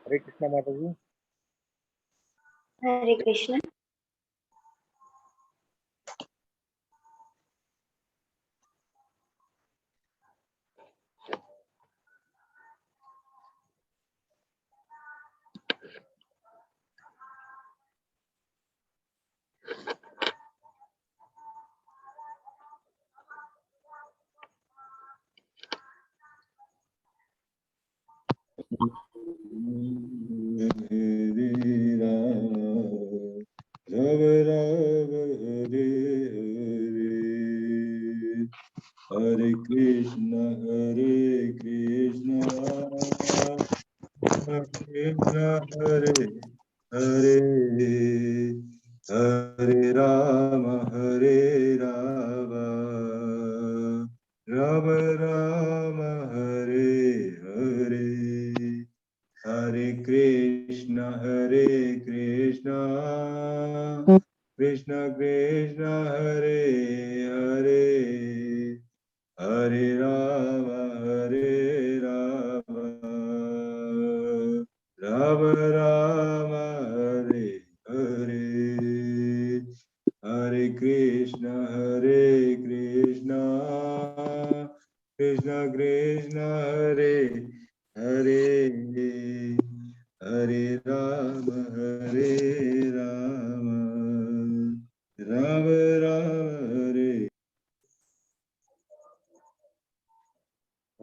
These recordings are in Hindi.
हरे कृष्णा माता जी। हरे Krishna. Hare Krishna, Hare Krishna, Krishna Hare Hare, Hare Rama, Hare Rama, Rama Rama, Hare Hare, Hare Krishna, Hare Krishna, Krishna Krishna, Hare Hare, Hare Rama, Hare Rama, Rama Rama, Hare Hare, Hare Krishna, Hare Krishna, Krishna Krishna, Hare Hare, Hare Rama, Hare Rama, Rama Rama, Hare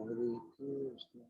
हरे कृष्ण।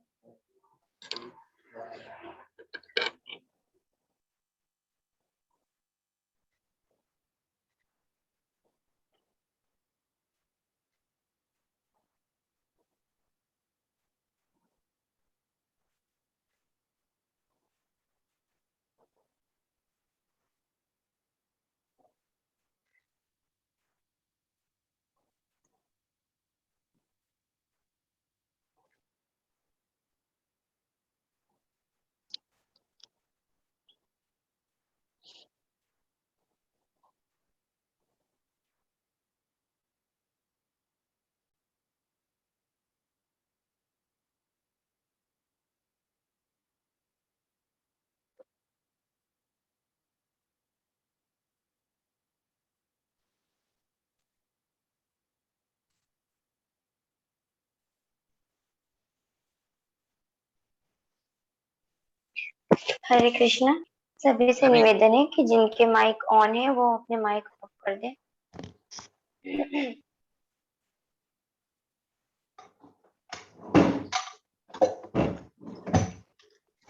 हरे कृष्णा। सभी से निवेदन है कि जिनके माइक ऑन है वो अपने माइक ऑफ कर दें।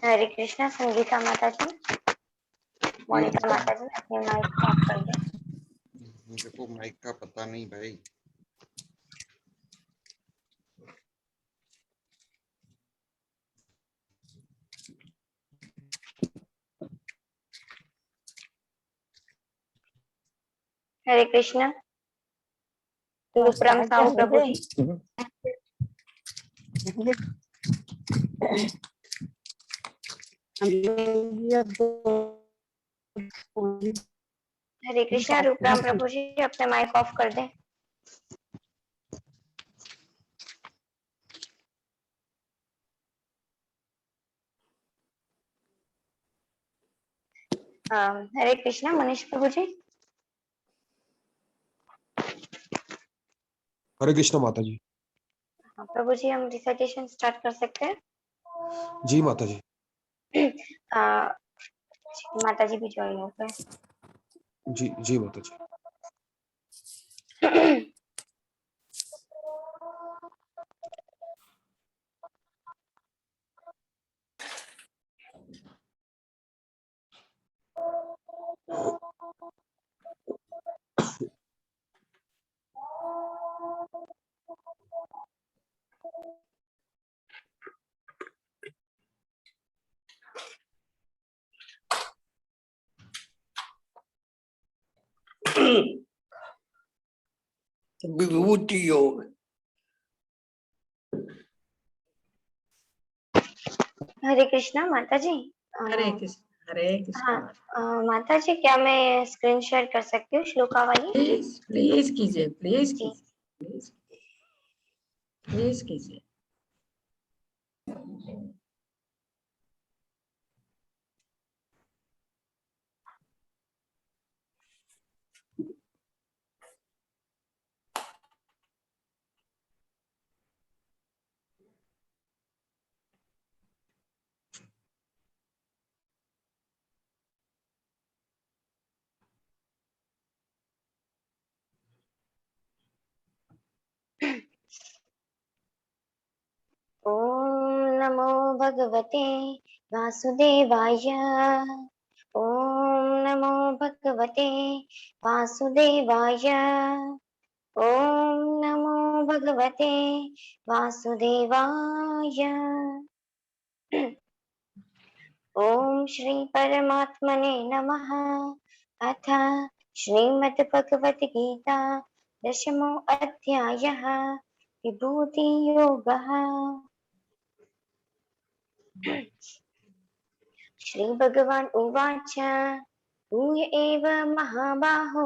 हरे कृष्णा संगीता माता जी, मोनिका माता जी अपने माइक को ऑफ कर दें। मुझे को माइक का पता नहीं भाई। हरे कृष्णा रूपराम साहू प्रभु जी। हरे कृष्णा रूपराम प्रभु जी अपने माइक ऑफ कर दें। हरे कृष्णा मनीष प्रभु जी। हरे कृष्णा माता जी। प्रभु जी हम रिसाइटेशन स्टार्ट कर सकते हैं। जी माता जी। माता जी भी ज्वाइन हो गए। जी जी माता जी। विभूति योग। हरे कृष्णा माता जी। हरे कृष्ण हरे कृष्ण। हाँ माता जी क्या मैं स्क्रीन शेयर कर सकती हूँ श्लोका वाली? प्लीज प्लीज कीजिए, प्लीज जी। कीजिए, प्लीज प्लीज कीजिए। ओम नमो भगवते वासुदेवाय। ओम नमो भगवते वासुदेवाय। ओम नमो भगवते वासुदेवाय। ओम श्री परमात्मने नमः। अथ श्रीमद् भगवत गीता दशमो अध्यायः विभूति योगः। श्री भगवान उवाच भूय एव महाबाहो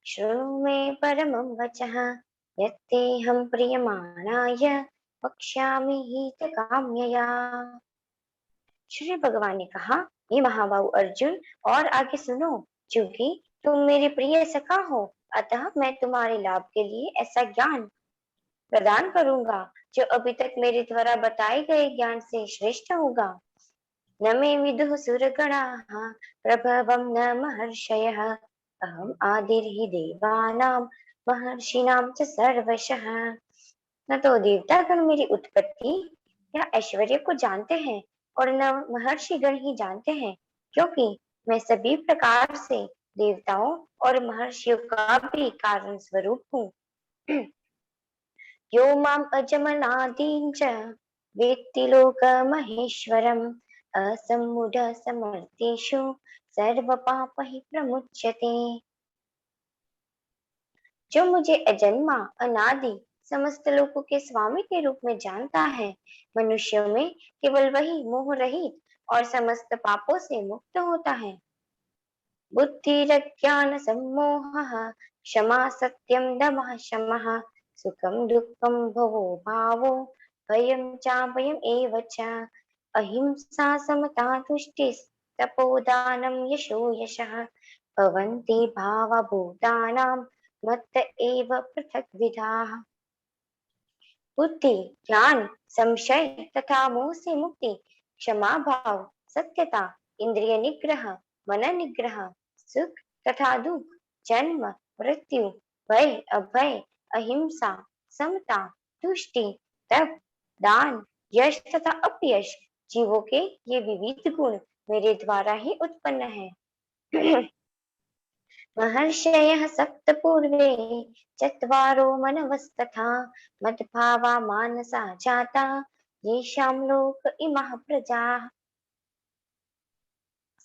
शृणु मे परमं वचः यत्तेऽहं प्रीयमाणाय वक्ष्यामि हितकाम्यया। श्री भगवान ने कहा, हे महाबाहु अर्जुन और आगे सुनो, क्योंकि तुम मेरे प्रिय सखा हो, अतः मैं तुम्हारे लाभ के लिए ऐसा ज्ञान प्रदान करूंगा जो अभी तक मेरे द्वारा बताए गए ज्ञान से श्रेष्ठ होगा। न मे विदुः सुरगणाः प्रभवं न महर्षयः अहम् आदिर्हि देवानां महर्षिणां च सर्वशः। न तो देवतागण मेरी उत्पत्ति या ऐश्वर्य को जानते हैं और न महर्षिगण ही जानते हैं, क्योंकि मैं सभी प्रकार से देवताओं और महर्षियों का भी कारण स्वरूप हूँ। यो माम अजमनादीं च वेत्ति लोकमहेश्वरम् असम्मूढ़ समर्थेषु सर्वपापैः प्रमुच्यते। जो मुझे अजन्मा अनादि समस्त लोकों के स्वामी के रूप में जानता है, मनुष्यों में केवल वही मोह रहित और समस्त पापों से मुक्त होता है। बुद्धिरज्ञान सम्मोहः क्षमा सत्यम दमः शमः सुखम दुःखम भवो भावो भयं चाभयम् एव च अहिंसा समता तुष्टिस्तपोदानं यशो यशः भवन्ति भावभूतानां मत्त एव पृथग्विधाः। बुद्धि, ज्ञान, संशय तथा मोह से मुक्ति, क्षमा भाव, सत्यता, इंद्रिय निग्रह, मन निग्रह, सुख तथा दुख, जन्म मृत्यु, भय अभय, अहिंसा, समता, तुष्टि, तप, दान, यश तथा अपयश, जीवों के ये विविध गुण मेरे द्वारा ही उत्पन्न है। महर्षयः सप्त पूर्वे चत्वारो मनवस्तथा मद्भावा मानसा जाता येषां लोक इमः प्रजाः।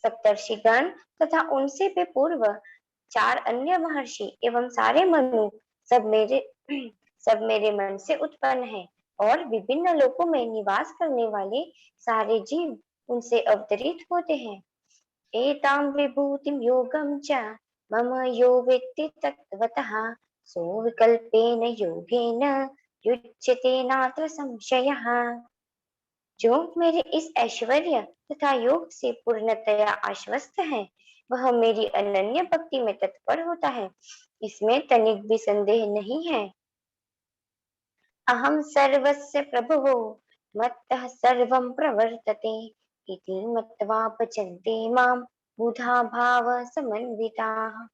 सप्तर्षिगण तथा उनसे भी पूर्व 4 अन्य महर्षि एवं सारे मनु सब मेरे मन से उत्पन्न है और विभिन्न लोकों में निवास करने वाले सारे जीव उनसे अवतरित होते हैं। एतां विभूतिं योगं च मम यो वेत्ति तत्त्वतः सो विकल्पेन योगेन युज्यते नात्र संशयः। जो मेरे इस ऐश्वर्य तथा योग से पूर्णतया आश्वस्त है, वह मेरी अनन्य भक्ति में तत्पर होता है, इसमें तनिक भी संदेह नहीं है। अहम सर्वस्य प्रभुवो मत्तः सर्वं प्रवर्तते इति मत्वा भजन्ते मां बुधा भाव समन्विताः।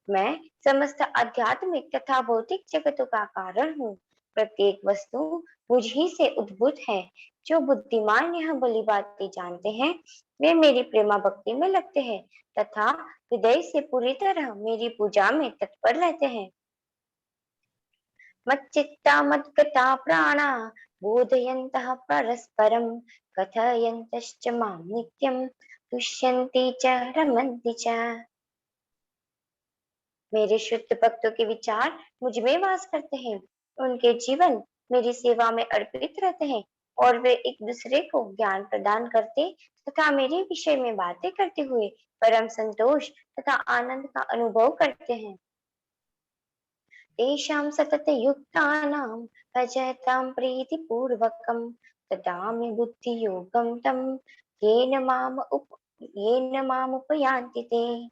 मैं समस्त आध्यात्मिक तथा भौतिक जगतों का कारण हूँ। प्रत्येक वस्तु मुझ ही से उद्भूत है। जो बुद्धिमान यह भली बातें जानते हैं, वे मेरी प्रेमा भक्ति में लगते हैं तथा हृदय से पूरी तरह मेरी पूजा में तत्पर रहते हैं। मच्चित्ता मद्गता प्राणा बोधयन्तः परस्परं कथयन्तश्च मां नित्यं तुष्यन्ति च रमन्ति च। मेरे शुद्ध भक्तों के विचार मुझ में वास करते हैं। उनके जीवन मेरी सेवा में अर्पित रहते हैं और वे एक दूसरे को ज्ञान प्रदान करते तथा मेरे विषय में बातें करते हुए परम संतोष तथा आनंद का अनुभव करते हैं। तेषां सततयुक्तानां भजतां प्रीतिपूर्वकं ददामि बुद्धियोगं तं येन मामुपयान्ति ते।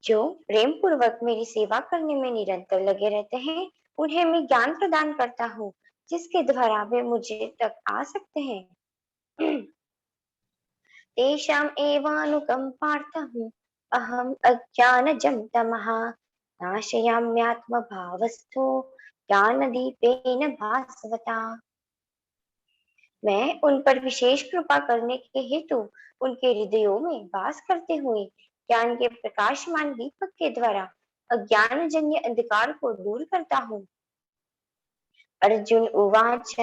जो प्रेम पूर्वक मेरी सेवा करने में निरंतर लगे रहते हैं, उन्हें मैं ज्ञान प्रदान करता हूँ जिसके द्वारा वे मुझे तक आ सकते हैं। तेषाम् एवानुकंपार्थम् अहम् अज्ञानजं तमः नाशयाम्यात्मभावस्थो ज्ञानदीपेन भास्वता। मैं उन पर विशेष कृपा करने के हेतु उनके हृदयों में वास करते हुए ज्ञान के प्रकाशमान दीपक के द्वारा अज्ञान जन्य अंधकार को दूर करता हूँ। अर्जुन उवाच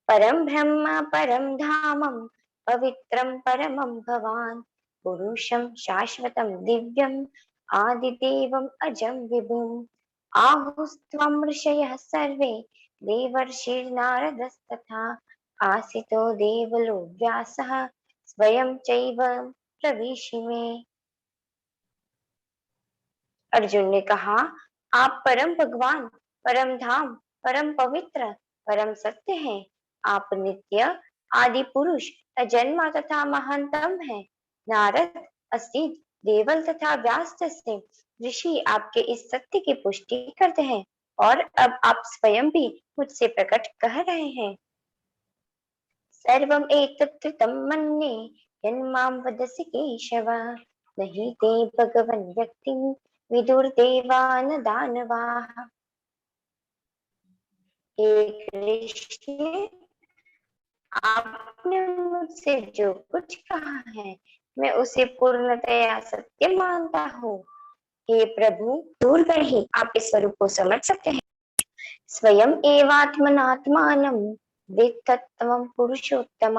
परम ब्रह्म परम धामं पवित्रं परमं भवान् पुरुषं शाश्वतं दिव्यम् आदिदेवम् अजं विभुम् आहुस्त्वं ऋषयः सर्वे देवर्षिर्नारदस्तथा आसितो देवलो व्यासः स्वयं चैव प्रविशि मे। अर्जुन ने कहा, आप परम भगवान, परम धाम, परम पवित्र, परम सत्य हैं। आप नित्य आदि पुरुष, अजन्मा तथा महानतम है। नारद, असित, देवल तथा व्यास जैसे ऋषि आपके इस सत्य की पुष्टि करते हैं और अब आप स्वयं भी मुझसे प्रकट कह रहे हैं। सर्वम् एतत् कृतं मन्ये यन्मां वदसि केशव नहि ते भगवन् व्यक्तिं विदुर्देवान् दानवाः। हे कृष्ण, आपने मुझसे जो कुछ कहा है मैं उसे पूर्णतया सत्य मानता हूँ। हे प्रभु, दूरकर ही आप इस स्वरूप को समझ सकते हैं। स्वयं एवात्मनात्मानं वित्तत्वं पुरुषोत्तम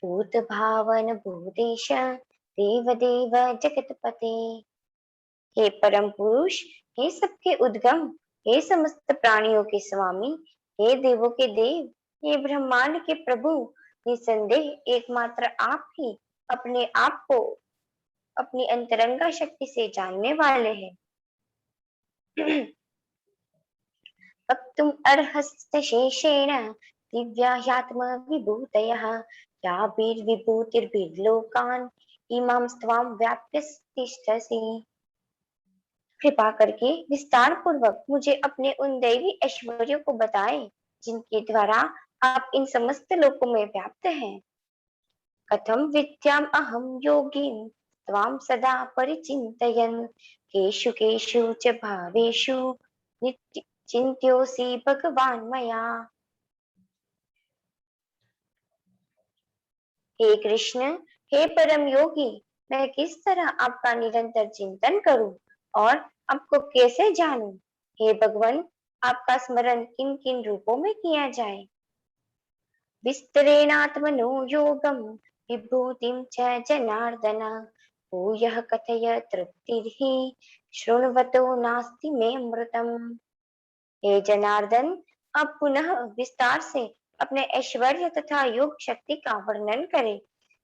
भूत भावन भूतेश देवदेव जगतपते। हे परम पुरुष, हे सबके उद्गम, हे समस्त प्राणियों के स्वामी, हे देवों के देव, हे ब्रह्मांड के प्रभु, निसंदेह एकमात्र आप ही अपने आप को अपनी अंतरंगा शक्ति से जानने वाले हैं। वक्तुम् अर्हस्य शेषेण दिव्या ह्यात्म विभूतयः याभिर्विभूतिर्भिर्लोकान् इमां त्वां व्याप्य तिष्ठसि। कृपा करके विस्तार पूर्वक मुझे अपने उन दैवी ऐश्वर्यों को बताएं जिनके द्वारा आप इन समस्त लोकों में व्याप्त हैं। कथम विद्याम अहम योगिन त्वां सदा परिचिन्तयन् केषु केषु च भावेषु नित्य चिन्त्योऽसि भगवान् मया। हे कृष्ण, हे परम योगी, मैं किस तरह आपका निरंतर चिंतन करूं और आपको कैसे जानूं? हे भगवान, आपका स्मरण किन किन रूपों में किया जाए? विस्तरेणात्मनो योगं विभूतिं च जनार्दन, भूयः कथय तृप्तिर्हि शृण्वतो नास्ति मे अमृतम्। हे जनार्दन, अब पुनः विस्तार से अपने ऐश्वर्य तथा योग शक्ति का वर्णन करें।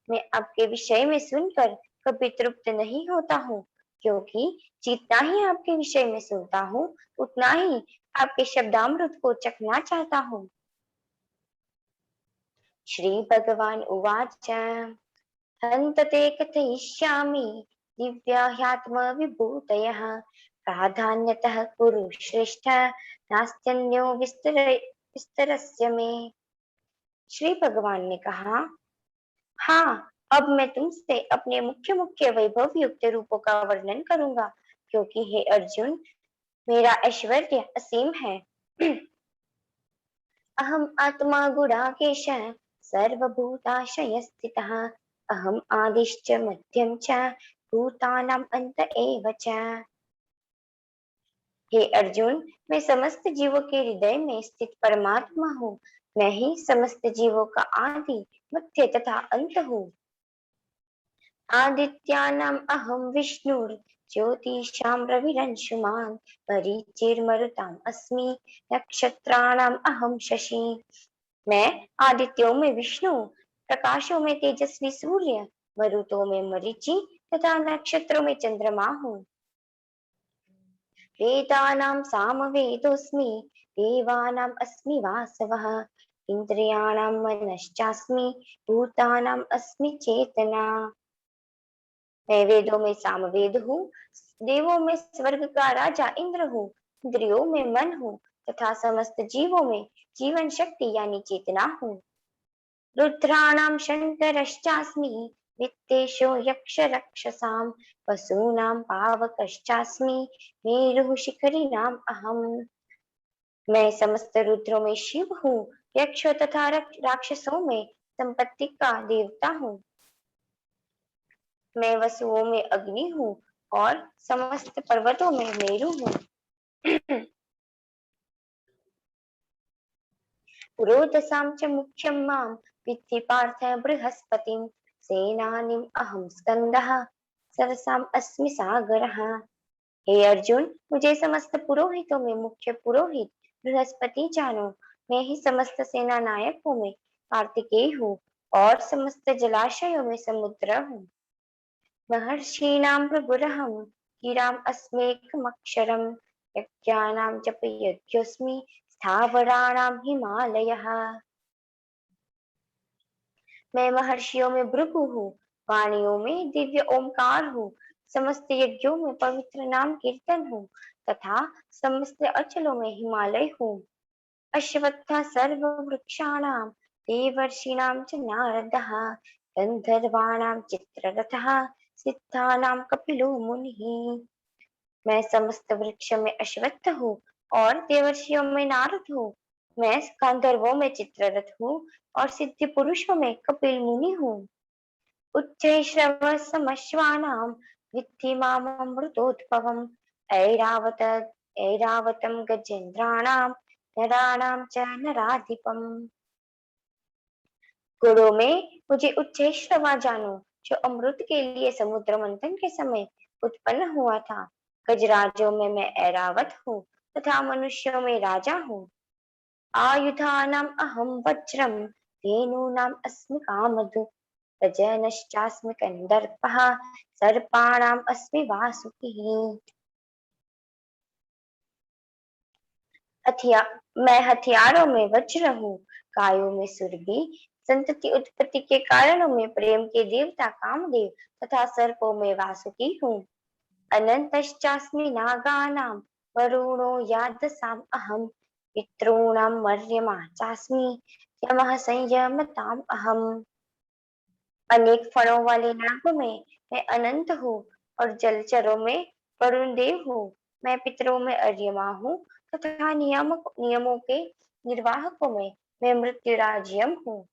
मैं आपके विषय में सुनकर कभी तृप्त नहीं होता हूँ, क्योंकि जितना ही आपके विषय में सुनता हूँ, उतना ही आपके शब्दामृत को चखना चाहता हूँ। श्री भगवान उवाच, हन्त ते कथयिष्यामि दिव्या ह्यात्मविभूतयः, प्राधान्यतः कुरु श्रेष्ठ, नास्त्यन्यो विस्तरस्य मे। श्री भगवान ने कहा, हाँ, अब मैं तुमसे अपने मुख्य मुख्य वैभव युक्त रूपों का वर्णन करूंगा, क्योंकि हे अर्जुन, मेरा ऐश्वर्य असीम है। अहम आत्मा गुडाकेश सर्वभूताशय स्थितः, अहम आदिश्च मध्यम च भूतानां अंत एव च। हे अर्जुन, मैं समस्त जीवों के हृदय में स्थित परमात्मा हूँ। मैं ही समस्त जीवों का आदि, मध्य तथा अंत हूँ। आदित्यानाम् अहं विष्णुर् ज्योतिषां रविरंशुमान् मरीचिर्मरुताम् अस्मि नक्षत्राणाम् अहं शशि। मैं आदित्यों में विष्णु, प्रकाशों में तेजस्वी सूर्य, मरुतों में मरीचि तथा नक्षत्रों में चंद्रमा हूँ। वेदानां सामवेदोऽस्मि देवानाम् अस्मि वासवः, इन्द्रियाणां मनश्चास्मि भूतानाम् अस्मि चेतना। मैं वेदों में सामवेद हूँ, देवों में स्वर्ग का राजा इंद्र हूँ, इंद्रियों में मन हूँ तथा समस्त जीवों में जीवन शक्ति यानी चेतना हूँ। रुद्राणां शंकरश्चास्मि वित्तेषु यक्ष रक्षसां वसूनां पावकश्चास्मि मेरुः शिखरिणाम् अहम्। मैं समस्त रुद्रों में शिव हूँ, यक्षों तथा राक्षसों में संपत्ति का देवता हूँ। मैं वसुओं में अग्नि हूँ और समस्त पर्वतों में मेरु हूँ। पुरोधसां च मुख्यं मां विद्धि पार्थ बृहस्पतिं, सेनानीम् अहं स्कंदः सरसाम् अस्मि सागरः। हे अर्जुन, मुझे समस्त पुरोहितों में मुख्य पुरोहित बृहस्पति जानो। मैं ही समस्त सेना नायकों में कार्तिकेय हूँ और समस्त जलाशयों में समुद्र हूँ। महर्षीणां प्रभुरहं गिराम् अस्मेकमक्षरं, यज्ञानां जपयज्ञोऽस्मि स्थावराणां हिमालयः। मैं महर्षियों में भृगु हूँ, वाणियों में दिव्य ओमकार हूँ, समस्त यज्ञों में पवित्र नाम कीर्तन हूँ तथा समस्त अचलों में हिमालय हूँ। अश्वत्थ सर्ववृक्षाणां देवर्षीणां च नारदः, गंधर्वाणां चित्ररथः सिद्धानां कपिलो मुनिः। मैं समस्त वृक्ष में अश्वत्थ हूँ और देवर्षियों में नारद हूँ। मैं गंधर्वों में चित्ररथ हूँ और सिद्ध पुरुषों में कपिल मुनि हूँ। उच्चैः समश्वानां विद्धि मामृतोद्भवम्, ऐरावतं गजेन्द्राणां नराणां च नराधिपम्। गुणों में मुझे उच्चैश्रवा जानो, जो अमृत के लिए समुद्र मंथन के समय उत्पन्न हुआ था। गजराजों में मैं ऐरावत हूँ तथा मनुष्यों में राजा हूँ। आयुधानाम् अहं वज्रं धेनूनाम् अस्मि कामधुक्, प्रजनश्चास्मि कन्दर्पः सर्पाणाम् अस्मि वासुकिः। मैं हथियारों में वज्र हूँ, गायों में सुरभि, संतति उत्पत्ति के कारणों में प्रेम के देवता कामदेव तथा सर्पों में वासुकी हूँ। अनंतश्चास्मि नागानां वरुणो यादसाम् अहम्, पितॄणां मर्यमा चास्मि यमः संयमताम् अहम्। अनेक फलों वाले नागों में मैं अनंत हूँ और जलचरों में वरुण देव हूँ। मैं पितरों में अर्यमा हूँ तथा नियमों के निर्वाहकों में मैं मृत्युराज यम हूँ।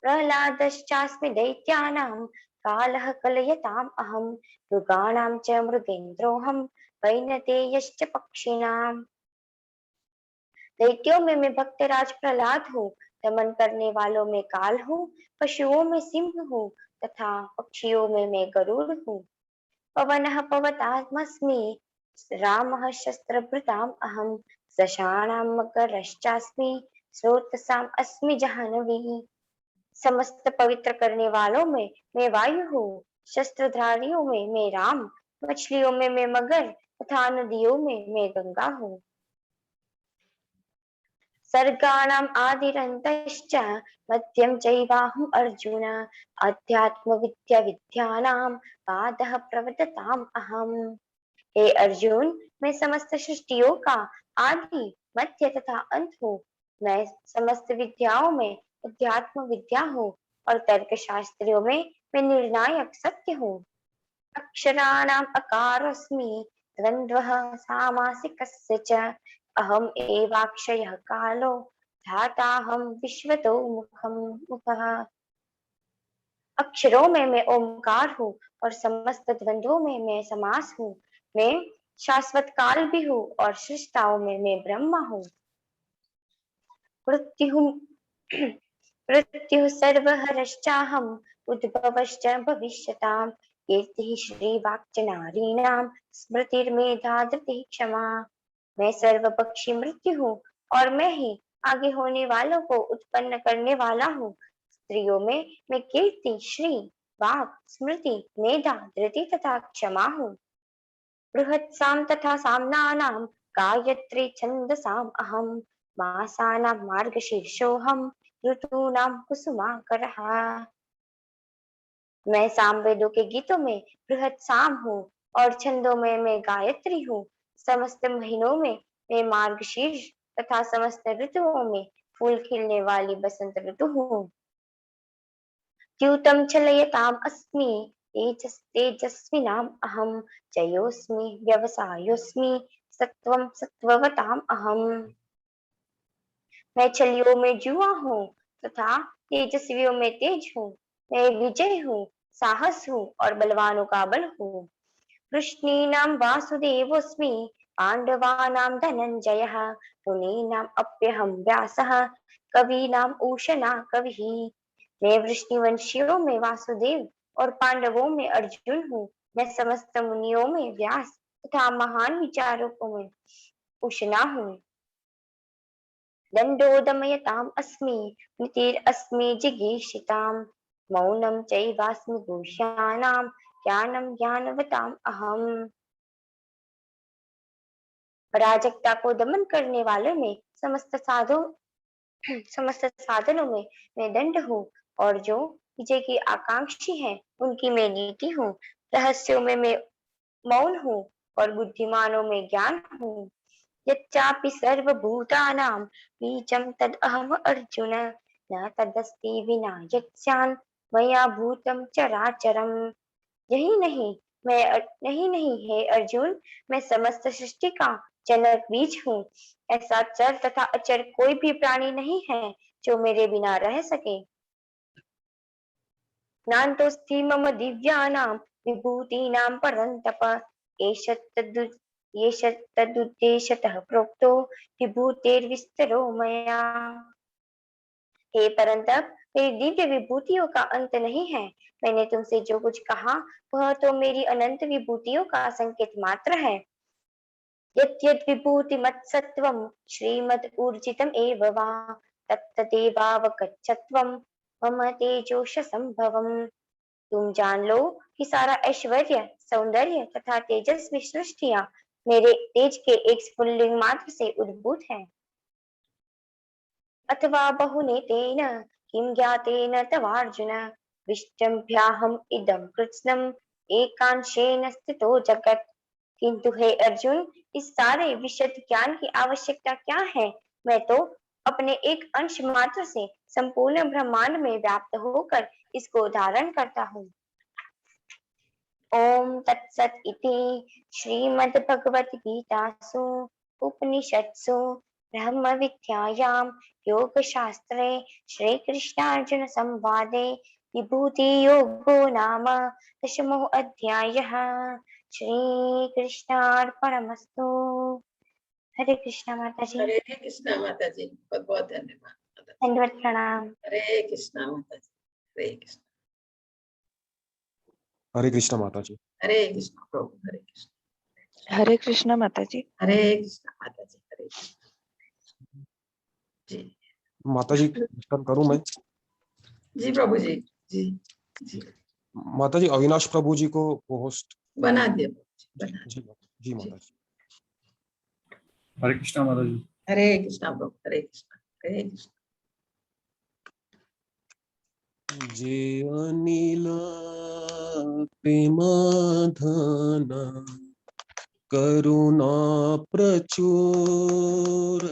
प्रह्लादश्चास्मि दैत्यानां कालः कलयताम् अहं मृगाणां च मृगेन्द्रोऽहं वैनतेयश्च पक्षिणाम्। दैत्यों में मैं भक्तराज प्रहलाद हूँ, दमन करने वालों में काल हूँ, पशुओं में सिंह हूँ तथा पक्षियों में मैं गरुड़ हूँ। पवनः पवतामस्मि रामः शस्त्रभृताम् अहं सशाणां मकरश्चास्मि स्रोतसाम् अस्मि जाह्नवी। समस्त पवित्र करने वालों में मैं वायु हूँ, शस्त्रधारियों में मैं राम, मछलियों में मैं मगर तथा नदियों में मैं गंगा हूँ। सर्गाणाम् आदिरन्तश्च मध्यं चैवाहम् अर्जुन अध्यात्मविद्या विद्यानां पादः प्रवर्तताम् अहम्। हे अर्जुन, मैं समस्त सृष्टियों का आदि मध्य तथा अंत हूँ। मैं समस्त विद्याओं में अध्यात्म विद्या हूँ और तर्क शास्त्रियों में मैं निर्णायक सत्य हूँ। अक्षराणाम् अकारोऽस्मि द्वन्द्वः सामासिकस्य च अहम् एवाक्षयः कालो धाताहं विश्वतो मुखः। अक्षरों में मैं ओमकार हूँ और समस्त द्वंद्वों में मैं समास हूँ। मैं शाश्वत काल भी हूँ और सृष्टाओं में मैं ब्रह्मा हूँ। मृत्युः सर्वहरश्चाहम् उद्भवश्च भविष्यताम् कीर्तिः श्रीवाक्च नारीणां स्मृतिर्मेधा धृतिः क्षमा। मैं सर्वपक्षी मृत्यु हूँ और मैं ही आगे होने वालों को उत्पन्न करने वाला हूँ। स्त्रियों में मैं कीर्ति श्री वाक स्मृति मेधा धृति तथा क्षमा हूँ। बृहत्साम तथा सामनानां गायत्री छन्दसाम् अहं मासानां मार्गशीर्षोऽहं ऋतूनां कुसुमाकरः। मैं सामवेदों के गीतों में बृहत साम हूँ और छंदों में मैं गायत्री हूँ। समस्त महीनों में मैं मार्गशीर्ष तथा समस्त ऋतुओं में फूल खिलने वाली बसंत ऋतु हूँ। द्यूतं चलयताम् अस्मि तेजस्विनाम् अहं जयोस्मि व्यवसायोस्मि सत्वं सत्ववताम् अहम्। मैं छलियों में जुआ हूँ तथा तेजस्वियों में तेज हूँ। मैं विजय हूँ, साहस हूँ और बलवानों का बल हूँ। कृष्णीनां वासुदेवोऽस्मि पांडवानां धनंजयः मुनीनां अप्यहं व्यासः कवीनां उशना कविः। मैं वृष्णिवंशियों में वासुदेव और पांडवों में अर्जुन हूँ। मैं समस्त मुनियों में व्यास तथा महान विचारकों में उशना हूँ। दंडोदमयताम् अस्मि नीतिरस्मि जिगीषिताम् मौनं चैवास्मि गुह्यानां ज्ञानं ज्ञानवताम् अहम्। अराजकता को दमन करने वालों में समस्त साधनों में मैं दंड हूँ और जो विजय की आकांक्षी हैं उनकी मैं नीति हूँ। रहस्यों में मैं मौन हूँ और बुद्धिमानों में ज्ञान हूँ। यच्चापि सर्वभूतानां बीजं तदहम् अर्जुन न तदस्ति विना यत्स्यान् मया भूतं चराचरम्। यही नहीं हे अर्जुन, मैं समस्त सृष्टि का जनक बीज हूँ। ऐसा चर तथा अचर कोई भी प्राणी नहीं है जो मेरे बिना रह सके। नान्तोऽस्ति मम दिव्यानां विभूतीनां परन्तप एष तदुद्देश्यतः प्रोक्तो विभूतेर्विस्तरो मया। हे परंतप, मेरी दिव्य विभूतियों का अंत नहीं है। मैंने तुमसे जो कुछ कहा वह तो मेरी अनंत विभूतियों का संकेत मात्र है। यद्यद् विभूतिमत्सत्त्वं श्रीमद् ऊर्जितम् एव वा तत्तदेवावगच्छत्वं मम तेजोश संभवम्। तुम जान लो कि सारा ऐश्वर्य सौंदर्य तथा तेजस्वी सृष्टियां मेरे तेज के एक स्फुल्लिंग मात्र से उद्भूत है। अथवा बहुनेतेन किं ज्ञातेन तवार्जुन विष्टम्भ्याहम् इदं कृत्स्नम् एकांशेन स्थितो जगत्। किंतु हे अर्जुन, इस सारे विशद ज्ञान की आवश्यकता क्या है? मैं तो अपने एक अंश मात्र से संपूर्ण ब्रह्मांड में व्याप्त होकर इसको धारण करता हूँ। ओम तत्सत इति श्रीमद्भगवद्गीतासु उपनिषत्सु ब्रह्म विद्यायां योगशास्त्रे श्रीकृष्णार्जुन संवादे विभूति योगो नाम दशमो अध्यायः। श्रीकृष्णार्पणमस्तु। हरे कृष्णा माता जी। हरे कृष्णा माता जी, बहुत बहुत धन्यवाद माता जी। दंडवत प्रणाम। हरे कृष्णा माता जी, हरे कृष्णा। हरे कृष्णा माता जी। हरे कृष्णा प्रभु, हरे कृष्णा। हरे कृष्णा माता जी। हरे कृष्णा माता जी, हरे कृष्णा जी। माता जी कीर्तन करूं मैं? जी प्रभु जी। जी जी माता जी अविनाश प्रभु जी को होस्ट। बना दिया प्रभु जी, बना जी जी माता जी। हरे कृष्णा माता जी। हरे कृष्णा प्रभु, हरे कृष्णा, हरे कृष्णा। जे अनिल प्रेम धन करुणा प्रचुर,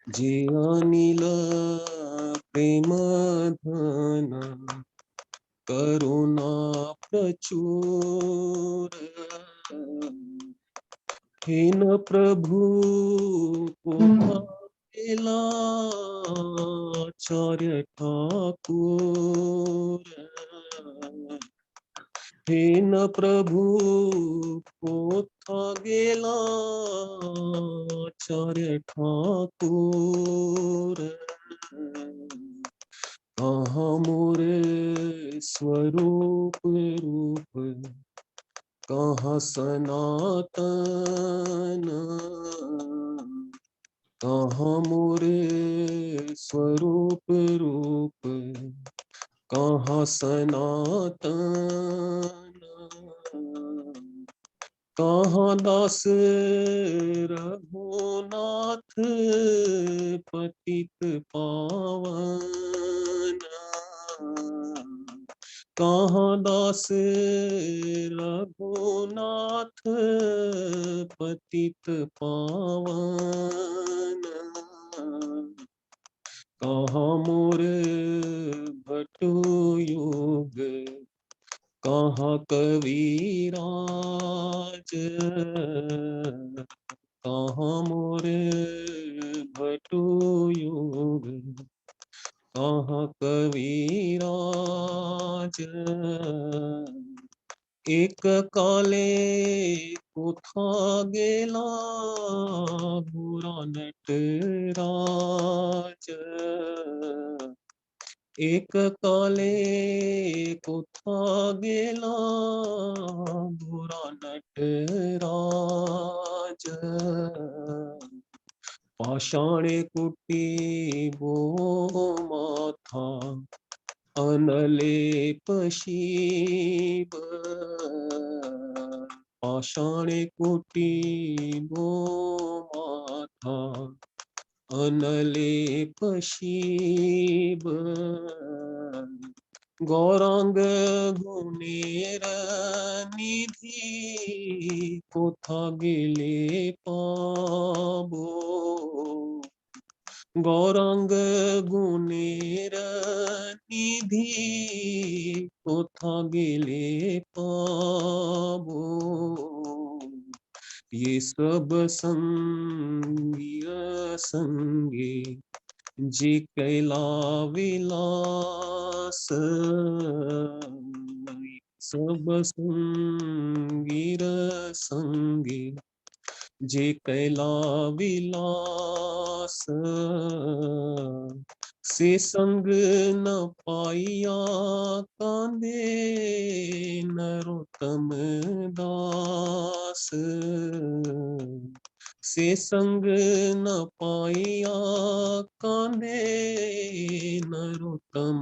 जे अनिल प्रेम धन करुणा प्रचुर, हीन प्रभु पोथेला आचार्य ठाकुर, हीन प्रभु पोथा गेला आचार्य ठाकुर, कहाँ मोरे स्वरूप रूप कहाँ सनातन, कहाँ मोरे स्वरूप रूप कहाँ सनातन, कहाँ दास रघुनाथ पतित पावन, कहाँ दास रघुनाथ पतित पावन, कहाँ मोरे भटु योग कहाँ कविराज, कहाँ मोरे भटु योग कहाँ कविराज, एक काले कोथा गेला बुरा नटराज, एक काले कोथा गेला बुरा नटराज, पाषाणे कुटी बो माथा अनलेप शिव, पाषाणे कुटी बो माथा अनलेप शिव, गौरांग गुणेर निधि कोथा गेले पाबो, गौरांग गुणेर निधि कोथा गेले पाबो, ये सब संगी संगे जी कैला विलास, सब संगीर संगी जे कैला विलास, से संग न पाइया कांदे नरोत्तम दास, से संग न पाइया कांदे नरोत्तम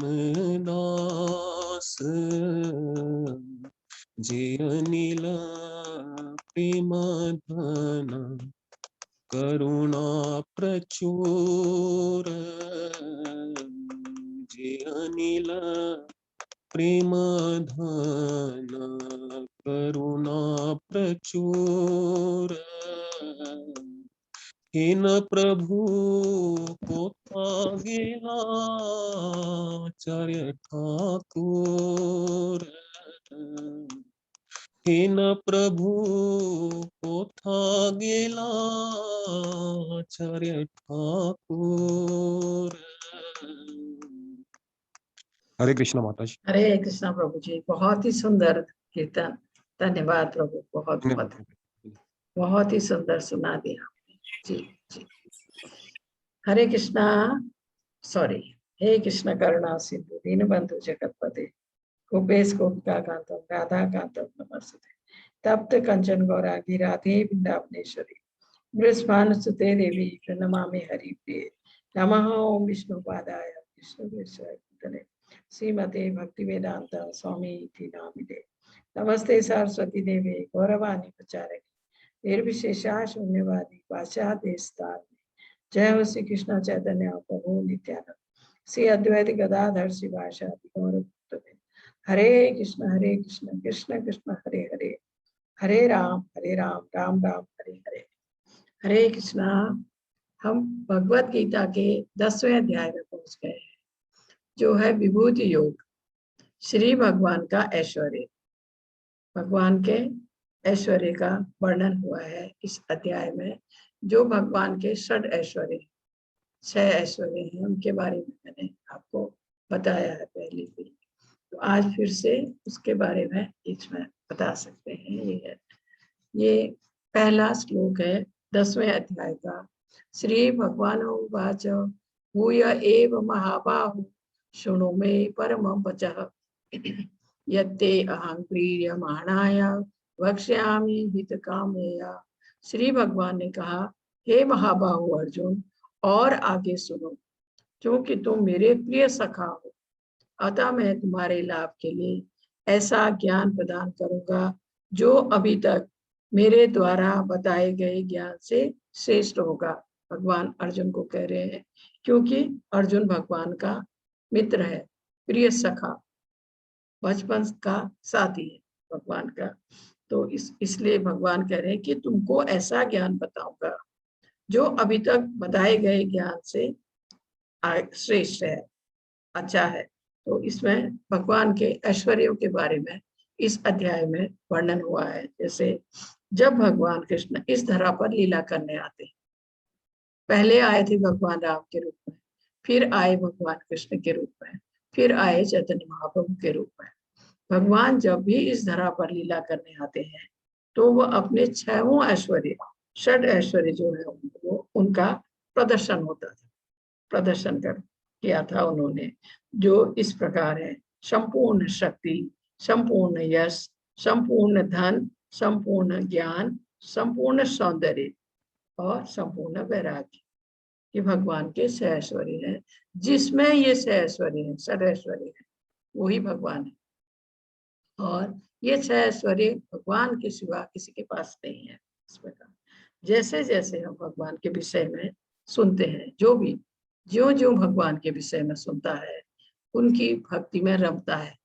दास, जे अनिल प्रेम धन करुणा प्रचुर, जे अनिल प्रेम धन करुणा प्रचुर, हीन प्रभु पोथा गेला आचार्य ठाकुर, हे न प्रभु कोथा गेला आचार्य ठाकुर। हरे कृष्ण माता जी। हरे कृष्णा प्रभु जी, बहुत ही सुंदर कीर्तन। धन्यवाद प्रभु, बहुत बहुत बहुत ही सुंदर सुना दिया जी जी। हरे कृष्णा, सॉरी, हे कृष्ण करुणा सिंधु दीनबंधु जगतपते गोपेश गोपिका कांतम राधा कांतम नमस्ते। तप्त कंचन गौरांगी राधे वृंदावनेश्वरी वृषभानुसुते देवी प्रणमामि हरिप्रिये। नमः ओम विष्णुपादाय कृष्णवेषाय श्रीमते भक्तिवेदांत स्वामी इति नामिने। नमस्ते सरस्वती देवे गौरवाणी प्रचारक निर्विशेषा शून्यवादी पाश्चात्य। जय हो श्री कृष्ण चैतन्य प्रभु नित्यानंद श्री अद्वैत गदाधर शिवासादि गौर भक्त। हरे कृष्ण कृष्ण कृष्ण हरे हरे, हरे राम राम राम हरे हरे। हरे कृष्णा। हम भगवत गीता के 10वें अध्याय में पहुंच गए हैं, जो है विभूति योग। श्री भगवान का ऐश्वर्य, भगवान के ऐश्वर्य का वर्णन हुआ है इस अध्याय में। जो भगवान के षड ऐश्वर्य, 6 ऐश्वर्य हैं, उनके बारे में मैंने आपको बताया है पहले भी, तो आज फिर से उसके बारे में इसमें बता सकते हैं। ये पहला श्लोक है 10वें अध्याय का। श्री भगवान उवाच भूय एव महाबाहु शृणु मे परमं वचः यत्ते अहं प्रीयमाणाय वक्ष्यामि हितकामया। श्री भगवान ने कहा, हे महाबाहु अर्जुन, और आगे सुनो, क्योंकि तुम मेरे प्रिय सखा हो, अतः मैं तुम्हारे लाभ के लिए ऐसा ज्ञान प्रदान करूंगा जो अभी तक मेरे द्वारा बताए गए ज्ञान से श्रेष्ठ होगा। भगवान अर्जुन को कह रहे हैं, क्योंकि अर्जुन भगवान का मित्र है, प्रिय सखा, बचपन का साथी है भगवान का। तो इसलिए भगवान कह रहे हैं कि तुमको ऐसा ज्ञान बताऊंगा जो अभी तक बताए गए ज्ञान से श्रेष्ठ है, अच्छा है। तो इसमें भगवान के ऐश्वर्यों के बारे में इस अध्याय में वर्णन हुआ है। जैसे जब भगवान कृष्ण इस धरा पर लीला करने आते, पहले आए थे भगवान राम के रूप में, फिर आए भगवान कृष्ण के रूप में, फिर आए चैतन्य महाप्रभु के रूप में। भगवान जब भी इस धरा पर लीला करने आते हैं तो वो अपने 6 ऐश्वर्य, षड ऐश्वर्य जो है वो उनका प्रदर्शन होता था, प्रदर्शन किया था उन्होंने, जो इस प्रकार है: संपूर्ण शक्ति, संपूर्ण यश, संपूर्ण धन, संपूर्ण ज्ञान, संपूर्ण सौंदर्य और संपूर्ण वैराग्य। ये भगवान के 6 ऐश्वर्य हैं। जिसमें ये 6 ऐश्वर्य हैं, षड ऐश्वर्य है, वही भगवान है। और ये 6 ऐश्वर्य भगवान के सिवा किसी के पास नहीं है। इस प्रकार जैसे जैसे हम भगवान के विषय में सुनते हैं, जो भी ज्यों ज्यों भगवान के विषय में सुनता है, उनकी भक्ति में रमता है,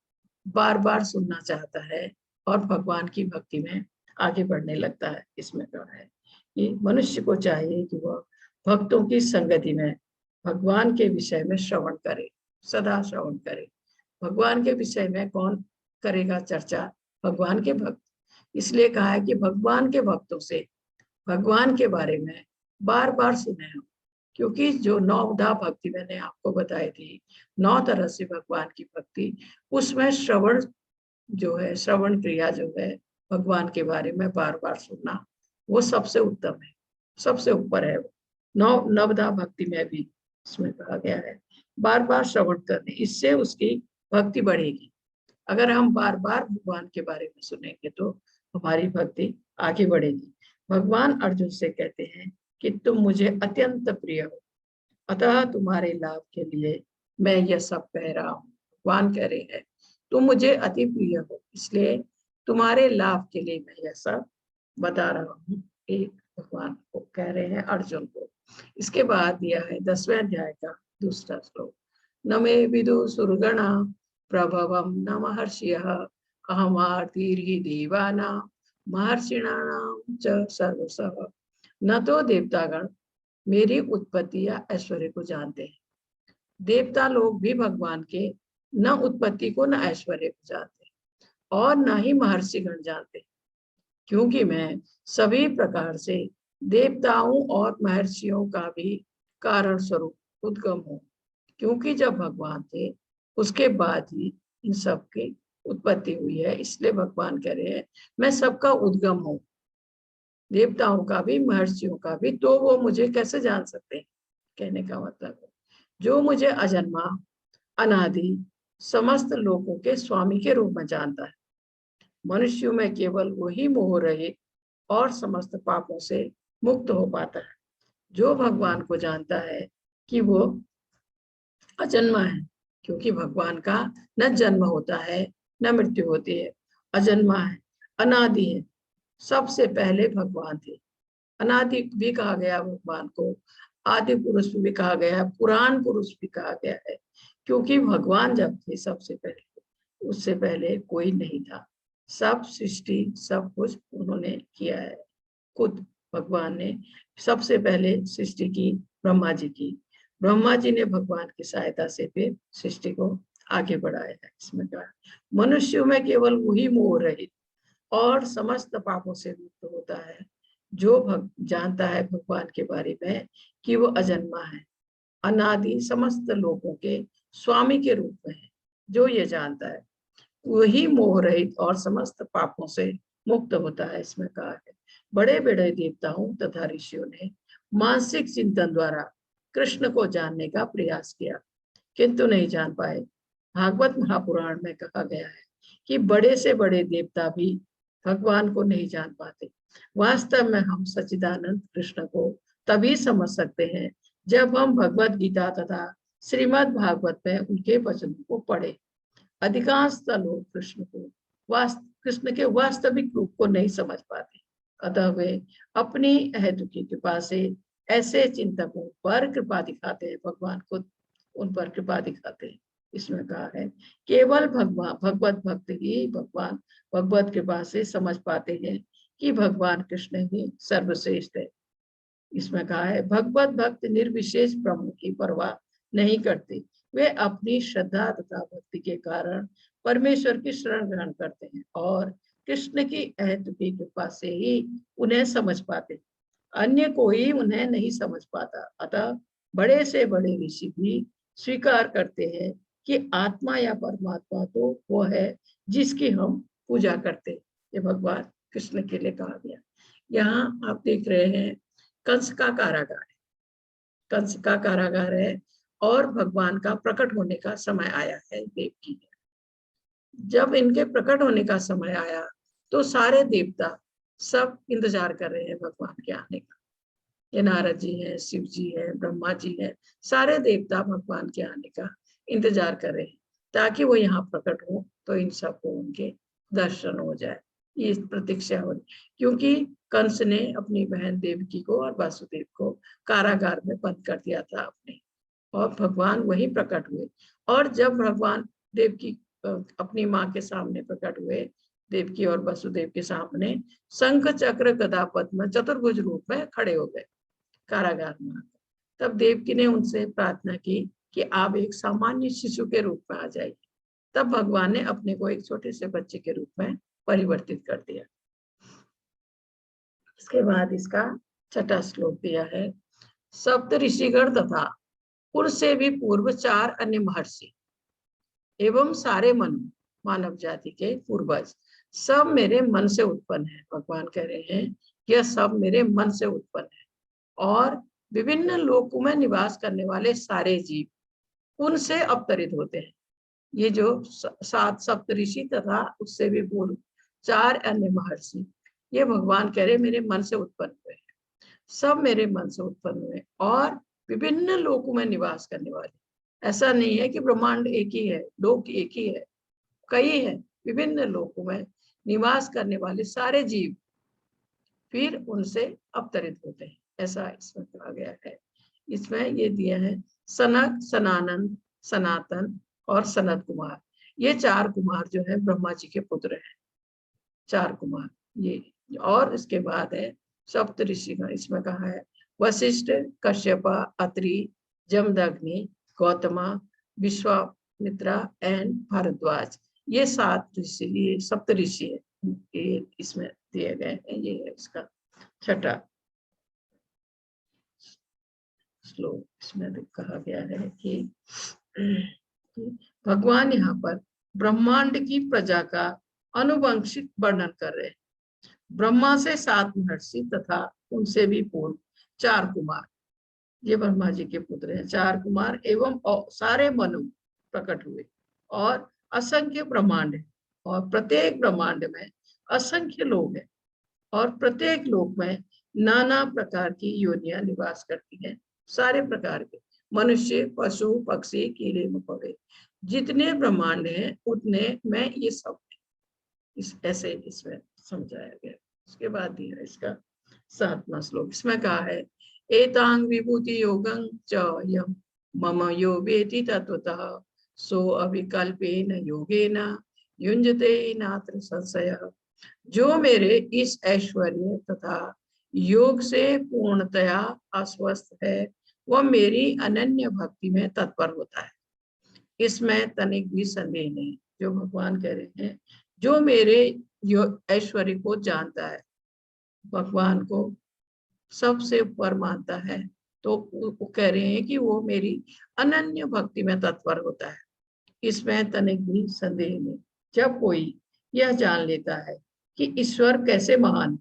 बार बार सुनना चाहता है और भगवान की भक्ति में आगे बढ़ने लगता है। इसमें कहा है कि मनुष्य को चाहिए कि वह भक्तों की संगति में भगवान के विषय में श्रवण करे, सदा श्रवण करे। भगवान के विषय में कौन करेगा चर्चा? भगवान के भक्त। इसलिए कहा है कि भगवान के भक्तों से भगवान के बारे में बार बार सुने हम, क्योंकि जो 9 भक्ति मैंने आपको बताई थी, 9 तरह से भगवान की भक्ति, उसमें श्रवण जो है, श्रवण क्रिया जो है, भगवान के बारे में बार बार सुनना, वो सबसे उत्तम है, सबसे ऊपर है। 9 भक्ति में भी इसमें कहा गया है बार बार श्रवण करने, इससे उसकी भक्ति बढ़ेगी। अगर हम बार बार भगवान के बारे में सुनेंगे तो हमारी भक्ति आगे बढ़ेगी। भगवान अर्जुन से कहते हैं कि तुम मुझे अत्यंत प्रिय हो, अतः तुम्हारे लाभ के लिए मैं यह सब कह रहा हूँ। भगवान कह रहे हैं तुम मुझे अति प्रिय हो, इसलिए तुम्हारे लाभ के लिए मैं यह सब बता रहा हूँ। एक भगवान को कह रहे हैं अर्जुन को। इसके बाद दिया है 10वें अध्याय का दूसरा श्लोक। न मे विदु सुरगणा प्रभवम न महर्षियः अहमार्तिर्हि देवानां महर्षिणानां च सर्वशः। न तो देवतागण मेरी उत्पत्ति या ऐश्वर्य को जानते हैं, देवता लोग भी भगवान के न उत्पत्ति को न ऐश्वर्य को जानते, और न ही महर्षिगण जानते। क्योंकि मैं सभी प्रकार से देवताओं और महर्षियों का भी कारण स्वरूप उद्गम हूँ। क्योंकि जब भगवान थे उसके बाद ही इन सब की उत्पत्ति हुई है, इसलिए भगवान कह रहे हैं मैं सबका उद्गम हूँ, देवताओं का भी महर्षियों का भी। तो वो मुझे कैसे जान सकते हैं? कहने का मतलब है जो मुझे अजन्मा अनादि समस्त लोगों के स्वामी के रूप में जानता है। मनुष्यों में केवल वही मोह रहित और समस्त पापों से मुक्त हो पाता है जो भगवान को जानता है कि वो अजन्मा है। क्योंकि भगवान का न जन्म होता है न मृत्यु होती है, अजन्मा है, अनादि है। सबसे पहले भगवान थे। अनादि भी कहा गया भगवान को, आदि पुरुष भी कहा गया, पुराण पुरुष भी कहा गया है। क्योंकि भगवान जब थे सबसे पहले, उससे पहले कोई नहीं था। सब सृष्टि सब कुछ उन्होंने किया है, खुद भगवान ने सबसे पहले सृष्टि की ब्रह्मा जी की। ब्रह्मा जी ने भगवान की सहायता से फिर सृष्टि को आगे बढ़ाया है। इसमें कहा मनुष्यों में केवल वही मोह रहित और समस्त पापों से मुक्त होता है जो जानता है भगवान के बारे में कि वो अजन्मा है, अनादि समस्त लोगों के स्वामी के रूप में है। जो ये जानता है वही मोह रहित और समस्त पापों से मुक्त होता है। इसमें कहा है बड़े बड़े देवताओं तथा ऋषियों ने मानसिक चिंतन द्वारा कृष्ण को जानने का प्रयास किया किंतु नहीं जान पाए। भागवत महापुराण में कहा गया है कि बड़े से बड़े देवता भी भगवान को नहीं जान पाते। वास्तव में हम सच्चिदानंद कृष्ण को तभी समझ सकते हैं जब हम भगवत गीता तथा श्रीमद् भागवत में उनके वचनों को पढ़े। अधिकांश लोग कृष्ण के वास्तविक रूप को नहीं समझ पाते, अतः वे अपनी अहेतु की कृपा से ऐसे चिंतकों पर कृपा दिखाते हैं, भगवान खुद उन पर कृपा दिखाते हैं। इसमें कहा है केवल भगवत भक्त ही भगवान भगवत कृपा से समझ पाते हैं कि भगवान कृष्ण ही सर्वश्रेष्ठ है। इसमें कहा है भगवत भक्त निर्विशेष ब्रह्म की परवाह नहीं करते, वे अपनी श्रद्धा तथा भक्ति के कारण परमेश्वर की शरण ग्रहण करते हैं और कृष्ण की अहेतु की कृपा से ही उन्हें समझ पाते, अन्य कोई उन्हें नहीं समझ पाता। अतः बड़े से बड़े ऋषि भी स्वीकार करते हैं कि आत्मा या परमात्मा तो वो है जिसकी हम पूजा करते हैं। ये भगवान कृष्ण के लिए कहा गया। यहाँ आप देख रहे हैं कंस का कारागार है, कंस का कारागार है और भगवान का प्रकट होने का समय आया है। देवकी जब इनके प्रकट होने का समय आया तो सारे देवता सब इंतजार कर रहे हैं भगवान के आने का। ये नारद जी है, शिव जी है, ब्रह्मा जी है, सारे देवता भगवान के आने का इंतजार कर रहे हैं ताकि वो यहाँ प्रकट हो तो इन सबको उनके दर्शन हो जाए। ये प्रतीक्षा हो रही क्योंकि कंस ने अपनी बहन देवकी को और वासुदेव को कारागार में बंद कर दिया था अपने, और भगवान वही प्रकट हुए। और जब भगवान देवकी अपनी माँ के सामने प्रकट हुए, देवकी और वसुदेव के सामने शंख चक्र गदा पद्म चतुर्भुज रूप में खड़े हो गए कारागार में। तब देवकी ने उनसे प्रार्थना की कि आप एक सामान्य शिशु के रूप में आ जाइए। तब भगवान ने अपने को एक छोटे से बच्चे के रूप में परिवर्तित कर दिया। इसके बाद इसका छठा श्लोक दिया है सप्त ऋषिगण तथा उनसे भी पूर्व 4 अन्य महर्षि एवं सारे मानव जाति के पूर्वज सब मेरे मन से उत्पन्न है। भगवान कह रहे हैं यह सब मेरे मन से उत्पन्न है और विभिन्न लोकों में निवास करने वाले सारे जीव उनसे अवतरित होते हैं। ये जो 7 सप्तऋषि तथा उससे भी पूर्व 4 अन्य महर्षि, ये भगवान कह रहे मेरे मन से उत्पन्न हुए हैं, सब मेरे मन से उत्पन्न हुए और विभिन्न लोकों में निवास करने वाले। ऐसा नहीं है कि ब्रह्मांड एक ही है, लोक एक ही है, कई है, विभिन्न लोकों में निवास करने वाले सारे जीव फिर उनसे अवतरित होते हैं, ऐसा इसमें कहा गया है। इसमें ये दिया है सनक, सनानंद, सनातन और सनत कुमार। ये 4 कुमार जो है ब्रह्मा जी के पुत्र हैं, 4 कुमार ये। और इसके बाद है सप्त ऋषिगण, इसमें कहा है वशिष्ठ, कश्यप, अत्रि, जमदग्नि, गौतमा, विश्वामित्रा एंड भारद्वाज। ये 7 ऋषि, ये सप्त ऋषि है, ये इसमें दिए गए हैं। ये है इसका छठा श्लोक। इसमें कहा गया है कि भगवान यहाँ पर ब्रह्मांड की प्रजा का अनुवंशिक वर्णन कर रहे हैं। ब्रह्मा से 7 महर्षि तथा उनसे भी पूर्व 4 कुमार, ये ब्रह्मा जी के पुत्र हैं, 4 कुमार एवं सारे मनु प्रकट हुए और असंख्य ब्रह्मांड है और प्रत्येक ब्रह्मांड में असंख्य लोग हैं और प्रत्येक लोक में नाना प्रकार की योनियां निवास करती हैं। सारे प्रकार के मनुष्य, पशु, पक्षी, कीड़े मकोड़े, जितने ब्रह्मांड हैं उतने में ये सब इस ऐसे इसमें समझाया गया। उसके बाद दिया इसका 7वां श्लोक। इसमें कहा है एतांग विभूति योगं च यम मम यो वेति तत्वतः सो अविकल्पेन योगेन युञ्जते नात्र संशयः। जो मेरे इस ऐश्वर्य तथा योग से पूर्णतया आश्वस्त है वह मेरी अनन्य भक्ति में तत्पर होता है, इसमें तनिक भी संदेह नहीं। जो भगवान कह रहे हैं, जो मेरे ऐश्वर्य को जानता है, भगवान को सबसे ऊपर मानता है, तो वो कह रहे हैं कि वो मेरी अनन्य भक्ति में तत्पर होता है, इसमें तनिक भी संदेह नहीं। जब कोई यह जान लेता है कि ईश्वर कैसे महान,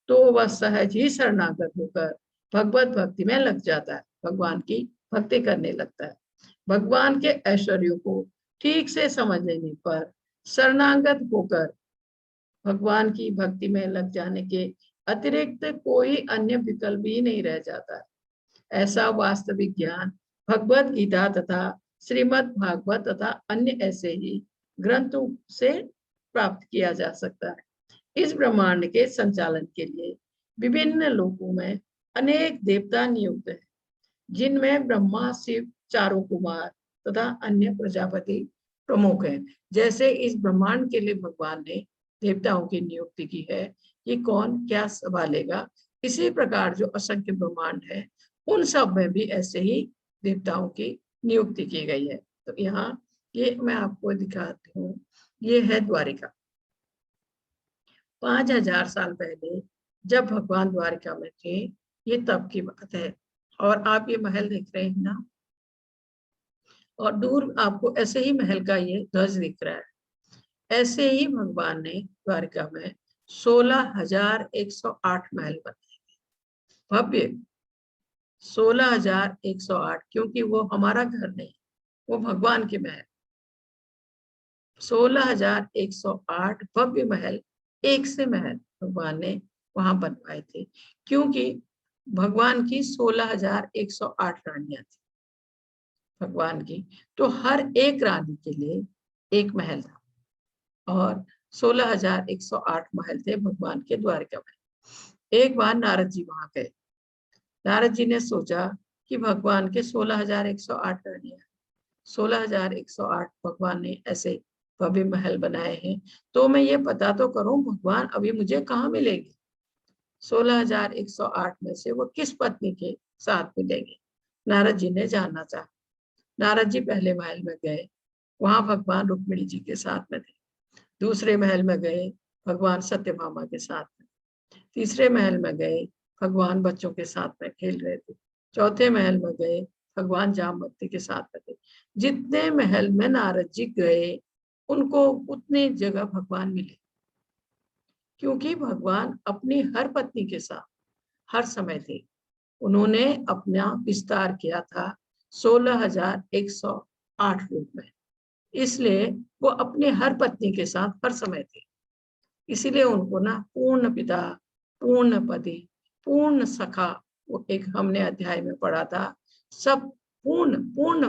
तो वह सहज ही शरणागत होकर भगवत भक्ति में लग जाता है, भगवान की भक्ति करने लगता है। भगवान के ऐश्वर्यों को ठीक से समझ लेने पर शरणागत होकर भगवान की भक्ति में लग जाने के अतिरिक्त कोई अन्य विकल्प ही नहीं रह जाता है। ऐसा वास्तविक ज्ञान भगवत गीता तथा श्रीमद् भागवत तथा अन्य ऐसे ही ग्रंथों से प्राप्त किया जा सकता है। इस ब्रह्मांड के संचालन के लिए विभिन्न लोकों में अनेक देवता नियुक्त हैं, जिनमें ब्रह्मा, शिव, 4 कुमार तथा अन्य प्रजापति प्रमुख हैं। जैसे इस ब्रह्मांड के लिए भगवान ने देवताओं की नियुक्ति की है कि कौन क्या संभालेगा, इसी प्रकार जो असंख्य ब्रह्मांड है उन सब में भी ऐसे ही देवताओं की नियुक्ति की गई है। तो यहाँ ये मैं आपको दिखाती हूँ, ये है द्वारिका। 5000 साल पहले जब भगवान द्वारिका में थे, ये तब की बात है। और आप ये महल देख रहे हैं ना, और दूर आपको ऐसे ही महल का ये ध्वज दिख रहा है। ऐसे ही भगवान ने द्वारिका में 16,108 महल बनाए, भव्य 16,108, क्योंकि वो हमारा घर नहीं, वो भगवान के महल। 16,108 भव्य महल, एक से महल भगवान ने वहां बनवाए थे, क्योंकि भगवान की 16,108 रानियां थी भगवान की, तो हर एक रानी के लिए एक महल था और 16,108 महल थे भगवान के द्वारिका में। एक बार नारद जी वहां गए। नारद जी ने सोचा कि भगवान के 16,108 रानियां, 16,108 भगवान ने ऐसे भव्य महल बनाए हैं, तो मैं ये पता तो करूं भगवान अभी मुझे कहाँ मिलेंगे, 16,108 में से वो किस पत्नी के साथ मिलेंगे। नारद जी ने जानना चाहा। नारद जी पहले महल में गए, वहां भगवान रुक्मिणी जी के साथ में थे। दूसरे महल में गए, भगवान सत्यभामा के साथ में। तीसरे महल में गए, भगवान बच्चों के साथ में खेल रहे थे। चौथे महल में गए, भगवान जामवती के साथ में थे। जितने महल में नारद जी गए, उनको उतनी जगह भगवान मिले, क्योंकि भगवान अपनी हर पत्नी के साथ हर समय थे। उन्होंने अपना विस्तार किया था 16,108 रूप में, इसलिए वो अपने हर पत्नी के साथ हर समय थे। इसीलिए उनको ना पूर्ण पिता, पूर्ण पति, पूर्ण सखा, वो एक हमने अध्याय में पढ़ा था, सब पूर्ण पूर्ण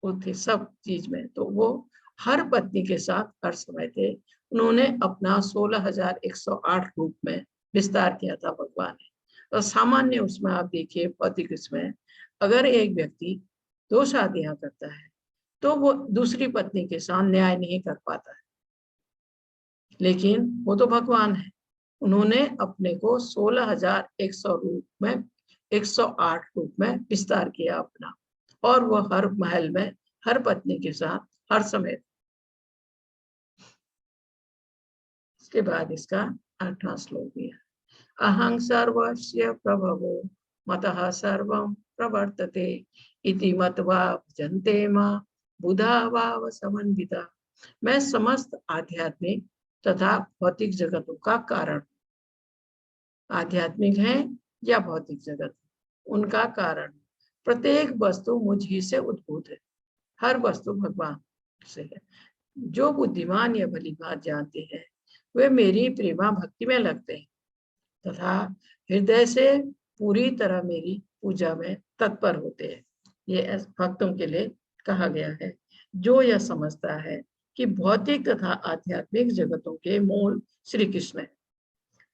वो थे सब चीज में। तो वो हर पत्नी के साथ हर समय थे। उन्होंने अपना 16,108 रूप में विस्तार किया था भगवान ने। तो सामान्य उसमें आप देखिए भौतिक उसमें, अगर एक व्यक्ति 2 शादियां करता है तो वो दूसरी पत्नी के साथ न्याय नहीं कर पाता है, लेकिन वो तो भगवान है। उन्होंने अपने को 16,100 रूप में 108 रूप में विस्तार किया अपना, और वो हर महल में हर पत्नी के साथ हर समय। इसके बाद इसका 8वां श्लोक भी है। अहं सर्वस्य प्रभवो मतः सर्वं प्रवर्तते इति मत्वा भजन्ते मां बुधा भाव समन्विता। मैं समस्त आध्यात्मिक तथा भौतिक जगतों का कारण, आध्यात्मिक है या भौतिक जगत, उनका कारण। प्रत्येक वस्तु मुझ ही से उद्भूत है, हर वस्तु भगवान से है। जो बुद्धिमान या भलीभांति जानते हैं वे मेरी प्रेमा भक्ति में लगते हैं तथा हृदय से पूरी तरह मेरी पूजा में तत्पर होते हैं। ये भक्तों के लिए कहा गया है जो यह समझता है कि भौतिक तथा आध्यात्मिक जगतों के मूल श्री कृष्ण है।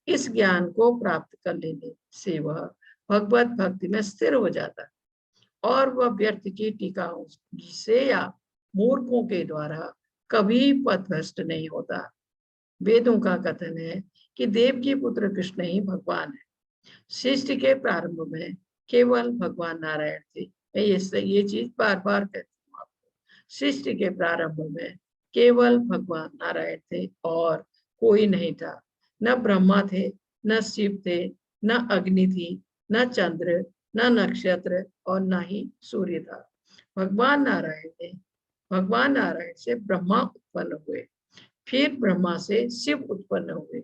इस ज्ञान को प्राप्त कर लेने से वह भगवत भक्ति में स्थिर हो जाता है और वह व्यर्थ की टीकाओं से या मूर्खों के द्वारा कभी पथभ्रष्ट नहीं होता। वेदों का कथन है कि देव की पुत्र कृष्ण ही भगवान है। सृष्टि के प्रारंभ में केवल भगवान नारायण थे। मैं ये चीज बार बार कहती हूँ आपको। सृष्टि के प्रारंभ में केवल भगवान नारायण थे और कोई नहीं था। न ब्रह्मा थे, न शिव थे, न अग्नि थी, न चंद्र, न नक्षत्र और न ही सूर्य था। भगवान नारायण से ब्रह्मा उत्पन्न हुए, फिर ब्रह्मा से शिव उत्पन्न हुए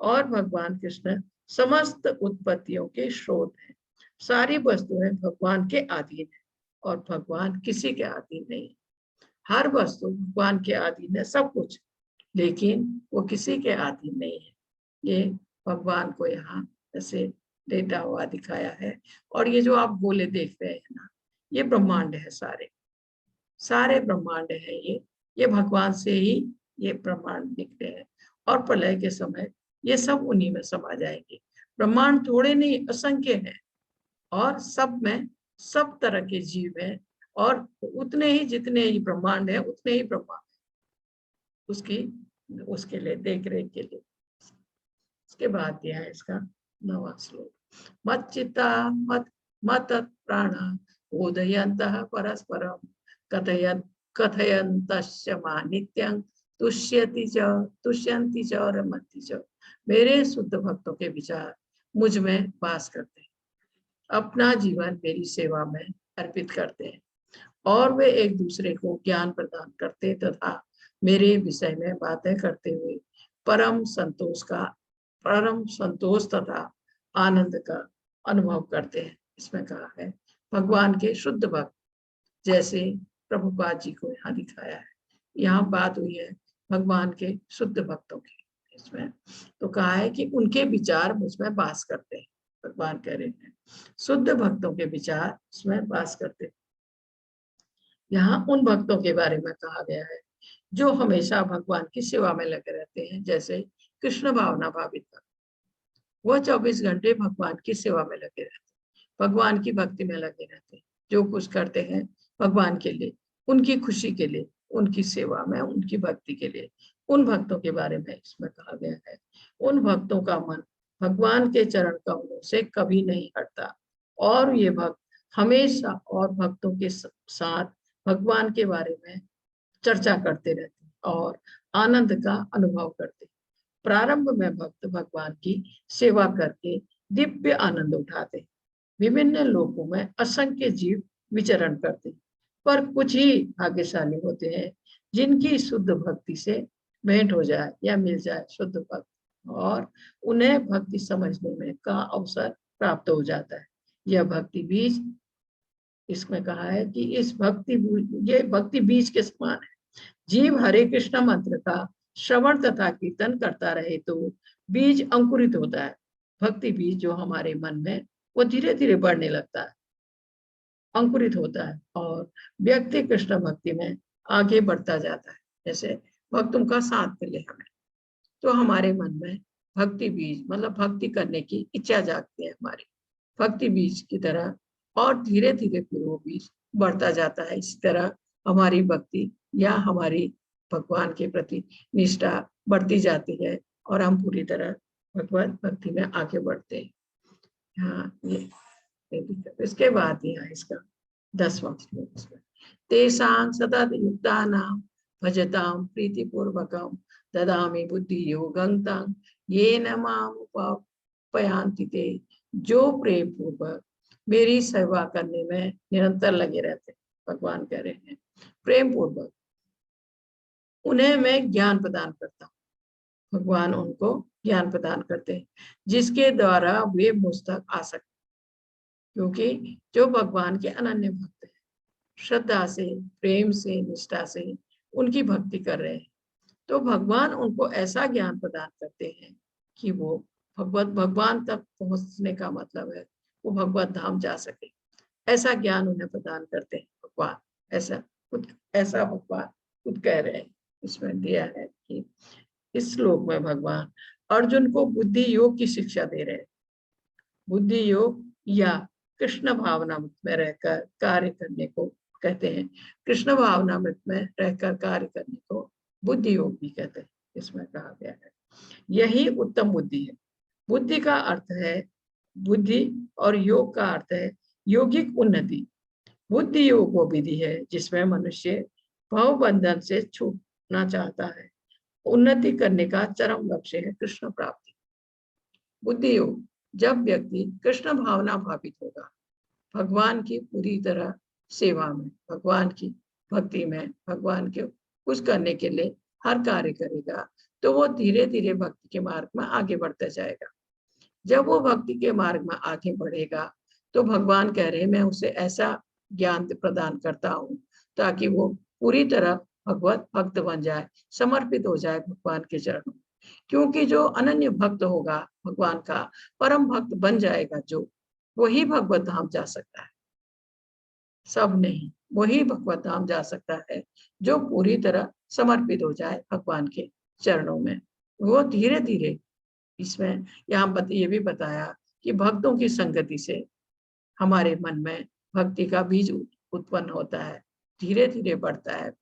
और भगवान कृष्ण समस्त उत्पत्तियों के स्रोत हैं। सारी वस्तुएं भगवान के अधीन है और भगवान किसी के अधीन नहीं। हर वस्तु भगवान के अधीन है, सब कुछ, लेकिन वो किसी के अधीन नहीं है। ये भगवान को यहाँ ऐसे लेटा हुआ दिखाया है। और ये जो आप गोले देख रहे हैं ना, ये ब्रह्मांड है, सारे ब्रह्मांड है। ये भगवान से ही ये ब्रह्मांड दिखते हैं और प्रलय के समय ये सब उन्हीं में समा जाएंगे। ब्रह्मांड थोड़े नहीं, असंख्य है और सब में सब तरह के जीव हैं और उतने ही जितने ही ब्रह्मांड है उतने ही ब्रह्मा उसके लिए देख रेख के लिए। इसके बाद दिया है इसका 9वां श्लोक। मत चित्ता मत प्राणा बोधयन्तः परस्परं कथयन्तस्य मा नित्यं तुष्यन्ति च रमन्ति च। मेरे शुद्ध भक्तों के विचार मुझ में वास करते हैं, अपना जीवन मेरी सेवा में अर्पित करते हैं और वे एक दूसरे को ज्ञान प्रदान करते तथा मेरे विषय में बातें करते हुए परम संतोष तथा आनंद का अनुभव करते हैं। इसमें कहा है भगवान के शुद्ध भक्त, जैसे प्रभुपाद जी को यहाँ दिखाया है। यहाँ बात हुई है भगवान के शुद्ध भक्तों की, इसमें तो कहा है कि उनके विचार मुझमें वास करते हैं। भगवान कह रहे हैं शुद्ध भक्तों के विचार उसमें वास करते हैं। यहाँ उन भक्तों के बारे में कहा गया है जो हमेशा भगवान की सेवा में लगे रहते हैं, जैसे कृष्ण भावना भावित भक्त। वह 24 घंटे भगवान की सेवा में लगे रहते हैं, भगवान की भक्ति में लगे रहते हैं। जो कुछ करते हैं भगवान के लिए, उनकी खुशी के लिए, उनकी सेवा में, उनकी भक्ति के लिए। उन भक्तों के बारे में इसमें कहा गया है उन भक्तों का मन भगवान के चरण कमलों से कभी नहीं हटता और ये भक्त हमेशा और भक्तों के साथ भगवान के बारे में चर्चा करते रहते हैं और आनंद का अनुभव करते हैं। प्रारंभ में भक्त भगवान की सेवा करके दिव्य आनंद उठाते हैं। विभिन्न लोकों में असंख्य जीव विचरण करते हैं, पर कुछ ही भाग्यशाली होते हैं जिनकी शुद्ध भक्ति से भेंट हो जाए या मिल जाए शुद्ध भक्त और उन्हें भक्ति समझने में का अवसर प्राप्त हो जाता है। यह भक्ति बीज, इसमें कहा है कि ये भक्ति बीज के समान है। जीव हरे कृष्ण मंत्र का श्रवण तथा कीर्तन करता रहे तो बीज अंकुरित होता है। भक्ति बीज जो हमारे मन में, वो धीरे धीरे बढ़ने लगता है, अंकुरित होता है और व्यक्ति कृष्ण भक्ति में आगे बढ़ता जाता है। जैसे भक्तों का साथ मिले हमें तो हमारे मन में भक्ति बीज मतलब भक्ति करने की इच्छा जागती है हमारी, भक्ति बीज की तरह, और धीरे धीरे फिर वो बीज बढ़ता जाता है। इसी तरह हमारी भक्ति या हमारी भगवान के प्रति निष्ठा बढ़ती जाती है और हम पूरी तरह भगवत भक्ति में आगे बढ़ते हैं। हाँ, ये इसके बाद यहाँ इसका 10वां श्लोक। तेषां सतत युक्तानां भजतां प्रीतिपूर्वकं ददामि बुद्धि योगं तं ये न माम उपायान्ति ते, जो प्रेम पूर्वक मेरी सेवा करने में निरंतर लगे रहते। भगवान कह रहे हैं प्रेम पूर्वक उन्हें मैं ज्ञान प्रदान करता हूँ। भगवान उनको ज्ञान प्रदान करते हैं जिसके द्वारा वे मुझ तक आ सकते, क्योंकि जो भगवान के अनन्य भक्त हैं, श्रद्धा से, प्रेम से, निष्ठा से उनकी भक्ति कर रहे हैं, तो भगवान उनको ऐसा ज्ञान प्रदान करते हैं कि वो भगवान तक पहुंचने का मतलब है वो भगवत धाम जा सके। ऐसा ज्ञान उन्हें प्रदान करते हैं भगवान। ऐसा भगवान खुद कह रहे हैं। इसमें दिया है कि इस श्लोक में भगवान अर्जुन को बुद्धि योग की शिक्षा दे रहे हैं। बुद्धि योग या कृष्ण भावनामृत में रहकर कार्य करने को कहते हैं। कृष्ण भावनामृत में रहकर कार्य करने को बुद्धि योग भी कहते हैं। इसमें कहा गया है यही उत्तम बुद्धि है। बुद्धि का अर्थ है बुद्धि और योग का अर्थ है योगिक उन्नति। बुद्धि योग वो विधि है जिसमें मनुष्य भव बंधन से छूटना चाहता है। उन्नति करने का चरम लक्ष्य है कृष्ण प्राप्ति। बुद्धि योग जब व्यक्ति कृष्ण भावना भावित होगा, भगवान की पूरी तरह सेवा में, भगवान की भक्ति में, भगवान के कुछ करने के लिए हर कार्य करेगा, तो वो धीरे धीरे भक्ति के मार्ग में आगे बढ़ता जाएगा। जब वो भक्ति के मार्ग में आगे बढ़ेगा तो भगवान कह रहे हैं मैं उसे ऐसा ज्ञान प्रदान करता हूँ ताकि वो पूरी तरह भगवत भक्त बन जाए, समर्पित हो जाए भगवान के चरणों में। क्योंकि जो अनन्य भक्त होगा भगवान का, परम भक्त बन जाएगा जो, वही भगवत धाम जा सकता है। सब नहीं, वही भगवत धाम जा सकता है जो पूरी तरह समर्पित हो जाए भगवान के चरणों में। वो धीरे धीरे, इसमें यहाँ ये भी बताया कि भक्तों की संगति से हमारे मन में भक्ति का बीज उत्पन्न होता है, धीरे धीरे बढ़ता है।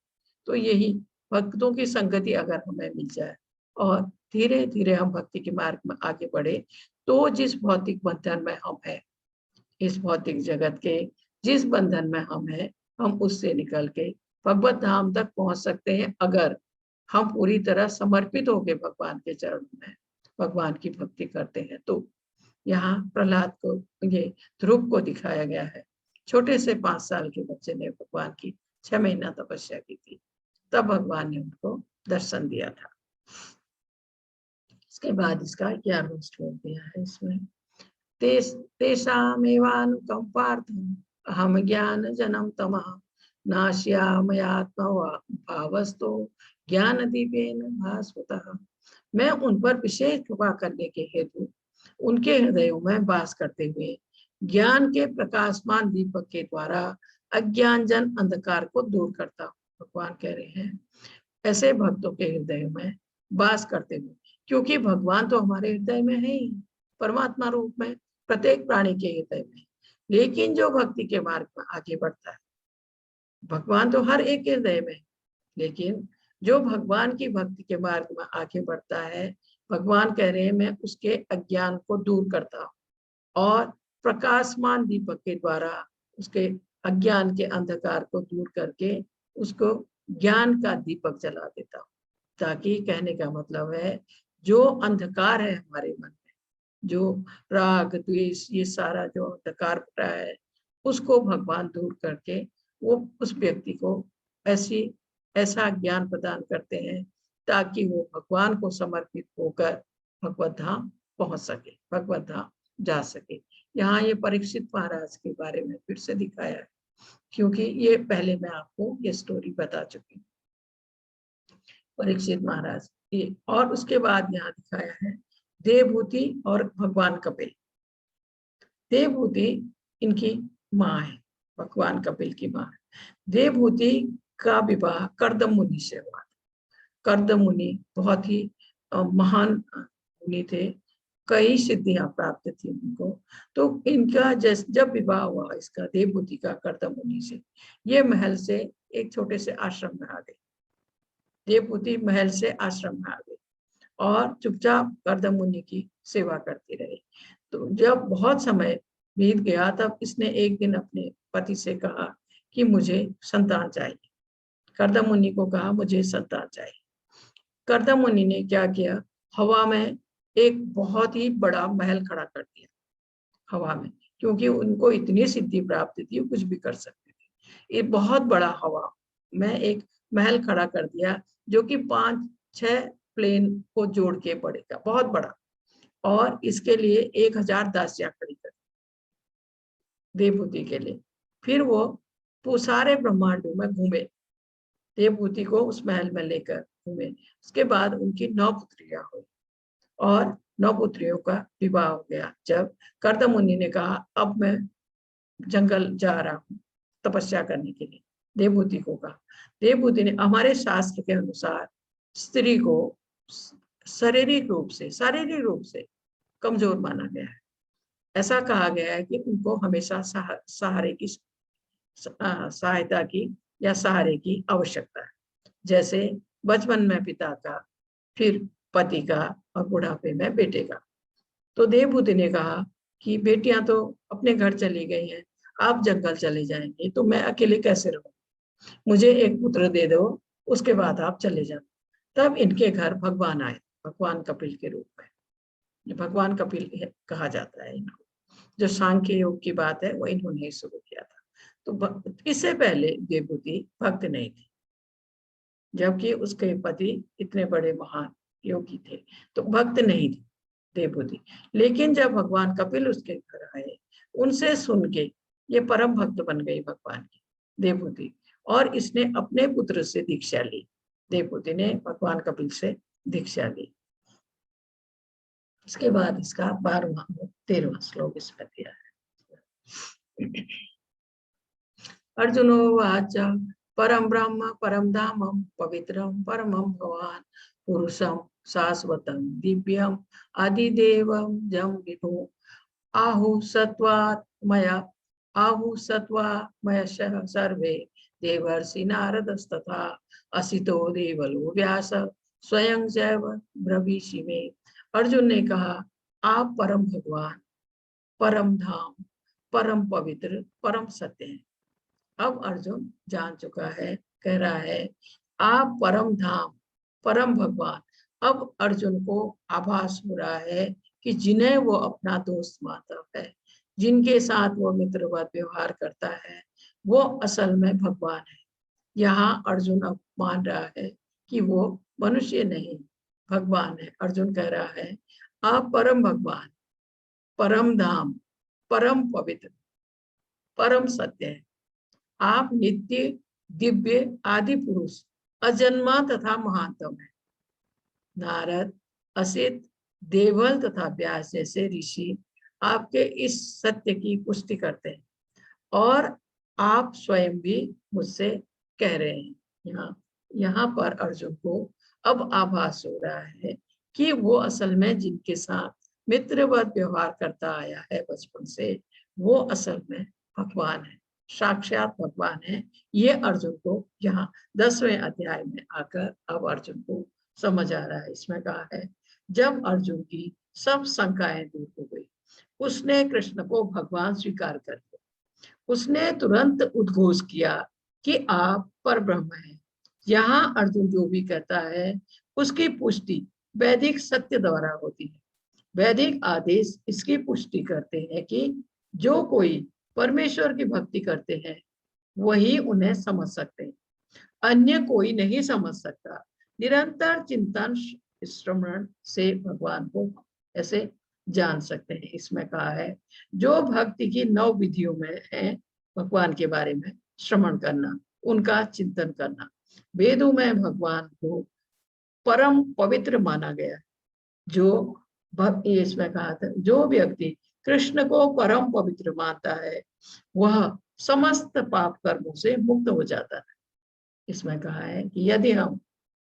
तो यही भक्तों की संगति अगर हमें मिल जाए और धीरे धीरे हम भक्ति के मार्ग में आगे बढ़े, तो जिस भौतिक बंधन में हम हैं, इस भौतिक जगत के जिस बंधन में हम हैं, हम उससे निकल के भगवत धाम तक पहुंच सकते हैं अगर हम पूरी तरह समर्पित होकर भगवान के चरणों में भगवान की भक्ति करते हैं। तो यहाँ प्रहलाद को, ये ध्रुव को दिखाया गया है। छोटे से 5 साल के बच्चे ने भगवान की 6 महीना तपस्या की थी, तब भगवान ने उनको दर्शन दिया था। इसके बाद इसका 11वां श्लोक दिया है। इसमें तेषामेवानुकंपार्थम् अहम ज्ञान जनम तमः नाश्यामयात्मा भावस्तो ज्ञान दीपेन भास्वतः। मैं उन पर विशेष कृपा करने के हेतु उनके हृदयों में वास करते हुए ज्ञान के प्रकाशमान दीपक के द्वारा अज्ञान जन अंधकार को दूर करता हूँ। भगवान कह रहे हैं ऐसे भक्तों के हृदय में वास करते हुए, क्योंकि भगवान तो हमारे हृदय में है ही, परमात्मा रूप में प्रत्येक प्राणी के हृदय में। लेकिन जो भक्ति के मार्ग में आगे बढ़ता है, भगवान तो हर एक हृदय में, लेकिन जो भगवान की भक्ति के मार्ग में आगे बढ़ता है, भगवान कह रहे हैं मैं उसके अज्ञान को दूर करता हूँ और प्रकाशमान दीपक के द्वारा उसके अज्ञान के अंधकार को दूर करके उसको ज्ञान का दीपक जला देता हूँ। ताकि कहने का मतलब है जो अंधकार है हमारे मन में, जो राग द्वेष ये सारा जो अंधकार भरा है, उसको भगवान दूर करके वो उस व्यक्ति को ऐसा ज्ञान प्रदान करते हैं ताकि वो भगवान को समर्पित होकर भगवत धाम पहुंच सके, भगवत धाम जा सके। यहाँ ये परीक्षित महाराज के बारे में फिर से दिखाया है, क्योंकि ये पहले मैं आपको ये स्टोरी बता चुकी हूँ परीक्षित महाराज की। और उसके बाद यहाँ दिखाया है देवभूति और भगवान कपिल। देवभूति इनकी माँ है, भगवान कपिल की माँ है। देवभूति का विवाह कर्दम मुनि से हुआ। कर्दम मुनि बहुत ही महान मुनि थे, कई सिद्धियां प्राप्त थी उनको। तो इनका जब विवाह हुआ इसका देवभूति का कर्दम मुनि से, ये महल से एक छोटे से आश्रम में आ गए। देवभूति महल से आश्रम में आ गई और चुपचाप कर्दम मुनि की सेवा करती रही। तो जब बहुत समय बीत गया, तब इसने एक दिन अपने पति से कहा कि मुझे संतान चाहिए। कर्दम मुनि को कहा मुझे संतान चाहिए। कर्दम मुनि ने क्या किया, हवा में एक बहुत ही बड़ा महल खड़ा कर दिया हवा में, क्योंकि उनको इतनी सिद्धि प्राप्त थी, कुछ भी कर सकते थे। ये बहुत बड़ा हवा में एक महल खड़ा कर दिया, जो कि 5-6 प्लेन को जोड़ के पड़ेगा, बहुत बड़ा। और इसके लिए 1000 दासियां खड़ी कर देवभूति के लिए। फिर वो सारे ब्रह्मांडों में घूमे, देवभूति को उस महल में लेकर घूमे। उसके बाद उनकी 9 पुत्रियां हुई और 9 पुत्रियों का विवाह हो गया। जब कर्दम मुनि ने कहा अब मैं जंगल जा रहा हूँ तपस्या करने के लिए, देवभूति को कहा, देवभूति ने, हमारे शास्त्र के अनुसार स्त्री को शारीरिक रूप से कमजोर माना गया है। ऐसा कहा गया है कि उनको हमेशा सहारे की सहायता की या सहारे की आवश्यकता है, जैसे बचपन में पिता का, फिर पति का, और बुढ़ापे में बेटे का। तो देवभूति ने कहा कि बेटियां तो अपने घर चली गई हैं, आप जंगल चले जाएंगे तो मैं अकेले कैसे रहूं, मुझे एक पुत्र दे दो, उसके बाद आप चले जाओ। तब इनके घर भगवान आए, भगवान कपिल के रूप में। भगवान कपिल कहा जाता है इनको। जो सांख्य योग की बात है वो इन्होंने ही शुरू किया था। तो इससे पहले देवभूति भक्त नहीं थी, जबकि उसके पति इतने बड़े महान योगी थे, तो भक्त नहीं थे देवभूति। लेकिन जब भगवान कपिल उसके घर आए, उनसे सुन के ये परम भक्त बन गई भगवान की देवभूति, और इसने अपने पुत्र से दीक्षा ली। देवभूति ने भगवान कपिल से दीक्षा ली। इसके बाद इसका 12वां 13वां श्लोक इसमें दिया है। अर्जुनोवाच परम ब्रह्म परम धामम पवित्रम परमं भवान पुरुषम शाश्वतम दिव्यम आदिदेवम जम विभु आहु सत्वा मयशः सर्वे देवर्षि नारदस्तथा असितो देवलो व्यास स्वयं जैव ब्रवीषि में। अर्जुन ने कहा, आप परम भगवान, परम धाम, परम पवित्र, परम सत्य हैं। अब अर्जुन जान चुका है, कह रहा है आप परम धाम, परम भगवान। अब अर्जुन को आभास हो रहा है कि जिन्हें वो अपना दोस्त मानता है, जिनके साथ वो मित्रवत व्यवहार करता है, वो असल में भगवान है। यहाँ अर्जुन अब मान रहा है कि वो मनुष्य नहीं, भगवान है। अर्जुन कह रहा है आप परम भगवान, परम धाम, परम पवित्र, परम सत्य है। आप नित्य, दिव्य, आदि पुरुष, अजन्मा तथा महानतम है। नारद, असित, देवल तथा व्यास जैसे ऋषि आपके इस सत्य की पुष्टि करते हैं, और आप स्वयं भी मुझसे कह रहे हैं। यहाँ पर अर्जुन को अब आभास हो रहा है कि वो असल में जिनके साथ मित्रवत व्यवहार करता आया है बचपन से, वो असल में भगवान है, साक्षात भगवान है। ये अर्जुन को यहाँ 10वें अध्याय में आकर अब अर्जुन को समझ आ रहा है। इसमें कहा है जब अर्जुन की सब शंकाएं दूर हो गई, उसने कृष्ण को भगवान स्वीकार कर लिया। उसने तुरंत उद्घोष किया कि आप पर ब्रह्म हैं। यहाँ अर्जुन जो भी कहता है उसकी पुष्टि वैदिक सत्य द्वारा होती है। वैदिक आदेश इसकी पुष्टि करते हैं कि जो कोई परमेश्वर की भक्ति करते हैं वही उन्हें समझ सकते हैं, अन्य कोई नहीं समझ सकता। निरंतर चिंतन श्रवण से भगवान को ऐसे जान सकते हैं। इसमें कहा है जो भक्ति की 9 विधियों में है, भगवान के बारे में श्रवण करना, उनका चिंतन करना। वेदों में भगवान को परम पवित्र माना गया है। जो भक्ति, इसमें कहा था जो व्यक्ति कृष्ण को परम पवित्र मानता है वह समस्त पाप कर्मों से मुक्त हो जाता है। इसमें कहा है कि यदि हम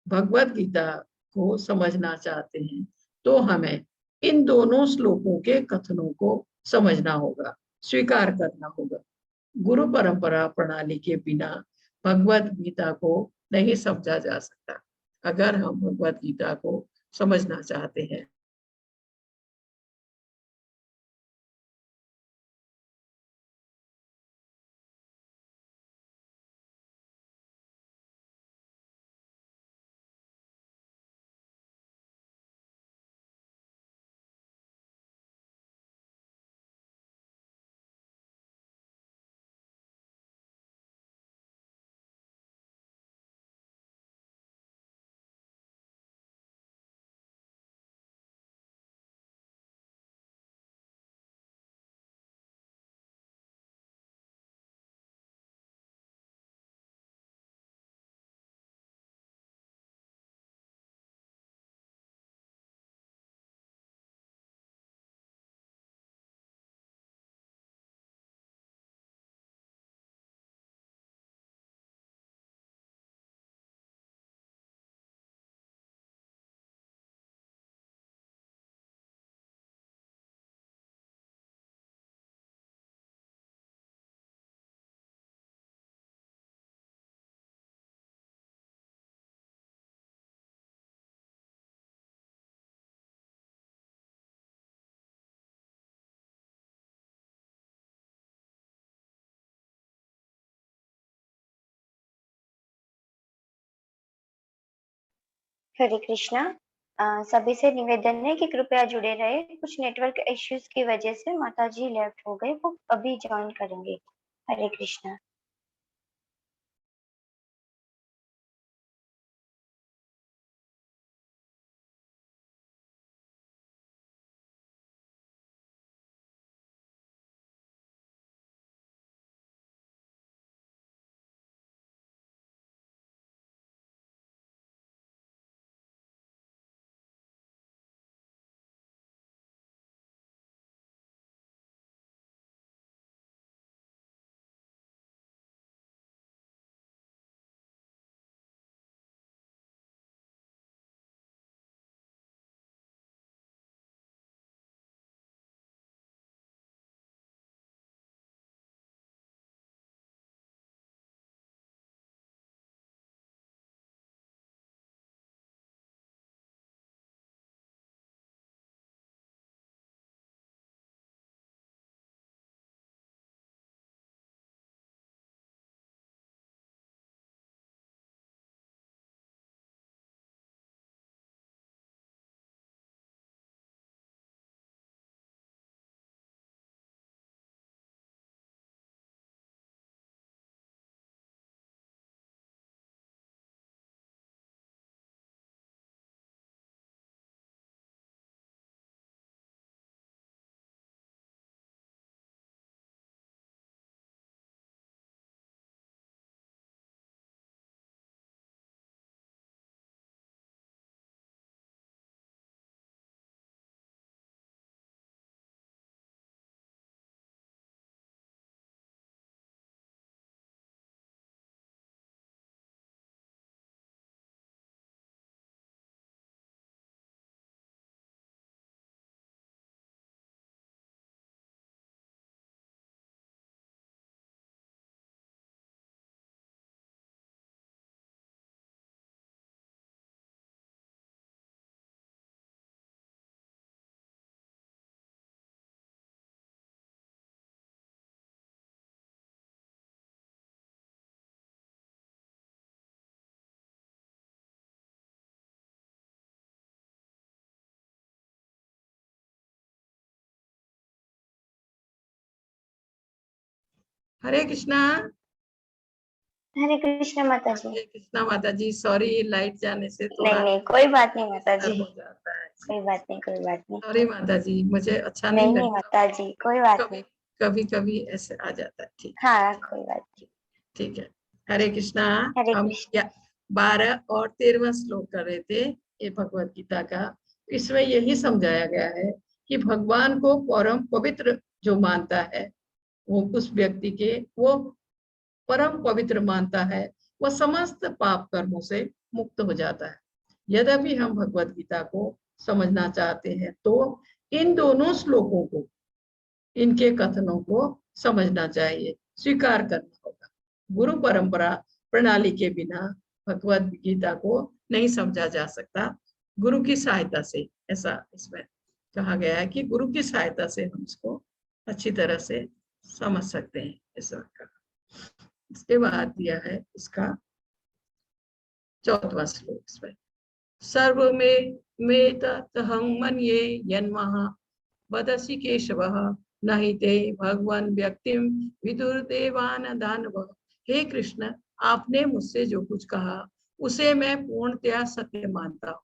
भगवत गीता को समझना चाहते हैं तो हमें इन दोनों श्लोकों के कथनों को समझना होगा, स्वीकार करना होगा। गुरु परंपरा प्रणाली के बिना भगवत गीता को नहीं समझा जा सकता। अगर हम भगवत गीता को समझना चाहते हैं हरे कृष्णा। सभी से निवेदन है कि कृपया जुड़े रहे। कुछ नेटवर्क इश्यूज की वजह से माता जी लेफ्ट हो गए, वो अभी ज्वाइन करेंगे। हरे कृष्णा। हरे कृष्णा। हरे कृष्णा माता जी। हरे कृष्णा माता जी, सॉरी लाइट जाने से थोड़ा नहीं नहीं, कोई बात नहीं माता जी। हो जाता है। कोई बात नहीं, कोई बात नहीं। सॉरी माता जी, मुझे अच्छा नहीं नहीं नहीं लगता। माता जी, कोई बात कभी नहीं। कभी कभी ऐसे आ जाता है। ठीक हाँ, कोई बात नहीं। ठीक है। हरे कृष्णा। हरे हम कृष्णा। 12 और 13वां श्लोक कर रहे थे ये भगवत गीता का। इसमें यही समझाया गया है कि भगवान को परम पवित्र जो मानता है, वो उस व्यक्ति के वो परम पवित्र मानता है, वह समस्त पाप कर्मों से मुक्त हो जाता है। यद्यपि हम भगवत गीता को समझना चाहते हैं तो इन दोनों श्लोकों को, इनके कथनों को समझना चाहिए, स्वीकार करना होगा। गुरु परंपरा प्रणाली के बिना भगवत गीता को नहीं समझा जा सकता। गुरु की सहायता से, ऐसा इसमें कहा गया है कि गुरु की सहायता से हम इसको अच्छी तरह से समझ सकते हैं, ऐसा कहा। इसके बाद दिया है इसका 4वां श्लोक। इसमें सर्व में तहं मन्ये यन्मः वदसि केशवः नहि ते भगवान व्यक्तिम विदुर्देवान दानवः। हे कृष्ण, आपने मुझसे जो कुछ कहा उसे मैं पूर्णतया सत्य मानता हूँ।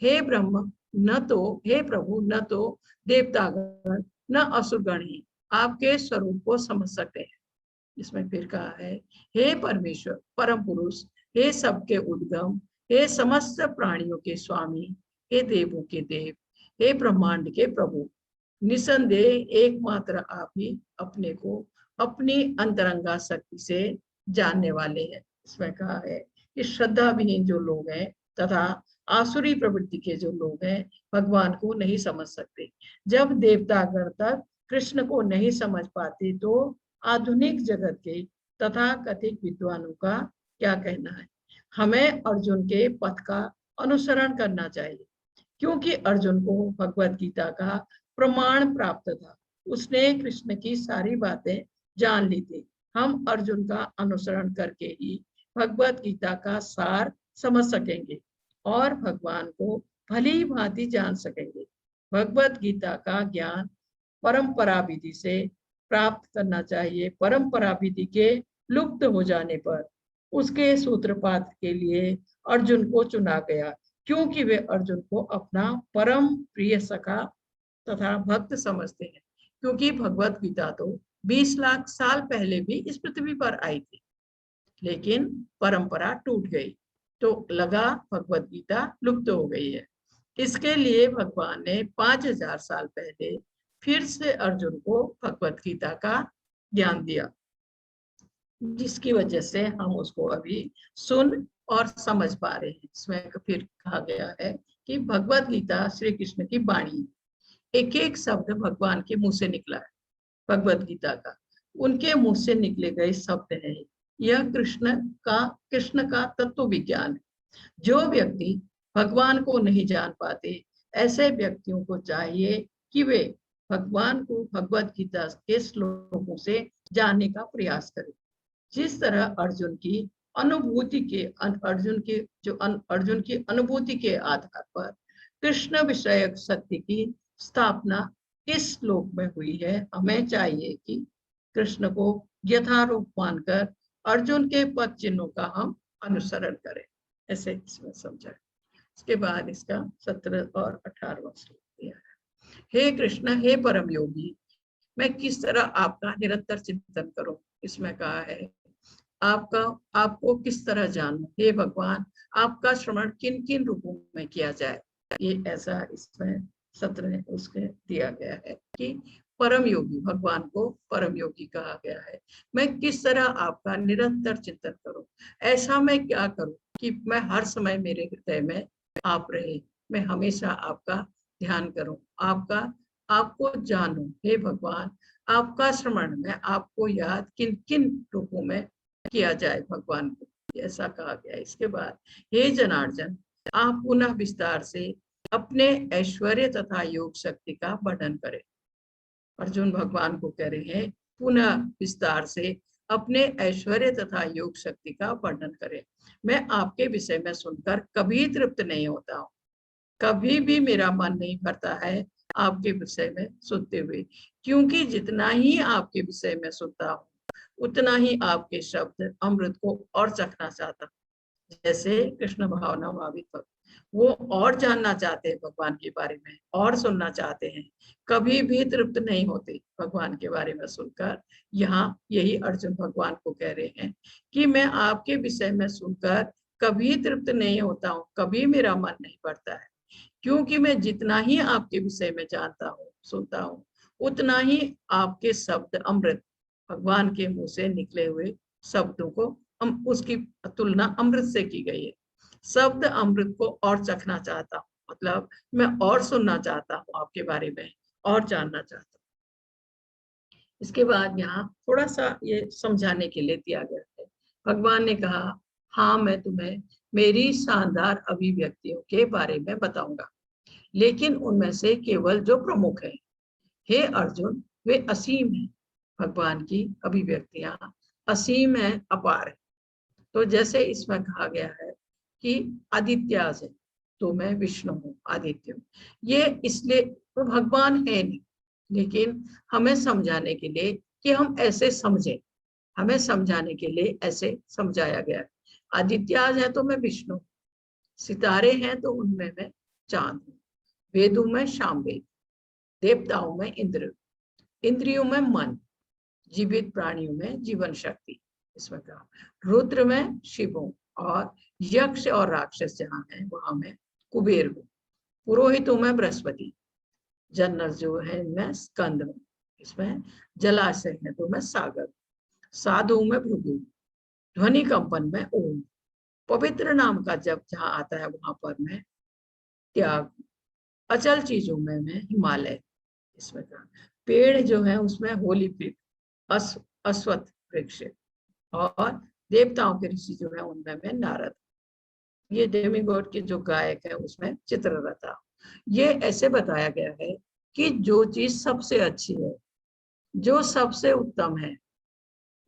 हे ब्रह्म, न तो हे प्रभु, न तो देवतागण न असुरगण ही आपके स्वरूप को समझ सकते हैं। इसमें फिर कहा है, हे परमेश्वर परम पुरुष, हे सबके उद्गम, हे समस्त प्राणियों के स्वामी, हे देवों के देव, हे ब्रह्मांड के प्रभु, निसंदेह एकमात्र आप ही अपने को अपनी अंतरंगा शक्ति से जानने वाले हैं। इसमें कहा है कि श्रद्धा विहीन जो लोग हैं तथा आसुरी प्रवृत्ति के जो लोग हैं भगवान को नहीं समझ सकते। जब देवतागण तक कृष्ण को नहीं समझ पाते तो आधुनिक जगत के तथा कथित विद्वानों का क्या कहना है। हमें अर्जुन के पथ का अनुसरण करना चाहिए, क्योंकि अर्जुन को भगवत गीता का प्रमाण प्राप्त था। उसने कृष्ण की सारी बातें जान ली थी। हम अर्जुन का अनुसरण करके ही भगवत गीता का सार समझ सकेंगे। और भगवान को भली भांति जान सकेंगे। भगवत गीता का ज्ञान परंपरा विधि से प्राप्त करना चाहिए। परंपरा विधि के लुप्त हो जाने पर उसके सूत्रपात के लिए अर्जुन को चुना गया, क्योंकि वे अर्जुन को अपना परम प्रिय सखा तथा भक्त समझते हैं। क्योंकि भगवत गीता तो 20 लाख साल पहले भी इस पृथ्वी पर आई थी, लेकिन परंपरा टूट गई तो लगा भगवत गीता लुप्त हो गई है। इसके लिए भगवान ने 5000 साल पहले फिर से अर्जुन को भगवत गीता का ज्ञान दिया, जिसकी वजह से हम उसको अभी सुन और समझ पा रहे हैं। इसमें फिर कहा गया है कि भगवत गीता श्री कृष्ण की वाणी, एक एक शब्द भगवान के मुंह से निकला है। भगवत गीता का उनके मुंह से निकले गए शब्द है। यह कृष्ण का तत्व विज्ञान है। जो व्यक्ति भगवान को नहीं जान पाते, ऐसे व्यक्तियों को चाहिए कि वे भगवान को भगवत गीता के श्लोकों से जानने का प्रयास करें। जिस तरह अर्जुन की अनुभूति के आधार पर कृष्ण विषयक सत्य की स्थापना इस श्लोक में हुई है, हमें चाहिए कि कृष्ण को यथारूप मानकर अर्जुन के पद चिन्हों का हम अनुसरण करें। ऐसे इसमें समझाए। इसके बाद इसका 17 और 18वां श्लोक दिया है। हे कृष्ण, हे परम योगी, मैं किस तरह आपका निरंतर चिंतन करूं। इसमें कहा है आपको किस तरह जानूं। हे भगवान, आपका श्रवण किन किन रूपों में किया जाए। ये ऐसा इसमें 17 उसके दिया गया है कि परम योगी, भगवान को परम योगी कहा गया है। मैं किस तरह आपका निरंतर चिंतन करूं। ऐसा मैं क्या करूं कि मैं हर समय मेरे हृदय में आप रहे, मैं हमेशा आपका ध्यान करूं, आपको जानूं। हे भगवान, आपका श्रवण, मैं आपको याद किन किन रूपों में किया जाए भगवान को, ऐसा कहा गया। इसके बाद हे जनार्दन, आप पुनः विस्तार से अपने ऐश्वर्य तथा योग शक्ति का वर्णन करें। अर्जुन भगवान को कह रहे हैं पुनः विस्तार से अपने ऐश्वर्य तथा योग शक्ति का वर्णन करें। मैं आपके विषय में सुनकर कभी तृप्त नहीं होता हूँ, कभी भी मेरा मन नहीं भरता है आपके विषय में सुनते हुए, क्योंकि जितना ही आपके विषय में सुनता हूँ उतना ही आपके शब्द अमृत को और चखना चाहता हूँ। जैसे कृष्ण भावना भावित भक्त, वो और जानना चाहते हैं भगवान के बारे में, और सुनना चाहते हैं, कभी भी तृप्त नहीं होते भगवान के बारे में सुनकर। यहाँ यही अर्जुन भगवान को कह रहे हैं कि मैं आपके विषय में सुनकर कभी तृप्त नहीं होता हूँ, कभी मेरा मन नहीं भरता है, क्योंकि मैं जितना ही आपके विषय में जानता हूँ, सुनता हूँ, उतना ही आपके शब्द अमृत, भगवान के मुंह से निकले हुए शब्दों को उसकी तुलना अमृत से की गई है। शब्द अमृत को और चखना चाहता हूँ, मतलब मैं और सुनना चाहता हूँ आपके बारे में, और जानना चाहता हूँ। इसके बाद यहाँ थोड़ा सा ये समझाने के लिए दिया गया है। भगवान ने कहा, हाँ मैं तुम्हें मेरी शानदार अभिव्यक्तियों के बारे में बताऊंगा, लेकिन उनमें से केवल जो प्रमुख है। हे अर्जुन, वे असीम है। भगवान की अभिव्यक्तियां असीम है, अपार है। तो जैसे इसमें कहा गया है कि आदित्याज है, तो मैं विष्णु हूँ, आदित्य हूँ। ये इसलिए तो भगवान है नहीं, लेकिन हमें समझाने के लिए कि हम ऐसे समझें, हमें समझाने के लिए ऐसे समझाया गया है। आदित्याज है तो मैं विष्णु, सितारे हैं तो उनमें मैं चांद हूँ, वेदों में सामवेद, देवताओं में इंद्र, इंद्रियों में मन, जीवित प्राणियों में जीवन शक्ति, इसमें कहा रुद्र में शिव हूँ, और यक्ष और राक्षस जहाँ है वहां मैं कुबेर हूँ, पुरोहितों में बृहस्पति, जनरल जो है मैं स्कंद हूँ, इसमें जलाशय है तो मैं सागर, साधु में भृगु, ध्वनि कंपन में ओम, पवित्र नाम का जब जहाँ आता है वहां पर मैं त्याग, अचल चीजों में मैं हिमालय, इसमें कहा पेड़ जो है उसमें होली वृक्ष, अश्वत्थ वृक्ष, और देवताओं के ऋषि जो है उनमें मैं नारद, ये डेमीगॉड के जो गायक है उसमें चित्ररथा। ये ऐसे बताया गया है कि जो चीज सबसे अच्छी है, जो सबसे उत्तम है,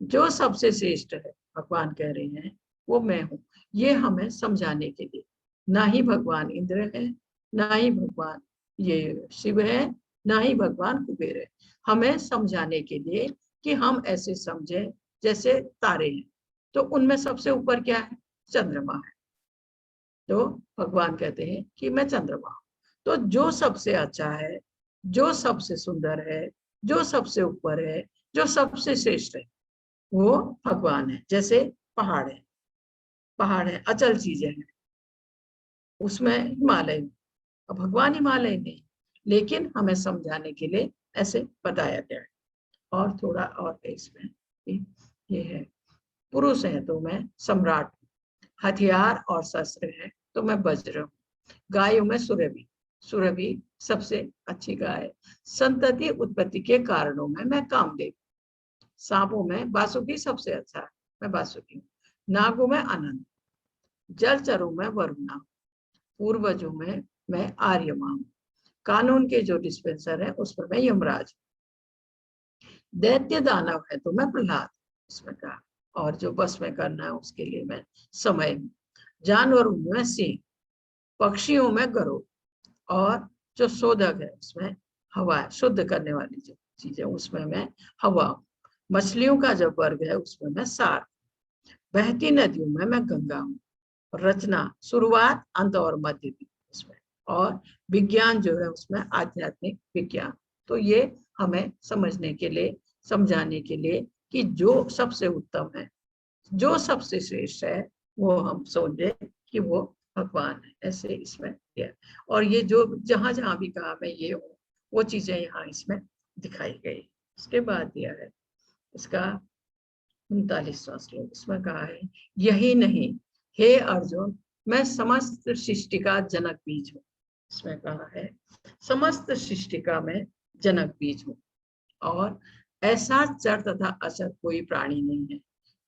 जो सबसे श्रेष्ठ है, भगवान कह रहे हैं वो मैं हूँ। ये हमें समझाने के लिए ना ही भगवान इंद्र है, ना ही भगवान ये शिव है, ना ही भगवान कुबेर है। हमें समझाने के लिए कि हम ऐसे समझे जैसे तारे हैं, तो उनमें सबसे ऊपर क्या है? चंद्रमा है। तो भगवान कहते हैं कि मैं चंद्रमा हूं। तो जो सबसे अच्छा है, जो सबसे सुंदर है, जो सबसे ऊपर है, जो सबसे श्रेष्ठ है, वो भगवान है। जैसे पहाड़ है, पहाड़ है, अचल चीजें हैं, उसमें हिमालय, अब भगवान हिमालय नहीं, लेकिन हमें समझाने के लिए ऐसे बताया गया है। और थोड़ा और इसमें ये है, पुरुष है तो मैं सम्राट, हथियार और शस्त्र है तो मैं वज्र हूँ, गायों में सुरभि, सुरभि सबसे अच्छी गाय, संतति उत्पत्ति के कारणों में मैं कामदेव, सांपों में वासुकी सबसे अच्छा है, मैं वासुकी हूँ, नागों में अनंत, जलचरों में वरुणा, पूर्वजों में मैं आर्यमा हूँ, कानून के जो डिस्पेंसर है उसमें मैं यमराज, दैत्य दानव है तो मैं प्रहलाद, इसमें कहा, और जो बस में करना है उसके लिए मैं समय हूँ, जानवरों में सिंह, पक्षियों में गरुड़, और जो शोधक है उसमें हवा है, शुद्ध करने वाली जो चीजें उसमें मैं हवा हूँ, मछलियों का जो वर्ग है उसमें मैं सार, बहती नदियों में मैं गंगा हूँ, रचना शुरुआत अंत और मध्य भी उसमें, और विज्ञान जो है उसमें आध्यात्मिक विज्ञान। तो ये हमें समझने के लिए, समझाने के लिए कि जो सबसे उत्तम है, जो सबसे श्रेष्ठ है, वो हम समझे कि वो भगवान है, ऐसे इसमें है। और ये जो जहां जहां भी कहा मैं ये हूँ, वो चीजें यहाँ इसमें दिखाई गई। उसके बाद दिया है इसका 39वां श्लोक, इसमें कहा है, यही नहीं हे अर्जुन, मैं समस्त सृष्टि का जनक बीज हूँ, इसमें कहा है समस्त सृष्टि का मैं जनक बीज हूँ, और ऐसा चर तथा अचर कोई प्राणी नहीं है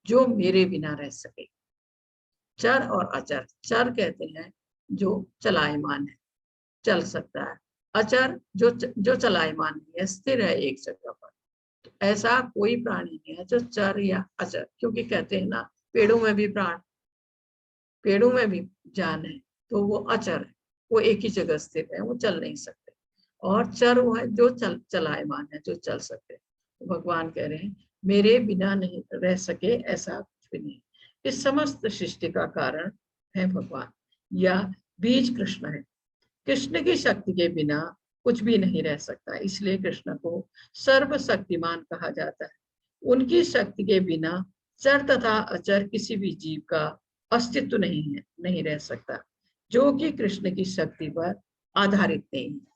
जो मेरे बिना रह सके। चर और अचर, चर कहते हैं जो चलायमान है, चल सकता है, अचर जो चलायमान नहीं है, स्थिर है एक जगह पर। तो ऐसा कोई प्राणी नहीं है जो चर या अचर, क्योंकि कहते हैं ना पेड़ों में भी प्राण, पेड़ों में भी जान है, तो वो अचर है, वो एक ही जगह स्थिर है, वो चल नहीं सकते। और चर वो है जो चलायमान है, जो चल सकते। तो भगवान कह रहे हैं मेरे बिना नहीं रह सके ऐसा कुछ भी नहीं। इस समस्त सृष्टि का कारण है भगवान, या बीज कृष्ण है। कृष्ण की शक्ति के बिना कुछ भी नहीं रह सकता, इसलिए कृष्ण को सर्वशक्तिमान कहा जाता है। उनकी शक्ति के बिना चर तथा अचर किसी भी जीव का अस्तित्व नहीं है, नहीं रह सकता, जो कि कृष्ण की शक्ति पर आधारित नहीं है।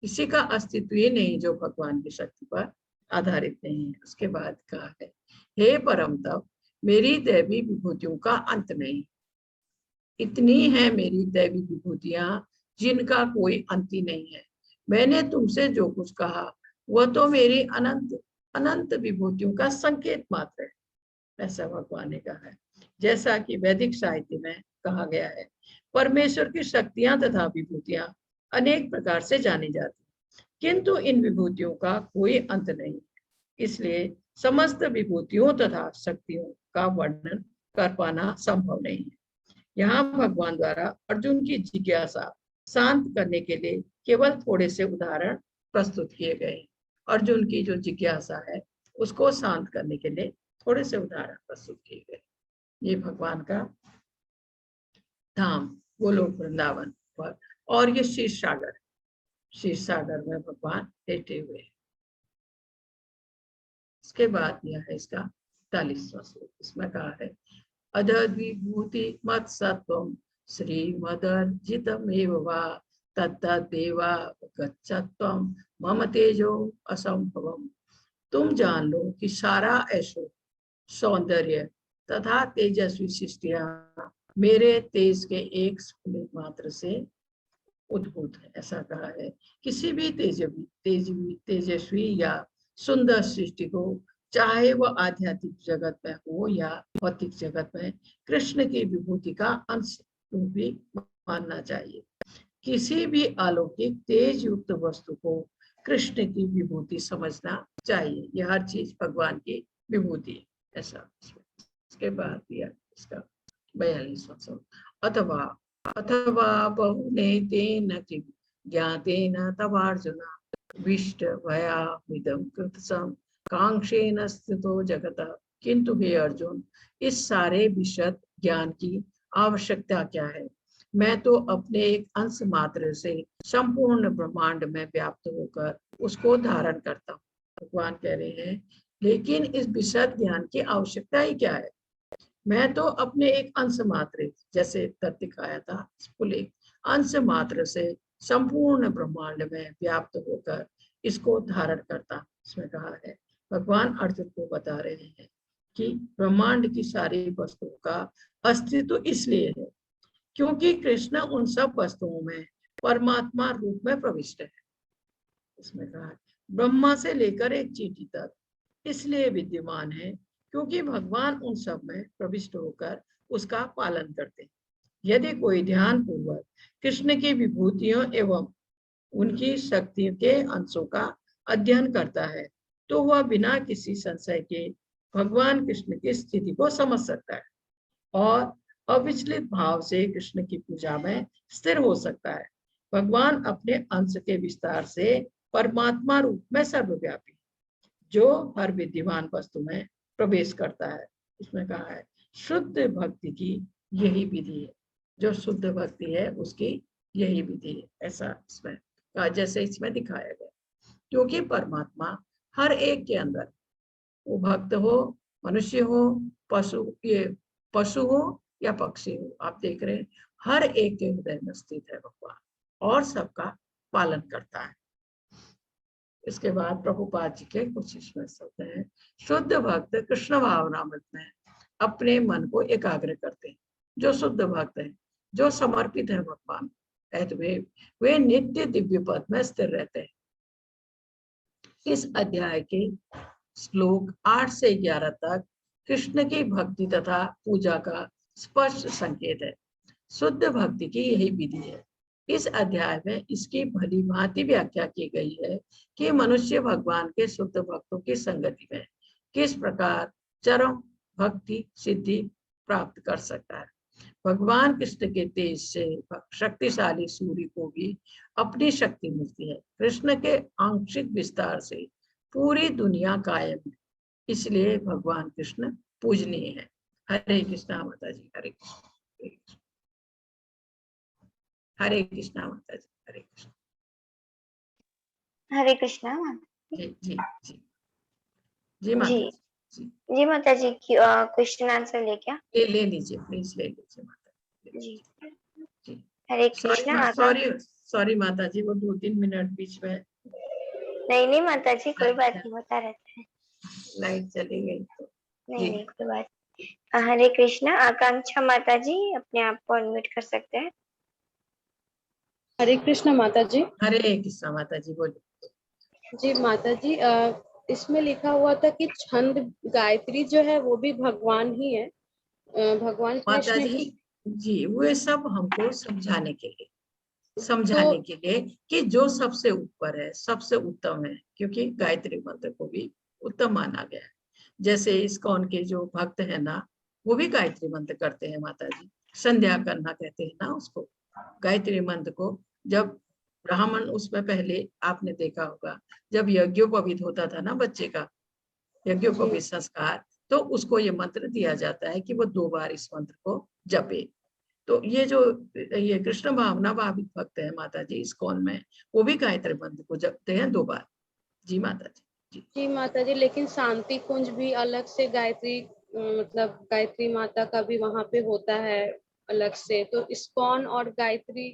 किसी का अस्तित्व ही नहीं जो भगवान की शक्ति पर आधारित नहीं है। उसके बाद कहा है, हे परम तप, मेरी दैवी विभूतियों का अंत नहीं, इतनी है मेरी दैवी विभूतियां जिनका कोई अंत ही नहीं है। मैंने तुमसे जो कुछ कहा वह तो मेरी अनंत अनंत विभूतियों का संकेत मात्र है, ऐसा भगवान ने कहा है। जैसा कि वैदिक साहित्य में कहा गया है, परमेश्वर की शक्तियां तथा विभूतियां अनेक प्रकार से जानी जाती, किंतु इन विभूतियों का कोई अंत नहीं, इसलिए समस्त विभूतियों तथा शक्तियों का वर्णन कर पाना संभव नहीं है। यहाँ भगवान द्वारा अर्जुन की जिज्ञासा शांत करने के लिए केवल थोड़े से उदाहरण प्रस्तुत किए गए। अर्जुन की जो जिज्ञासा है उसको शांत करने के लिए थोड़े से उदाहरण प्रस्तुत किए गए। ये भगवान का धाम गोलोक वृंदावन पर, और ये शीश सागर, शीश सागर में भगवान बैठे हुए हैं। इसके बाद यह है इसका 40वां श्लोक, इसमें कहा है, अदद्विभूति मत्सत्वं श्रीमदर्जितमेव वा तत्तदेवा गच्छत्वं मम तेजो असंभवम्। तुम जान लो कि सारा ऐश्वर्य, सौंदर्य तथा तेजस्वी सृष्टियां मेरे तेज के एक स्फुलित मात्र से उद्भूत है, ऐसा कहा है। किसी भी तेजस्वी या सुंदर सृष्टि को, चाहे वह आध्यात्मिक जगत में हो या भौतिक जगत में, कृष्ण की विभूति का अंश भी मानना चाहिए। किसी भी अलौकिक तेज युक्त वस्तु को कृष्ण की विभूति समझना चाहिए। यह हर चीज भगवान की विभूति है, ऐसा। इसके बाद दिया इसका 42वां श्लोक, अथवा अथवा बहुनेतेन किं ज्ञातेन तवार्जुन विष्ट भयामिदं कृतसं कांक्षेन स्थितो जगतः। किंतु हे अर्जुन, इस सारे विशद ज्ञान की आवश्यकता क्या है? मैं तो अपने एक अंश मात्र से संपूर्ण ब्रह्मांड में व्याप्त होकर उसको धारण करता हूँ। भगवान कह रहे हैं, लेकिन इस विशद ज्ञान की आवश्यकता ही क्या है? मैं तो अपने एक अंश मात्र, जैसे दिखाया था, एक अंश मात्र से संपूर्ण ब्रह्मांड में व्याप्त होकर इसको धारण करता। इसमें कहा है, भगवान अर्जुन को बता रहे हैं कि ब्रह्मांड की सारी वस्तुओं का अस्तित्व इसलिए है क्योंकि कृष्ण उन सब वस्तुओं में परमात्मा रूप में प्रविष्ट है। इसमें कहा है, ब्रह्मा से लेकर एक चींटी तक इसलिए विद्यमान है क्योंकि भगवान उन सब में प्रविष्ट होकर उसका पालन करते हैं। यदि कोई ध्यान पूर्वक कृष्ण की विभूतियों एवं उनकी शक्ति के अंशों का अध्ययन करता है तो वह बिना किसी संशय के भगवान कृष्ण की स्थिति को समझ सकता है और अविचलित भाव से कृष्ण की पूजा में स्थिर हो सकता है। भगवान अपने अंश के विस्तार से परमात्मा रूप में सर्वव्यापी जो हर विद्यमान वस्तु में प्रवेश करता है। इसमें कहा है, शुद्ध भक्ति की यही विधि है। जो शुद्ध भक्ति है उसकी यही विधि है, ऐसा इसमें कहा, जैसे इसमें दिखाया गया। क्योंकि परमात्मा हर एक के अंदर, वो भक्त हो, मनुष्य हो, पशु हो या पक्षी हो, आप देख रहे हैं हर एक के हृदय में स्थित है भगवान और सबका पालन करता है। इसके बाद प्रभुपाद जी के कुछ इसमें शब्द हैं। शुद्ध भक्त कृष्ण भावनामृत में अपने मन को एकाग्र करते हैं। जो शुद्ध भक्त है, जो समर्पित है भगवान वे नित्य दिव्य पद में स्थिर रहते हैं। इस अध्याय के श्लोक 8 से 11 तक कृष्ण की भक्ति तथा पूजा का स्पष्ट संकेत है। शुद्ध भक्ति की यही विधि है। इस अध्याय में इसकी भली भांति व्याख्या की गई है कि मनुष्य भगवान के शुद्ध भक्तों की संगति में किस प्रकार चरम भक्ति सिद्धि प्राप्त कर सकता है। भगवान कृष्ण के तेज से शक्तिशाली सूर्य को भी अपनी शक्ति मिलती है। कृष्ण के आंशिक विस्तार से पूरी दुनिया कायम है, इसलिए भगवान कृष्ण पूजनीय है। हरे कृष्णा माता जी, हरे कृष्ण, हरे कृष्णा माता जी, हरे कृष्ण, हरे कृष्णा। जी जी जी जी माता जी जी, जी माता जी, क्वेश्चन आंसर ले क्या? ले लीजिए, प्लीज ले लीजिए माता जी जी। हरे कृष्णा। सॉरी माता जी, वो 2-3 मिनट बीच में नहीं माता जी, कोई बात नहीं, होता रहता है। लाइट चली गई तो नहीं कोई बात। हरे कृष्णा। आकांक्षा माता जी, अपने आप को अनम्यूट कर सकते हैं। हरे कृष्ण माता जी। हरे कृष्णा माता जी, बोलिए। जी माता जी, इसमें लिखा हुआ था कि छंद गायत्री जो है वो भी भगवान ही है। भगवान माता कृष्ण जी जी, वो सब हमको समझाने के लिए तो कि जो सबसे ऊपर है, सबसे उत्तम है, क्योंकि गायत्री मंत्र को भी उत्तम माना गया है। जैसे इस्कॉन के जो भक्त है ना, वो भी गायत्री मंत्र करते हैं माता जी। संध्या करना कहते हैं ना उसको, गायत्री मंत्र को। जब ब्राह्मण, उसमें पहले आपने देखा होगा, जब यज्ञोपवीत होता था ना बच्चे का, यज्ञोपवीत संस्कार, तो उसको ये मंत्र दिया जाता है कि वो 2 बार इस मंत्र को जपे। तो ये कृष्ण भावना भावित भक्त है माता जी इस्कॉन में, वो भी गायत्री मंत्र को जपते हैं 2 बार। जी माता जी। जी माता जी, लेकिन शांति कुंज भी अलग से गायत्री, मतलब गायत्री माता का भी वहां पे होता है अलग से। तो इस्कॉन और गायत्री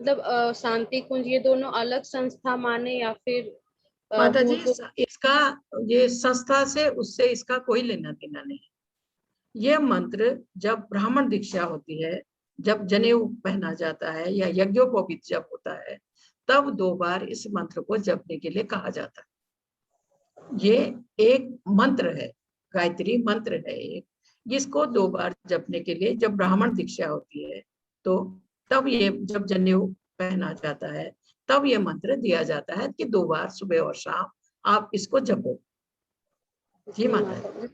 मतलब शांति कुंज, ये दोनों अलग संस्था माने या फिर माता जी, वो इसका ये संस्था से उससे इसका कोई लेना देना नहीं। ये मंत्र जब ब्राह्मण दीक्षा होती है, जब जनेऊ पहना जाता है या यज्ञोपवीत जब होता है, तब 2 बार इस मंत्र को जपने के लिए कहा जाता है। ये एक मंत्र है, गायत्री मंत्र है एक, जिसको 2 बार जपने के लिए जब ब्राह्मण दीक्षा होती है, तो तब ये जब जनेऊ पहना जाता है तब ये मंत्र दिया जाता है कि 2 बार सुबह और शाम आप इसको जपो। जी माता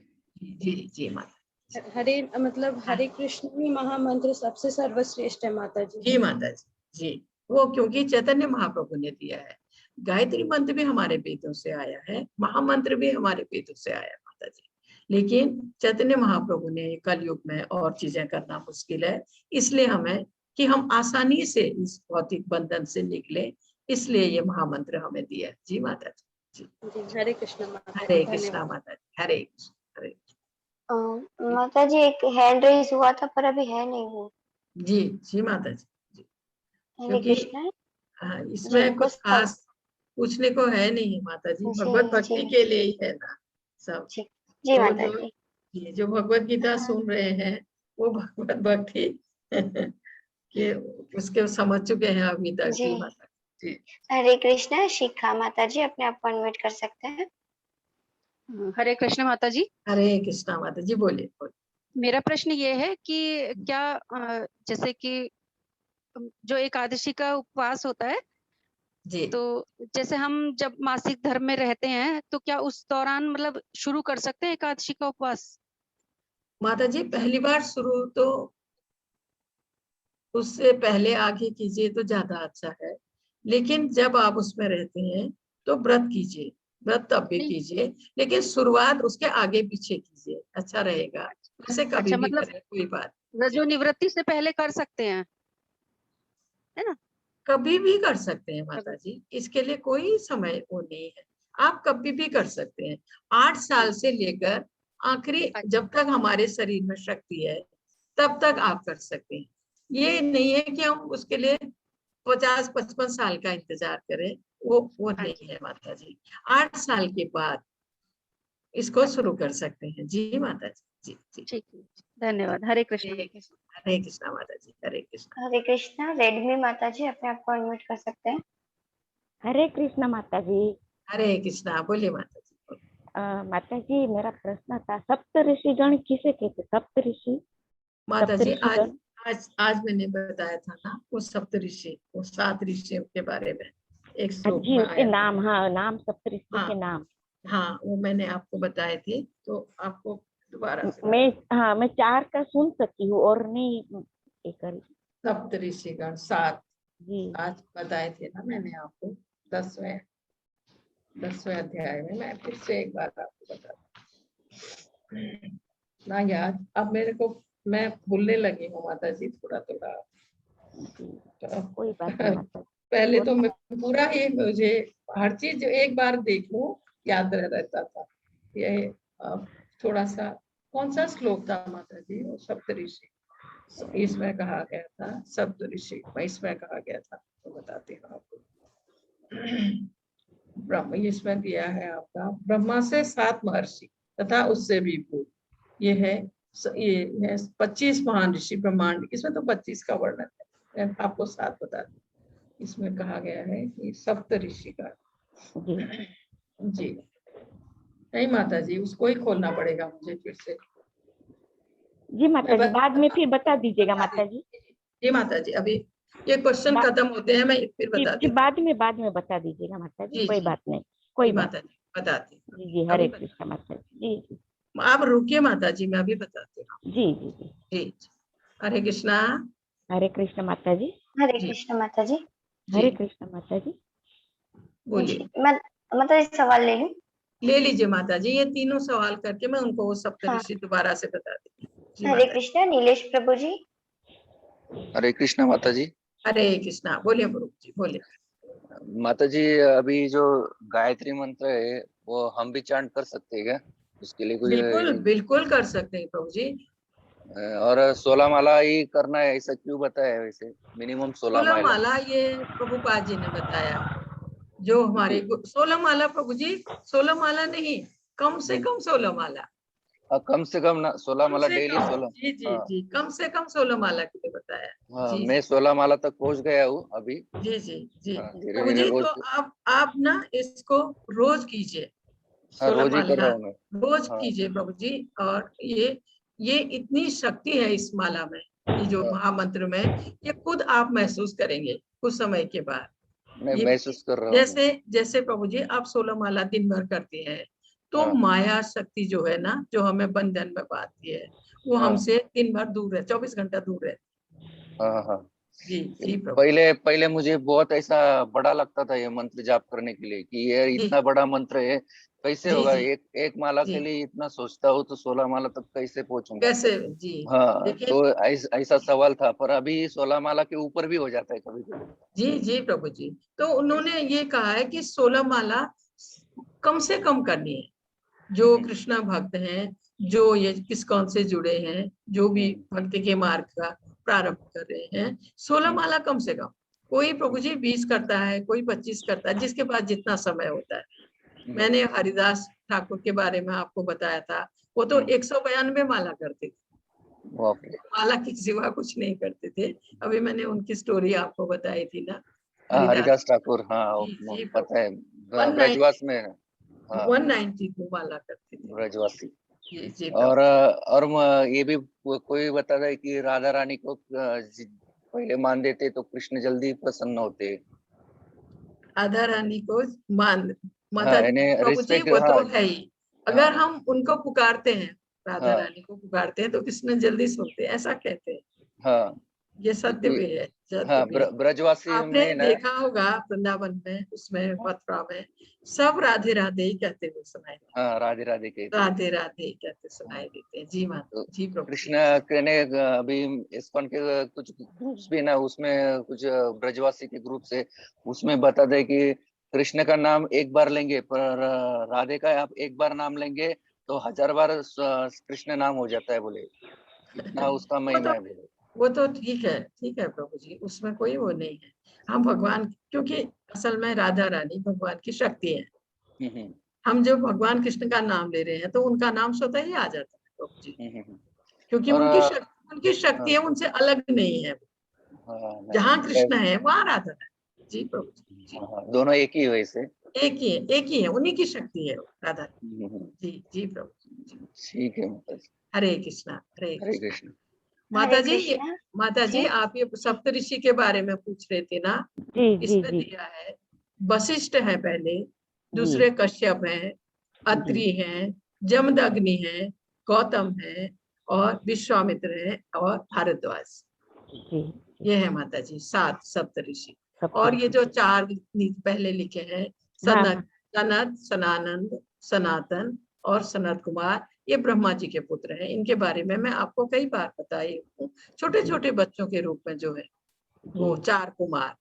जी, जी माता। हरे मतलब हरे कृष्ण ही महामंत्र सबसे सर्वश्रेष्ठ है माता जी। जी माता जी, वो क्योंकि चैतन्य महाप्रभु ने दिया है। गायत्री मंत्र भी हमारे वेदों से आया है, महामंत्र भी हमारे वेदों से आया माता जी, लेकिन चैतन्य महाप्रभु ने कलयुग में और चीजें करना मुश्किल है, इसलिए हमें कि हम आसानी से इस भौतिक बंधन से निकले, इसलिए ये महामंत्र हमें दिया। जी माता जी, जी हरे कृष्ण माता जी, हरे कृष्णा धन्यवाद। माता जी, हरे कृष्ण, हरे माता जी एक हैंड रेज हुआ था पर अभी है नहीं वो। जी। जी माता जी, हरे क्योंकि कृष्ण। जी इसमें कुछ कुछ खास पूछने को है नहीं माता जी, जी भगवत भक्ति जी के लिए ही है ना सब। जी जी तो माता जो जी। ये जो भगवत गीता सुन रहे हैं वो भगवत भक्ति के उसके समझ चुके हैं अभी तक। जी जी माता जी, हरे कृष्ण। शिखा माता जी अपने आप को अनम्यूट कर सकते हैं। हरे कृष्ण माता जी। हरे कृष्णा माता जी, बोलिए बोलिए। मेरा प्रश्न ये है कि क्या जैसे कि जो एकादशी का उपवास होता है, जी तो जैसे हम जब मासिक धर्म में रहते हैं तो क्या उस दौरान मतलब शुरू कर सकते हैं एकादशी का उपवास? माता जी, पहली बार शुरू तो उससे पहले आगे कीजिए तो ज्यादा अच्छा है, लेकिन जब आप उसमें रहते हैं तो व्रत कीजिए, व्रत तब भी नहीं, कीजिए, लेकिन शुरुआत उसके आगे पीछे कीजिए, अच्छा रहेगा। वैसे कभी अच्छा भी मतलब करें, कोई बात। रजो निवृत्ति से पहले कर सकते हैं, है ना? कभी भी कर सकते हैं माता कभी। जी, इसके लिए कोई समय वो नहीं है, आप कभी भी कर सकते हैं। 8 साल से लेकर आखिरी अच्छा, जब तक हमारे शरीर में शक्ति है तब तक आप कर सकते हैं। ये नहीं है कि हम उसके लिए 50-55 साल का इंतजार करें, वो अच्छा, नहीं है माता जी। 8 साल के बाद इसको शुरू कर सकते हैं। जी माता जी, जी जी ठीक है, धन्यवाद। हरे कृष्ण। हरे कृष्णा माता जी, हरे कृष्णा। हरे कृष्ण। रेडमी माता जी अपने आप को अनम्यूट कर सकते हैं। हरे कृष्ण माता जी। हरे कृष्णा, बोलिए माता जी, बोलिए। माता जी मेरा प्रश्न था, सप्त ऋषिगण किसे कहते? सप्त ऋषि, माता सप्त जी, आज ऋषिगण। आज आज मैंने बताया था ना, वो सप्त ऋषि, वो 7 ऋषियों के बारे में एक श्लोक जी में उसके आया था। नाम, हाँ नाम, सप्त ऋषि हाँ के नाम। हाँ, वो मैंने आपको बताए थे, तो आपको दोबारा से मैं, हाँ मैं 4 का सुन सकती हूँ और नहीं एक। सप्त ऋषिगण 7 जी आज बताए थे ना मैंने आपको, 10वें अध्याय में। मैं फिर से एक बार आपको बता ना याद, अब मेरे को मैं भूलने लगी हूँ माता जी, थोड़ा थोड़ा। तो कोई बात नहीं माता जी। पहले और तो मैं पूरा ही, मुझे हर चीज एक बार देखूं याद रहता था। ये अब थोड़ा सा, कौन सा श्लोक था माता जी? वो सप्त ऋषि, इसमें कहा गया था, सप्त ऋषि इसमें कहा गया था, तो बताती हूँ आपको। ब्रह्म इसमें दिया है आपका, ब्रह्मा से 7 महर्षि तथा उससे भी पूर्व। ये है 25 महान ऋषि ब्रह्मांड, इसमें तो 25 का वर्णन है, मैं आपको 7 बता दूं। इसमें कहा गया है कि सप्त ऋषि का। जी जी नहीं माता जी, उसको ही खोलना पड़ेगा मुझे फिर से। जी माता मैं जी, बाद में फिर बता दीजिएगा बता माता जी। देती जी माता जी, अभी ये क्वेश्चन खत्म होते हैं, मैं फिर जी बताती जी, हूँ। बाद में बता दीजिएगा माता जी, जी कोई जी बात नहीं, जी कोई बात। माता जी, बताती हूँ। जी जी, अभी हरे कृष्ण माता जी। जी आप रुकिए माता जी, मैं अभी बताती हूँ। जी जी जी। जी हरे कृष्णा। हरे कृष्ण माता जी। हरे जी कृष्ण माता जी। जी हरे कृष्ण माता जी। बोलिए। जी मैं माता जी सवाल ले लूं? ले लीजिए माता जी, ये तीनों सवाल करके मैं उनको वो हाँ। सप्तऋषि दोबारा से बता देती हूँ। जी हरे माता जी। कृष्ण। नीलेश प्रभु जी। हरे कृष्णा माता जी। हरे कृष्णा, बोलिए प्रभु जी, बोलिए। माता जी, अभी जो गायत्री मंत्र है वो हम भी चांट कर सकते हैं क्या? उसके लिए बिल्कुल कोई बिल्कुल कर सकते हैं प्रभु जी। और 16 माला ही करना है ऐसा क्यों बताया है? वैसे मिनिमम 16 16 माला। माला ये प्रभुपाद जी ने बताया, जो हमारे 16 माला प्रभु जी, 16 माला नहीं, कम से कम 16 माला, कम से कम ना 16 कम माला, से डेली कम। 16। जी जी हाँ जी, कम से कम 16 माला के लिए बताया। हाँ, जी मैं 16 माला तक पहुंच गया हूँ अभी। जी जी जी हाँ, धीरे प्रभु धीरे जी, रोज। तो आप ना इसको रोज कीजिए, हाँ, 16 रोज ही कर माला रहा हूँ मैं। रोज हाँ कीजिए प्रभु जी। और ये इतनी शक्ति है इस माला में, ये जो हाँ, महामंत्र में, ये खुद आप महसूस करेंगे कुछ समय के बाद। मैं ये महसूस कर रहा हूँ मैं। जैसे जैसे प्रभु जी आप 16 माला दिन भर करते हैं, तो हाँ माया शक्ति जो है ना, जो हमें बंधन में बांधती है, वो हाँ। हमसे दिन भर दूर है, 24 घंटा दूर है। हाँ हाँ। जी जी प्रभु पहले पहले मुझे बहुत ऐसा बड़ा लगता था ये मंत्र जाप करने के लिए कि ये जी इतना बड़ा मंत्र है, कैसे जी होगा, जी एक माला जी के लिए इतना सोचता हूँ तो 16 माला तक कैसे पहुंचूंगा। कैसे जी हाँ, देखिए तो ऐसा सवाल था, पर अभी 16 माला के ऊपर भी हो जाता है कभी कभी। जी जी प्रभु जी। तो उन्होंने ये कहा है कि 16 माला कम से कम करनी है। जो कृष्णा भक्त हैं, जो ये किस्कॉन से जुड़े हैं, जो भी भक्ति के मार्ग का प्रारंभ कर रहे हैं, 16 माला कम से कम। कोई प्रभु जी 20 करता है, कोई 25 करता है, जिसके पास जितना समय होता है। मैंने हरिदास ठाकुर के बारे में आपको बताया था, वो तो 192 माला करते थे, बाप रे। माला के सिवा कुछ नहीं करते थे। अभी मैंने उनकी स्टोरी आपको बताई थी ना, हाँ, हरिदास हरिदास ठाकुर, हाँ जी जी पता है, 190 ब्रजवास में। हाँ, 192 माला करते थे। ब्रजवासी। जी जी और प्रभु ये भी कोई बताता है कि राधा रानी को पहले मान देते तो कृष्ण जल्दी प्रसन्न होते। राधा रानी को मान हाँ, माता यानी प्रभु जी रिस्पेक्ट। वो हाँ तो है ही। अगर हाँ हम उनको पुकारते हैं, राधा हाँ रानी को पुकारते हैं, तो कृष्ण जल्दी सुनते हैं, ऐसा कहते हैं। हाँ, ये सत्य क्योंकि भी है, सत्य हाँ भी है। ब्रजवासी आपने में ना। देखा होगा वृंदावन में, उसमें मथुरा में सब राधे राधे ही कहते हुए सुनाई देते, हाँ, राधे राधे कहते हैं। राधे राधे ही कहते सुनाई देते हैं। जी माता तो जी प्रभु जी। कृष्ण के ने अभी इस्कॉन के कुछ ग्रुप्स भी ना, उसमें कुछ ब्रजवासी के ग्रुप से उसमें बता दे कि कृष्ण का नाम एक बार लेंगे, पर राधे का आप एक बार नाम लेंगे तो 1000 बार कृष्ण नाम हो जाता है बोले, इतना उसका वो महिमा तो है बोले। वो तो ठीक है प्रभु जी, उसमें कोई वो नहीं है। हम भगवान, क्योंकि असल में राधा रानी भगवान की शक्ति है। हम्म हम जो भगवान कृष्ण का नाम ले रहे हैं, तो उनका नाम स्वतः ही आ जाता है प्रभु जी, हम्म। क्योंकि और उनकी शक्ति है, उनसे अलग नहीं है। हाँ जहाँ नहीं, कृष्ण है वहां राधा है। जी प्रभु जी जी। हाँ, दोनों एक ही है वैसे। एक ही है, उन्हीं की शक्ति है वो, राधा। हम्म। जी जी प्रभु जी। ठीक है माता जी। हरे कृष्णा हरे हरे कृष्णा। कृष्ण। माता हरे जी कृष्णा। माता जी, जी आप ये सप्तऋषि के बारे में पूछ रहे थे ना। जी जी इसमें जी दिया है, वशिष्ठ है पहले, जी दूसरे कश्यप हैं, जी अत्रि हैं, जमदग्नि हैं, गौतम है, और विश्वामित्र है, और भारद्वाज। जी ये है माता जी 7 सप्तऋषि। और ये सप्तऋषि। जो 4 पहले लिखे हैं, हाँ सनत हाँ सनत सनानंद सनातन और सनत कुमार, ये ब्रह्मा जी के पुत्र हैं। इनके बारे में मैं आपको कई बार बताई हूँ, छोटे जी छोटे बच्चों के रूप में जो है वो जी 4 कुमार,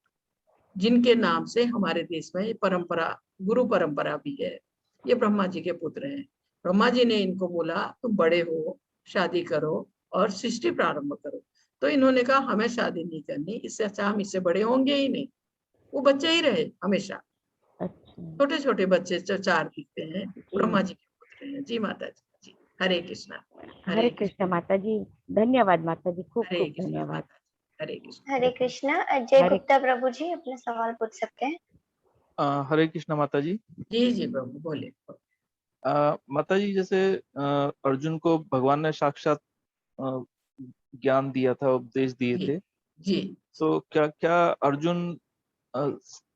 जिनके नाम से हमारे देश में ये परंपरा, गुरु परंपरा भी है। ये ब्रह्मा जी के पुत्र हैं। ब्रह्मा जी ने इनको बोला तुम बड़े हो, शादी करो और सृष्टि प्रारंभ करो। तो इन्होंने कहा हमें शादी नहीं करनी, इससे अच्छा हम इससे बड़े होंगे ही नहीं। वो बच्चे ही रहे हमेशा, अच्छा छोटे छोटे बच्चे जो 4 दिखते हैं, जी। ब्रह्मा जी के पुत्र हैं। जी माता जी जी। हरे कृष्णा हरे हरे कृष्ण कृष्णा माता जी, धन्यवाद माता जी, खूब हरे खूब कृष्णा धन्यवाद। माता जी। हरे कृष्णा हरे कृष्णा। अजय हरे गुप्ता प्रभु जी अपना सवाल पूछ सकते हैं। हरे कृष्णा माता जी। जी जी प्रभु बोले। माता जी, जैसे अर्जुन को भगवान ने साक्षात अ, ज्ञान दिया था, उपदेश दिए जी थे, जी। तो क्या क्या अर्जुन अ,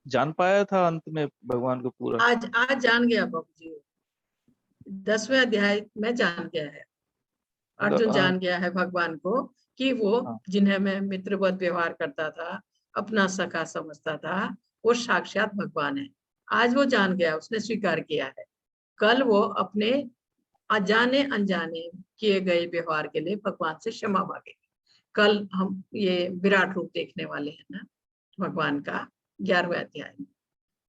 जान पाया था अंत में भगवान को पूरा? आज जान गया प्रभु जी, 10वें अध्याय में जान गया है। मतलब अर्जुन जान गया है भगवान को, कि वो हाँ, जिन्हें मैं मित्रवत व्यवहार करता था, अपना सखा समझता था, वो साक्षात भगवान है। आज वो जान गया, उसने स्वीकार किया है। कल वो अपने अजाने अनजाने किए गए व्यवहार के लिए भगवान से क्षमा मांगे। कल हम ये विराट रूप देखने वाले हैं ना भगवान का, 11वें अध्याय में।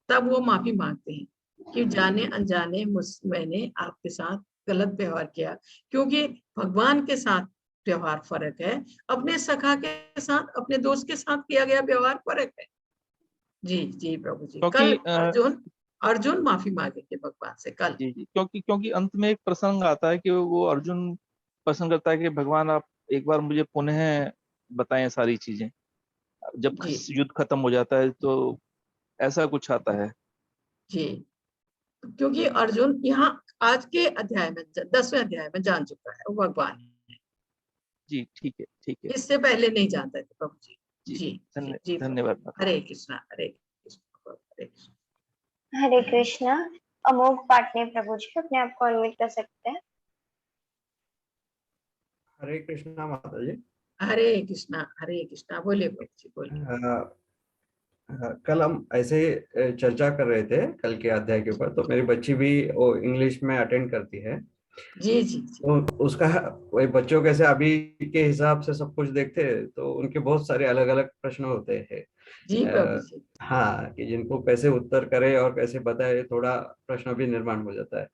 तब वो माफी मांगते हैं कि जाने अनजाने मैंने आपके साथ गलत व्यवहार किया, क्योंकि भगवान के साथ व्यवहार फर्क है, अपने सखा के साथ, अपने दोस्त के साथ किया गया व्यवहार फर्क है। जी जी प्रभु जी। कल क्योंकि अर्जुन अर्जुन माफी मांगेंगे भगवान से कल। जी जी, क्योंकि क्योंकि अंत में एक प्रसंग आता है कि वो अर्जुन प्रसंग करता है कि भगवान आप एक बार मुझे पुनः बताएं सारी चीजें, जब जी युद्ध खत्म हो जाता है, तो ऐसा कुछ आता है। जी। क्योंकि अर्जुन यहाँ आज के अध्याय में, 10वें अध्याय में जान चुका है वो भगवान है। जी ठीक है, ठीक है। इससे पहले नहीं जानते थे प्रभु जी। जी, जी जी जी प्रभु। धन्यवाद माता। हरे कृष्णा हरे कृष्णा हरे कृष्णा। हरे कृष्णा। अमोघ पाटने प्रभु जी अपने आप को अनम्यूट कर सकते हैं। हरे कृष्णा माता जी। हरे कृष्णा, बोलिए प्रभु जी, बोलिए। कल हम ऐसे ही चर्चा कर रहे थे कल के अध्याय के ऊपर, तो मेरी बच्ची भी वो इंग्लिश में अटेंड करती है। जी जी जी। तो उसका वही बच्चों कैसे अभी के हिसाब से सब कुछ देखते हैं, तो उनके बहुत सारे अलग अलग प्रश्न होते हैं। जी प्रभु जी। हाँ, कि जिनको कैसे उत्तर करे और कैसे बताए, थोड़ा प्रश्न भी निर्माण हो जाता है।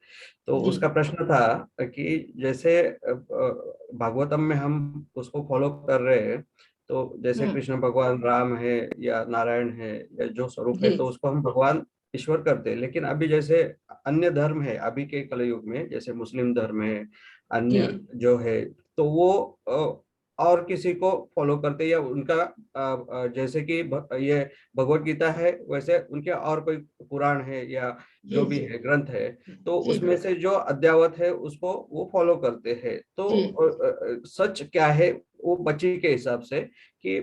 तो जी उसका प्रश्न था कि जैसे भागवतम में हम उसको फॉलो कर रहे हैं, तो जैसे कृष्ण भगवान राम है या नारायण है या जो स्वरूप है, जी तो उसको हम भगवान ईश्वर करते हैं। लेकिन अभी जैसे अन्य धर्म है अभी के कलयुग में, जैसे मुस्लिम धर्म है, जी अन्य जो है, तो वो और किसी को फॉलो करते हैं, या उनका जैसे कि ये भगवत गीता है, वैसे उनके और कोई पुराण है या जी जो भी जी है ग्रंथ है, तो जी उसमें से जो अद्यावत है उसको वो फॉलो करते हैं। तो जी। सच क्या है वो बच्ची के हिसाब से कि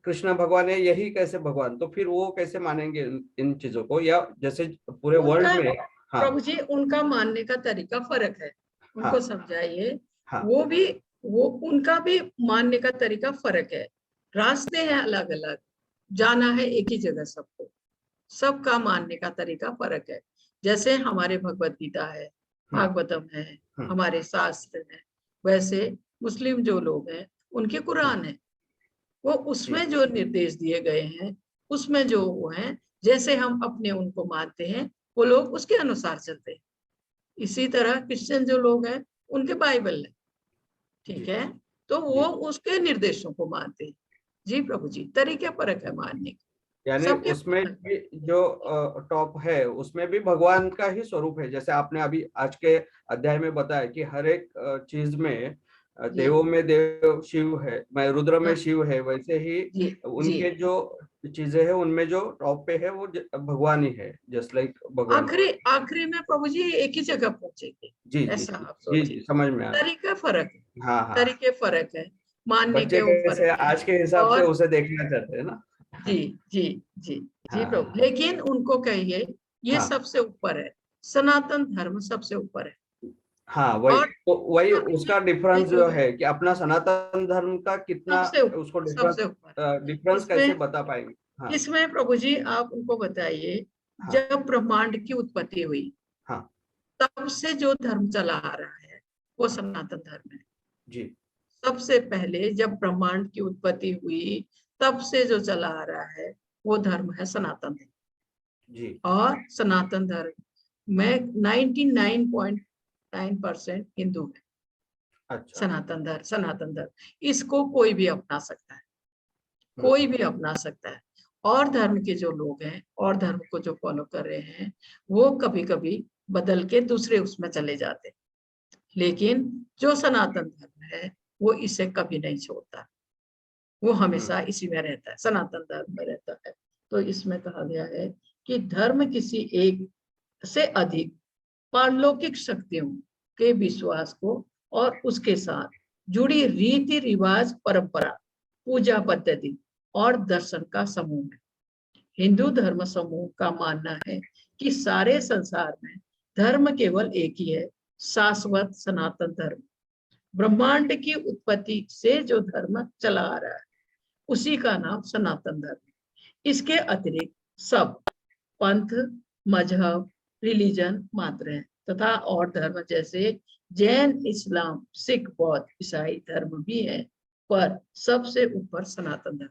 कृष्ण भगवान है, यही कैसे भगवान, तो फिर वो कैसे मानेंगे इन चीजों को, या जैसे पूरे वर्ल्ड उनका, में। हाँ प्रभु जी, उनका मानने का तरीका फर्क है, हाँ उनको समझाइए। हाँ वो उनका भी मानने का तरीका फर्क है, रास्ते हैं अलग अलग, जाना है एक ही जगह सबको, सबका मानने का तरीका फर्क है। जैसे हमारे भगवत गीता है, भागवतम है, हमारे शास्त्र है, वैसे मुस्लिम जो लोग हैं उनके कुरान है, वो उसमें जो निर्देश दिए गए हैं, उसमें जो वो हैं, जैसे हम अपने उनको मानते हैं, वो लोग उसके अनुसार चलते हैं। इसी तरह क्रिश्चियन जो लोग हैं उनके बाइबल है, ठीक है, तो वो उसके निर्देशों को मानते हैं। जी प्रभु जी, तरीके फर्क है मानने के, यानी सबके उसमें भी जो टॉप है उसमें भी भगवान का ही स्वरूप है। जैसे आपने अभी आज के अध्याय में बताया कि हर एक चीज में देवों में देव शिव है, मैं रुद्र में शिव है, वैसे ही जी उनके जी। जो चीजें हैं उनमें जो टॉप पे है वो भगवान ही है, जस्ट लाइक भगवान। आखिरी में प्रभु जी एक ही जगह पहुंचेंगे, जी जी ऐसा आप जी सोचिए। जी, समझ में आ रहा तरीका फर्क है, है। हाँ हाँ, तरीके फर्क है, मानने बच्चे के वो कैसे फर्क है। आज के हिसाब से और उसे देखना चाहते हैं ना। जी जी जी जी प्रभु, हाँ लेकिन उनको कहिए ये हाँ सबसे ऊपर है, सनातन धर्म सबसे ऊपर है। हाँ, वही और तो, वही बाकी उसका ये डिफरेंस जो जो है है कि अपना सनातन धर्म का कितना सबसे उसको ऊपर, डिफरेंस, सबसे ऊपर। डिफरेंस कैसे इसमें बता पाएंगे। हाँ इसमें प्रभु जी आप उनको बताइए, हाँ जब ब्रह्मांड की उत्पत्ति हुई हाँ तब से जो धर्म चला आ रहा है वो सनातन धर्म है। जी सबसे पहले जब ब्रह्मांड की उत्पत्ति हुई तब से जो चला आ रहा है वो धर्म है सनातन धर्म। जी। और सनातन धर्म में 99.9% हिंदू है। अच्छा। सनातन धर्म इसको कोई भी अपना सकता है, कोई भी अपना सकता है। और धर्म के जो लोग हैं और धर्म को जो फॉलो कर रहे हैं वो कभी कभी बदल के दूसरे उसमें चले जाते हैं, लेकिन जो सनातन धर्म है वो इसे कभी नहीं छोड़ता, वो हमेशा इसी में रहता है, सनातन धर्म में रहता है। तो इसमें कहा गया है कि धर्म किसी एक से अधिक पारलौकिक शक्तियों के विश्वास को और उसके साथ जुड़ी रीति रिवाज, परंपरा, पूजा पद्धति और दर्शन का समूह है। हिंदू धर्म समूह का मानना है कि सारे संसार में धर्म केवल एक ही है, शाश्वत सनातन धर्म। ब्रह्मांड की उत्पत्ति से जो धर्म चला आ रहा है उसी का नाम सनातन धर्म। इसके अतिरिक्त सब पंथ, मजहब, रिलीजन मात्र है, तथा और धर्म जैसे जैन, इस्लाम, सिख, बौद्ध, ईसाई धर्म भी है, पर सबसे ऊपर सनातन धर्म।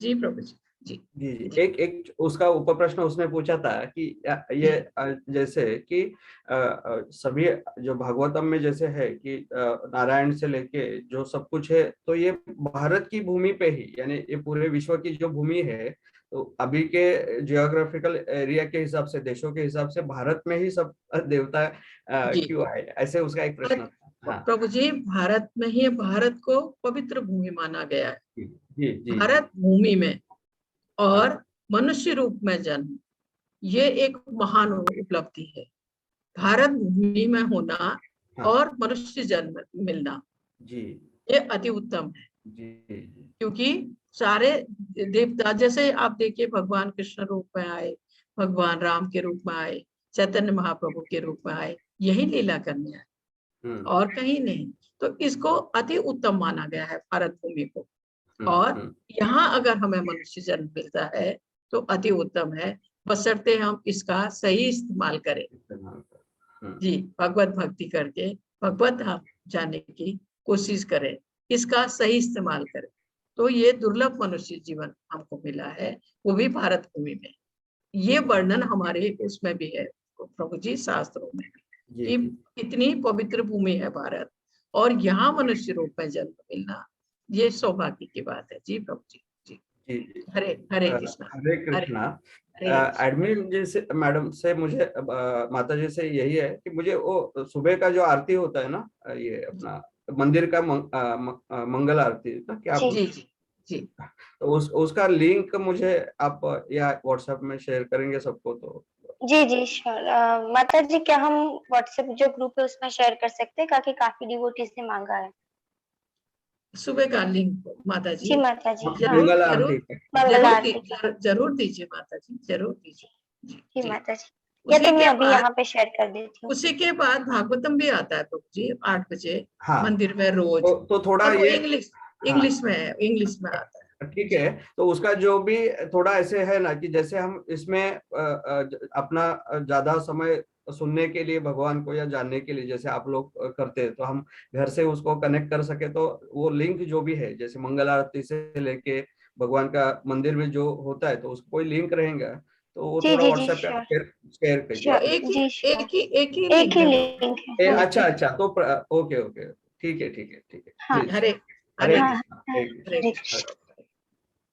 जी प्रभु जी। जी जी जी, एक उसका उप प्रश्न उसने पूछा था कि ये जैसे कि सभी जो भागवतम में जैसे है कि नारायण से लेके जो सब कुछ है, तो ये भारत की भूमि पे ही, यानी ये पूरे विश्व की जो भूमि है, तो अभी के जियोग्राफिकल एरिया के हिसाब से, देशों के हिसाब से भारत में ही सब देवता क्यों आए, ऐसे उसका एक प्रश्न था। हाँ प्रभु जी, भारत में ही, भारत को पवित्र भूमि माना गया है। जी जी भारत भूमि में और मनुष्य रूप में जन्म, ये एक महान उपलब्धि है। भारत भूमि में होना और मनुष्य जन्म मिलना, जी, ये अति उत्तम है। जी क्योंकि सारे देवता, जैसे आप देखिए, भगवान कृष्ण रूप में आए, भगवान राम के रूप में आए, चैतन्य महाप्रभु के रूप में आए, यही लीला करने आए। और कहीं नहीं। तो इसको अति उत्तम माना गया है भारत भूमि को। और यहाँ अगर हमें मनुष्य जन्म मिलता है तो अति उत्तम है, बशर्ते हम इसका सही इस्तेमाल करें। जी, भगवत भक्ति करके भगवत धाम जाने की कोशिश करें, इसका सही इस्तेमाल करें। तो ये दुर्लभ मनुष्य जीवन हमको मिला है, वो भी भारत भूमि में। ये वर्णन हमारे उसमें भी है प्रभु जी, शास्त्रों में भी, कि इतनी पवित्र भूमि है भारत, और यहाँ मनुष्य रूप में जन्म मिलना ये सौभाग्य की बात है। जी प्रभु जी। जी हरे हरे कृष्णा। हरे कृष्णा। एडमिन जी से, मैडम से मुझे, माता जी से यही है कि मुझे वो सुबह का जो आरती होता है ना, ये अपना मंदिर का मंगल आरती ना, क्या आप जी जी जी, तो उसका लिंक मुझे आप या व्हाट्सएप में शेयर करेंगे सबको? तो जी जी श्योर। माता जी, क्या हम व्हाट्सएप जो ग्रुप है उसमें शेयर कर सकते हैं, क्योंकि काफी डिवोटीज ने मांगा है। सुबह का लिंक माता जी? जी माता जी, मंगल आरती जरूर दीजिए माता जी, जरूर दीजिए। जी माता जी, या तो मैं अभी यहाँ पे शेयर कर देती हूँ। उसी के बाद भागवतम भी आता है प्रभु जी 8 बजे मंदिर में रोज। तो थोड़ा और वो ये इंग्लिश में आता है। ठीक है, तो उसका जो भी थोड़ा ऐसे है ना कि जैसे हम इसमें अपना ज्यादा समय सुनने के लिए भगवान को या जानने के लिए जैसे आप लोग करते हैं, तो हम घर से उसको कनेक्ट कर सके, तो वो लिंक जो भी है जैसे मंगल आरती से लेके भगवान का मंदिर में जो होता है, तो उसको कोई लिंक रहेगा तो वो थोड़ा व्हाट्सएप पे आप शेयर करिए। एक ही लिंक है। अच्छा, तो ओके, ठीक है।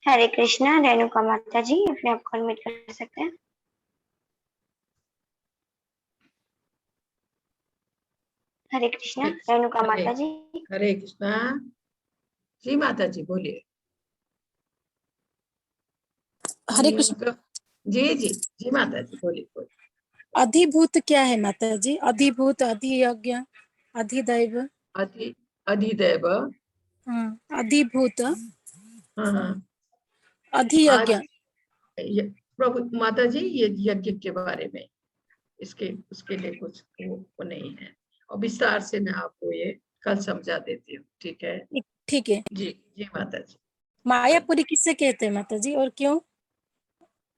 हरे कृष्णा। रेणुका माता जी, अपने आप को अनम्यूट कर सकते हैं। हरे कृष्णा। रेणुका माता जी। हरे कृष्णा। जी माता जी बोलिए। हरे कृष्ण। जी माता जी बोलिए। अधिभूत क्या है माता जी? अधिभूत, अधियज्ञ, अधिदैव। अधिदैव, अधिभूत, अधियज्ञ। प्रभु माता जी, ये यज्ञ के बारे में उसके लिए कुछ वो नहीं है, और विस्तार से मैं आपको ये कल समझा देती हूँ। ठीक है? ठीक है जी माता जी। मायापुरी किससे कहते हैं माता जी, और क्यों?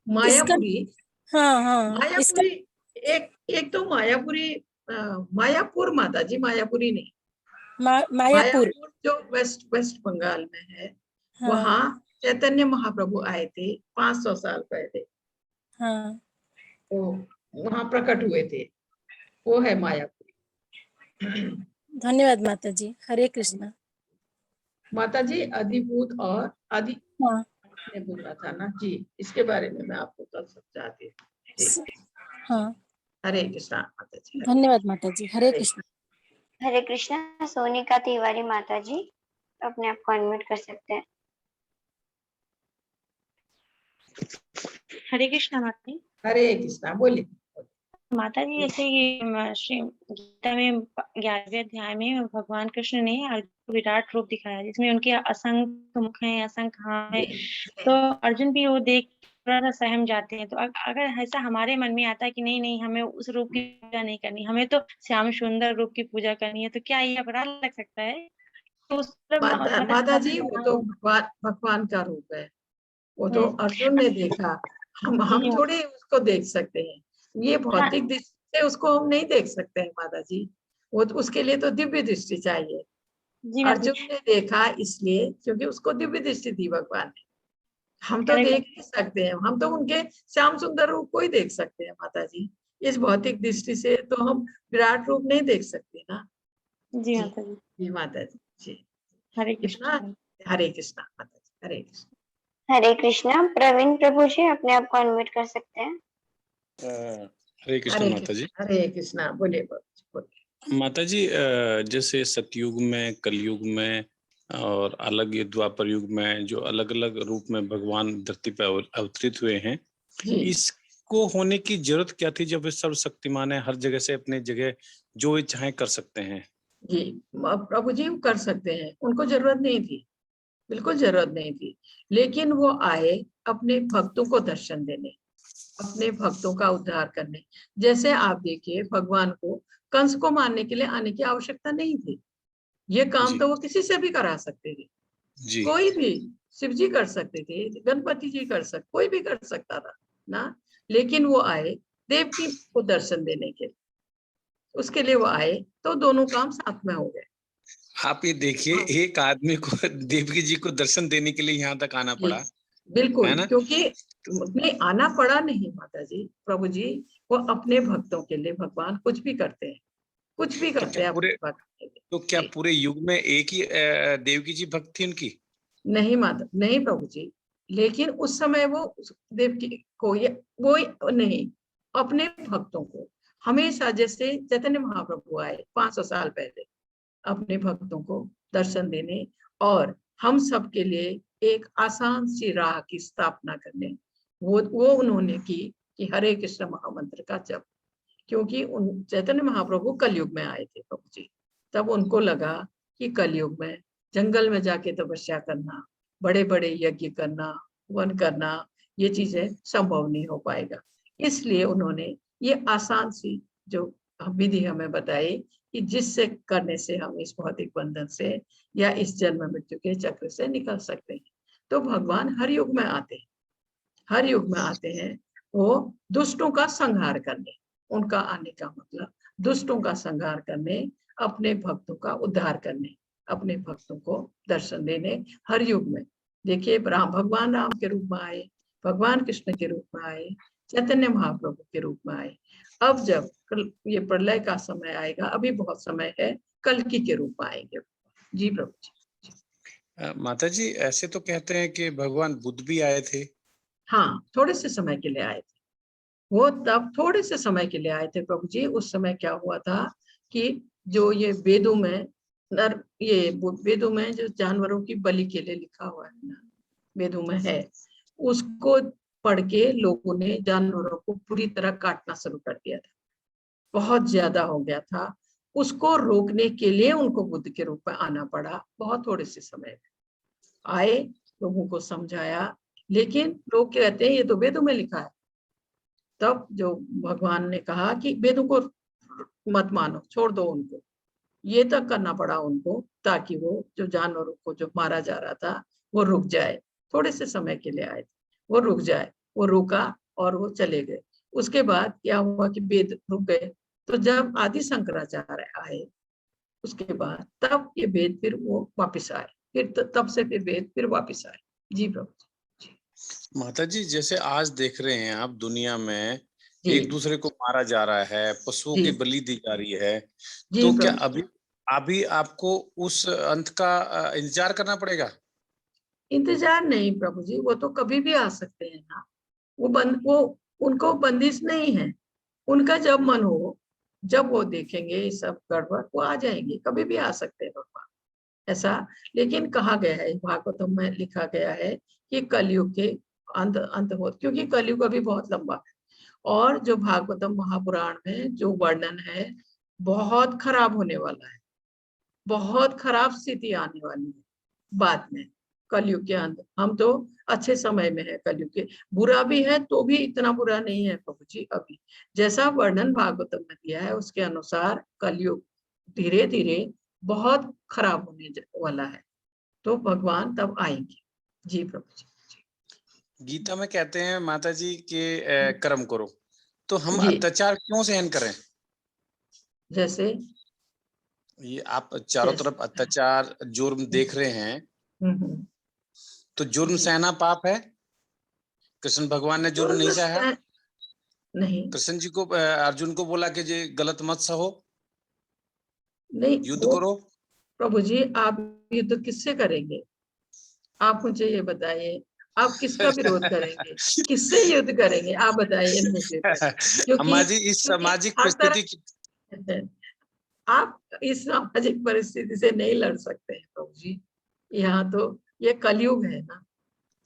मायापुरी? हाँ मायापुरी एक तो मायापुर माता जी, मायापुरी नहीं। मायापुर जो वेस्ट बंगाल में है। वहाँ चैतन्य महाप्रभु आए थे 500 साल पहले। वो वहाँ प्रकट हुए थे, वो है मायापुरी। धन्यवाद माता जी। हरे कृष्णा। माता जी, अधिभूत और आदि ने बोला था ना जी, इसके बारे में मैं आपको कल समझाती हूँ। हरे कृष्णा माता जी। धन्यवाद माता जी। हरे कृष्णा। हरे कृष्णा। सोनिका तिवारी माता जी, अपने आप को अनम्यूट कर सकते हैं। हरे कृष्णा माता जी। हरे कृष्णा बोलिए। माता जी, जैसे ये श्री गीता में 11वें अध्याय में भगवान कृष्ण ने अर्जुन को विराट रूप दिखाया, जिसमें उनके असंख्य मुख हैं, असंख्य हाथ हैं, तो अर्जुन भी वो देख थोड़ा सा सहम जाते हैं। तो अगर ऐसा हमारे मन में आता है कि नहीं हमें उस रूप की पूजा नहीं करनी, हमें तो श्याम सुंदर रूप की पूजा करनी है, तो क्या ये अपराध लग सकता है? तो माता जी, वो तो भगवान का रूप है, वो तो अर्जुन ने देखा, हम थोड़े उसको देख सकते हैं। ये भौतिक दृष्टि से उसको हम नहीं देख सकते हैं माता जी, वो तो उसके लिए तो दिव्य दृष्टि चाहिए। अर्जुन ने देखा इसलिए क्योंकि उसको दिव्य दृष्टि दी भगवान ने। हम तो देख नहीं सकते हैं, हम तो उनके श्याम सुंदर रूप को ही देख सकते हैं माता जी। इस भौतिक दृष्टि से तो हम विराट रूप नहीं देख सकते ना। जी माता जी। जी माता जी। हरे कृष्णा। हरे कृष्णा माता जी। हरे कृष्णा। हरे कृष्णा। प्रवीण प्रभु जी, अपने आप को अनम्यूट कर सकते हैं। हरे कृष्णा माता जी। हरे कृष्णा बोलिए। माता जी, जैसे सतयुग में, कलयुग में और अलग ये द्वापर युग में जो अलग अलग रूप में भगवान धरती पर अवतरित हुए हैं, इसको होने की जरूरत क्या थी जब वे सर्वशक्तिमान है, हर जगह से अपने जगह जो इच्छाएं कर सकते हैं? जी प्रभु जी कर सकते हैं, उनको जरूरत नहीं थी, बिल्कुल जरूरत नहीं थी, लेकिन वो आए अपने भक्तों को दर्शन देने, अपने भक्तों का उद्धार करने। जैसे आप देखिए, भगवान को कंस को मारने के लिए आने की आवश्यकता नहीं थी। ये काम तो वो किसी से भी करा सकते थे, जी कोई भी, शिव जी कर सकते थे, गणपति जी कर सकते, कोई भी कर सकता था ना, लेकिन वो आए देवकी को दर्शन देने के लिए, उसके लिए वो आए, तो दोनों काम साथ में हो गए। आप ये देखिए, एक आदमी को देवकी जी को दर्शन देने के लिए यहाँ तक आना पड़ा, है बिल्कुल, ना? क्योंकि नहीं आना पड़ा नहीं माता जी, प्रभु जी वो अपने भक्तों के लिए भगवान कुछ भी करते हैं, कुछ भी तो करते क्या हैं पूरे अपने भक्त के लिए। तो क्या पूरे युग में एक ही देवकी जी भक्त थी उनकी? नहीं माता, नहीं प्रभु जी, लेकिन उस समय वो देवकी को वो नहीं, अपने भक्तों को हमेशा, जैसे चैतन्य महाप्रभु आए 500 साल पहले अपने भक्तों को दर्शन देने और हम सब के लिए एक आसान सी राह की स्थापना करने, वो उन्होंने की कि हरे कृष्ण महामंत्र का जप। क्योंकि उन चैतन्य महाप्रभु कलयुग में आए थे प्रभु जी, तब उनको लगा कि कलयुग में जंगल में जाके तपस्या करना, बड़े बड़े यज्ञ करना, वन करना, ये चीजें संभव नहीं हो पाएगा। इसलिए उन्होंने ये आसान सी जो विधि हमें बताई कि जिससे करने से हम इस भौतिक बंधन से या इस जन्म मृत्यु के चक्र से निकल सकते हैं। तो भगवान हर युग में आते हैं, हर युग में आते हैं, वो दुष्टों का संहार करने, उनका आने का मतलब दुष्टों का संहार करने, अपने भक्तों का उद्धार करने, अपने भक्तों को दर्शन देने हर युग में। देखिए भगवान राम के रूप में आए, भगवान कृष्ण के रूप में आए, चैतन्य महाप्रभु के रूप में आए। अब जब ये प्रलय का समय आएगा, अभी बहुत समय है, कल्कि के रूप में आएंगे। जी प्रभु जी। माता जी ऐसे तो कहते हैं कि भगवान बुद्ध भी आए थे। हाँ, थोड़े से समय के लिए आए थे वो, तब थोड़े से समय के लिए आए थे प्रभु जी। उस समय क्या हुआ था कि जो ये वेदों में वेदों में जो जानवरों की बलि के लिए लिखा हुआ है ना, वेदों में है, उसको पढ़ के लोगों ने जानवरों को पूरी तरह काटना शुरू कर दिया था, बहुत ज्यादा हो गया था। उसको रोकने के लिए उनको बुद्ध के रूप में आना पड़ा, बहुत थोड़े से समय में आए, लोगों को समझाया, लेकिन लोग कहते हैं ये तो वेदों में लिखा है। तब जो भगवान ने कहा कि वेदों को मत मानो, छोड़ दो उनको, ये तक करना पड़ा उनको, ताकि वो जो जानवरों को जो मारा जा रहा था वो रुक जाए। थोड़े से समय के लिए आए थे, वो रुक जाए, वो रुका और वो चले गए। उसके बाद क्या हुआ कि वेद रुक गए, तो जब आदि शंकराचार्य आए उसके बाद तब ये वेद फिर वो वापिस आए, फिर तब से फिर वेद फिर वापिस आए। जी प्रभु जी। माता जी जैसे आज देख रहे हैं आप दुनिया में एक दूसरे को मारा जा रहा है, पशुओं की बलि दी जा रही है, तो क्या अभी आपको उस अंत का इंतजार करना पड़ेगा? इंतजार नहीं प्रभु जी, वो तो कभी भी आ सकते हैं ना, वो उनको बंदिश नहीं है, उनका जब मन हो, जब वो देखेंगे ये सब गड़बड़, वो आ जाएंगे, कभी भी आ सकते हैं भगवान ऐसा। लेकिन कहा गया है, भागवतम में लिखा गया है कि कलयुग के अंत हो, क्योंकि कलयुग अभी बहुत लंबा है, और जो भागवतम महापुराण में जो वर्णन है बहुत खराब होने वाला है, बहुत खराब स्थिति आने वाली है बाद में, कलयुग के अंत। हम तो अच्छे समय में है, कलयुग के बुरा भी है तो भी इतना बुरा नहीं है प्रभु जी। अभी जैसा वर्णन भागवतम में दिया है उसके अनुसार कलयुग धीरे धीरे बहुत खराब होने वाला है, तो भगवान तब आएंगे। जी प्रभु जी। गीता में कहते हैं माता जी के कर्म करो, तो हम अत्याचार क्यों सहन करें? जैसे ये आप चारों तरफ अत्याचार जुर्म देख रहे हैं, तो जुर्म सहना पाप है? कृष्ण भगवान ने जुर्म नहीं सहा? नहीं, कृष्ण जी को अर्जुन को बोला कि जी गलत मत सहो, नहीं युद्ध करो। प्रभु जी आप युद्ध किससे करेंगे? आप मुझे ये बताइए, आप किसका विरोध करेंगे, किससे युद्ध करेंगे? आप बताइए मुझे। अम्मा जी इस सामाजिक परिस्थिति की आप इस सामाजिक परिस्थिति से नहीं लड़ सकते हैं प्रभु जी, यहाँ तो ये कलयुग है ना,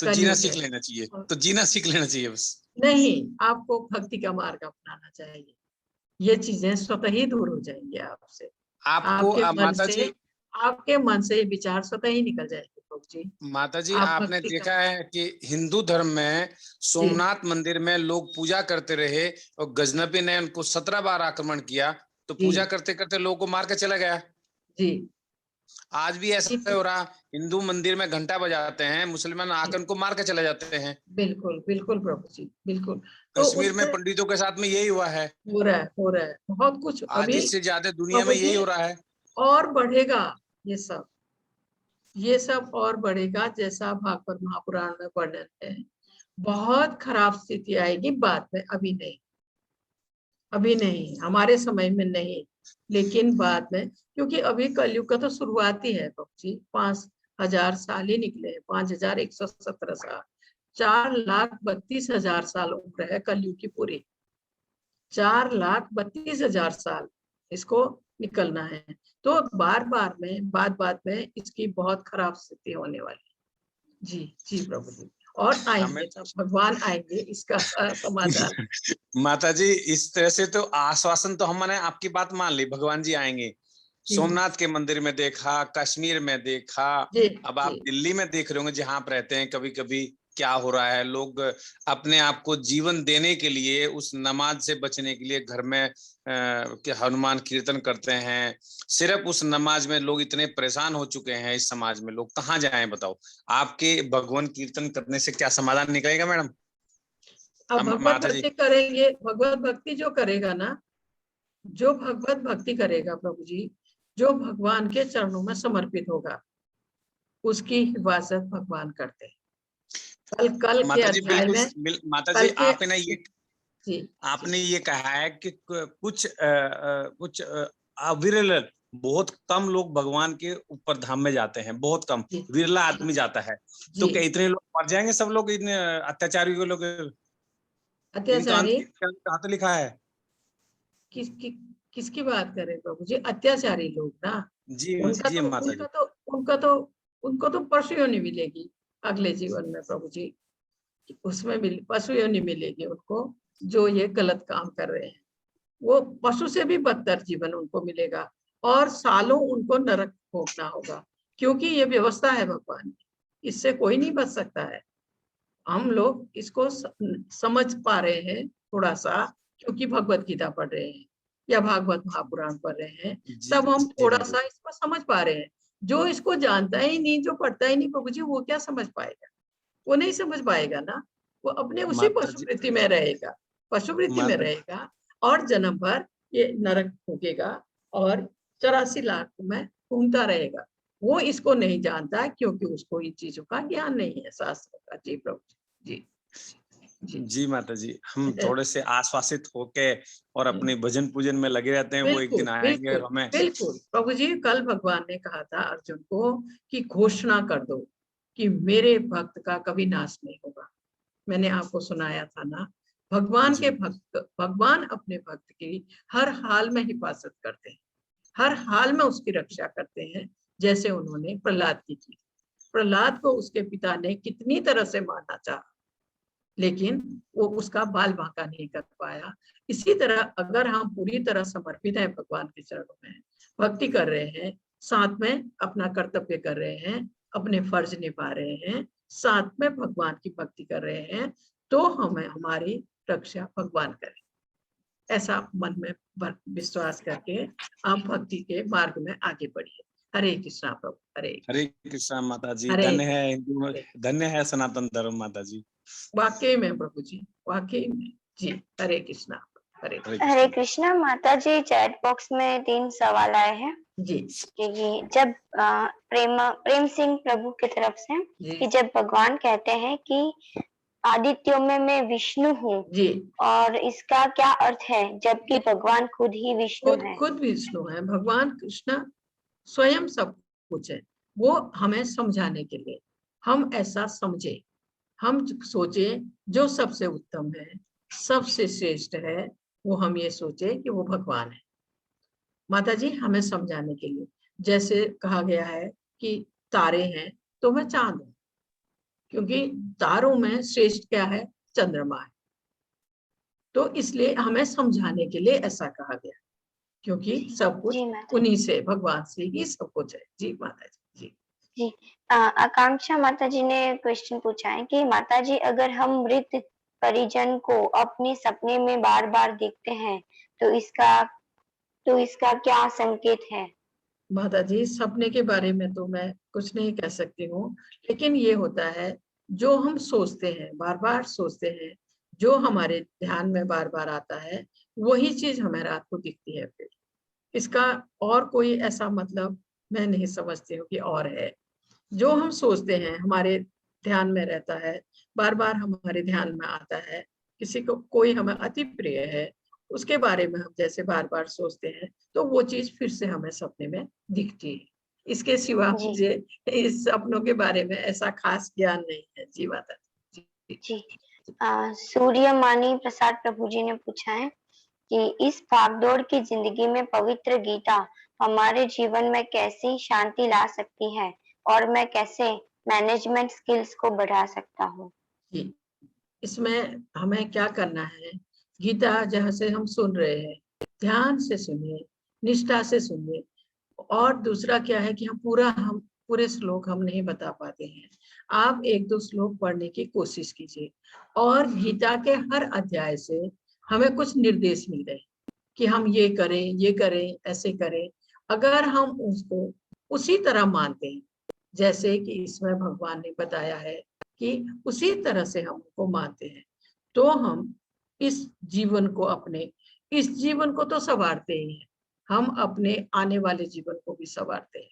तो जीना सीख लेना चाहिए, तो जीना सीख लेना चाहिए बस। नहीं, आपको भक्ति का मार्ग अपनाना चाहिए, ये चीजें स्वतः ही दूर हो जाएंगे आपसे। आपके मन से ये विचार स्वतः ही निकल जाएंगे प्रभु जी। माता जी आपने देखा है कि हिंदू धर्म में सोमनाथ मंदिर में लोग पूजा करते रहे और गजनबी ने उनको 17 बार आक्रमण किया, तो जी। पूजा करते करते लोगों को मार के चला गया। जी आज भी ऐसा हो रहा, हिंदू मंदिर में घंटा बजाते हैं, मुसलमान आकर उनको मार के चले जाते हैं। बिल्कुल बिल्कुल प्रभु जी, बिल्कुल। तो कश्मीर में उसमें पंडितों के साथ में यही हुआ है। हो रहा है बहुत कुछ अभी आधी से ज्यादा दुनिया प्रभु में यही जी, हो रहा है। और बढ़ेगा ये सब और बढ़ेगा, जैसा भागवत महापुराण में वर्णन है। बहुत खराब स्थिति आएगी बाद में, अभी नहीं, हमारे समय में नहीं, लेकिन बाद में, क्योंकि अभी कलयुग का तो शुरुआत ही है प्रभु जी। 5000 साल ही निकले हैं, 5117 साल, 4,32,000 साल उम्र है कलयुग की पूरी। 4,32,000 साल इसको निकलना है। तो बार में इसकी बहुत खराब स्थिति होने वाली है। जी प्रभु जी, और आएंगे तब भगवान आएंगे इसका समाधान। माता जी, इस तरह से तो आश्वासन तो हमने आपकी बात मान ली, भगवान जी आएंगे। सोमनाथ के मंदिर में देखा, कश्मीर में देखा, अब आप दिल्ली में देख रहे होंगे जहां आप रहते हैं, कभी कभी क्या हो रहा है, लोग अपने आप को जीवन देने के लिए, उस नमाज से बचने के लिए घर में हनुमान कीर्तन करते हैं। सिर्फ उस नमाज में लोग इतने परेशान हो चुके हैं, इस समाज में लोग कहाँ जाएं बताओ। आपके भगवान कीर्तन करने से क्या समाधान निकलेगा मैडम? अब भगवत भक्ति करेंगे, भगवत भक्ति जो करेगा ना, जो भगवत भक्ति करेगा प्रभु जी, जो भगवान के चरणों में समर्पित होगा, उसकी हिफाजत भगवान करते हैं। कल के अध्याय में माता जी आपने ये कहा है कि कुछ अविरल, बहुत कम लोग भगवान के ऊपर धाम में जाते हैं, बहुत कम, विरला आदमी जाता है। तो क्या इतने लोग मर जाएंगे सब लोग, इतने अत्याचारी लोग? अत्याचारी कहाँ तो लिखा है? किसकी बात करें प्रभु जी? अत्याचारी लोग ना, जी उनको तो पशु योनि मिलेगी अगले जीवन में प्रभु जी, उसमें पशु योनि मिलेगी उनको, जो ये गलत काम कर रहे हैं। वो पशु से भी बदतर जीवन उनको मिलेगा, और सालों उनको नरक भोगना होगा, क्योंकि ये व्यवस्था है भगवान की, इससे कोई नहीं बच सकता है। हम लोग इसको समझ पा रहे हैं थोड़ा सा, क्योंकि भगवत गीता पढ़ रहे हैं या भागवत महापुराण पढ़ रहे हैं, तब हम थोड़ा सा इसको समझ पा रहे हैं। जो इसको जानता ही नहीं, जो पढ़ता ही नहीं प्रभु जी, वो क्या समझ पाएगा? वो नहीं समझ पाएगा ना, वो अपने उसी पशुवृत्ति में रहेगा, और जन्म भर ये नरक भोगेगा और 84 लाख में घूमता रहेगा। वो इसको नहीं जानता, क्योंकि उसको इन चीजों का ज्ञान नहीं है, शास्त्रों का। जी प्रभु जी। जी माता जी, हम थोड़े से आश्वासित होके और अपने भजन पूजन में लगे रहते हैं, वो एक दिन आएंगे और हमें। बिल्कुल प्रभु जी, कल भगवान ने कहा था अर्जुन को कि घोषणा कर दो कि मेरे भक्त का कभी नाश नहीं होगा। मैंने आपको सुनाया था ना, भगवान के भक्त, भगवान अपने भक्त की हर हाल में हिफाजत करते हैं, हर हाल में उसकी रक्षा करते हैं, जैसे उन्होंने प्रहलाद की थी। प्रहलाद को उसके पिता ने कितनी तरह से मारना चाहा, लेकिन वो उसका बाल बांका नहीं कर पाया। इसी तरह अगर हम पूरी तरह समर्पित हैं भगवान के चरणों में, भक्ति कर रहे हैं, साथ में अपना कर्तव्य कर रहे हैं, अपने फर्ज निभा रहे हैं, साथ में भगवान की भक्ति कर रहे हैं, तो हमें हमारी रक्षा भगवान करें। ऐसा मन में विश्वास करके आप भक्ति के मार्ग में आगे बढ़िए। हरे कृष्णा प्रभु, हरे कृष्णा माता जी। धन्य है हिंदू, धन्य है सनातन धर्म माता जी। वाकई में प्रभु जी, वाकई में जी। हरे कृष्णा। हरे कृष्णा माता जी। चैट बॉक्स में 3 सवाल आए हैं जी। कि जब प्रेम सिंह प्रभु की तरफ से कि जब भगवान कहते हैं कि आदित्यों में मैं विष्णु हूँ, और इसका क्या अर्थ है, जबकि भगवान खुद ही विष्णु है? खुद विष्णु है भगवान कृष्ण, स्वयं सब कुछ है। वो हमें समझाने के लिए, हम ऐसा समझे, हम सोचे जो सबसे उत्तम है, सबसे श्रेष्ठ है, वो हम ये सोचे कि वो भगवान है। माता जी हमें समझाने के लिए, जैसे कहा गया है कि तारे हैं तो मैं चांद हूं, क्योंकि तारों में श्रेष्ठ क्या है? चंद्रमा है। तो इसलिए हमें समझाने के लिए ऐसा कहा गया, क्योंकि सब कुछ उन्हीं से, भगवान से ही सब कुछ है। जी माता जी। जी आकांक्षा माता जी ने क्वेश्चन पूछा है कि माता जी अगर हम मृत परिजन को अपने सपने में बार बार देखते हैं तो इसका तो इसका क्या संकेत है? माता जी, सपने के बारे में तो मैं कुछ नहीं कह सकती हूँ, लेकिन ये होता है जो हम सोचते हैं, बार बार सोचते हैं, जो हमारे ध्यान में बार बार आता है, वही चीज हमें रात को दिखती है। फिर इसका और कोई ऐसा मतलब मैं नहीं समझती हूँ कि और है। जो हम सोचते हैं हमारे ध्यान में रहता है, बार बार हमारे ध्यान में आता है। किसी को कोई हमें अति प्रिय है, उसके बारे में हम जैसे बार बार सोचते हैं, तो वो चीज फिर से हमें सपने में दिखती है। इसके सिवा मुझे इस सपनों के बारे में ऐसा खास ज्ञान नहीं है। जी माता जी। सूर्यमानी प्रसाद प्रभु जी ने पूछा है कि इस भागदौड़ की जिंदगी में पवित्र गीता हमारे जीवन में कैसी शांति ला सकती है और मैं कैसे मैनेजमेंट स्किल्स को बढ़ा सकता हूँ? जी, इसमें हमें क्या करना है, गीता जहाँ से हम सुन रहे हैं, ध्यान से सुनिए, निष्ठा से सुनिए। और दूसरा क्या है कि हम पूरे श्लोक हम नहीं बता पाते हैं। आप 1-2 श्लोक पढ़ने की कोशिश कीजिए और गीता के हर अध्याय से हमें कुछ निर्देश मिल रहे हैं कि हम ये करें, ऐसे करें। अगर हम उसको उसी तरह मानते हैं जैसे कि इसमें भगवान ने बताया है कि उसी तरह से हम उनको मानते हैं, तो हम इस जीवन को तो संवारते ही हैं, हम अपने आने वाले जीवन को भी संवारते हैं।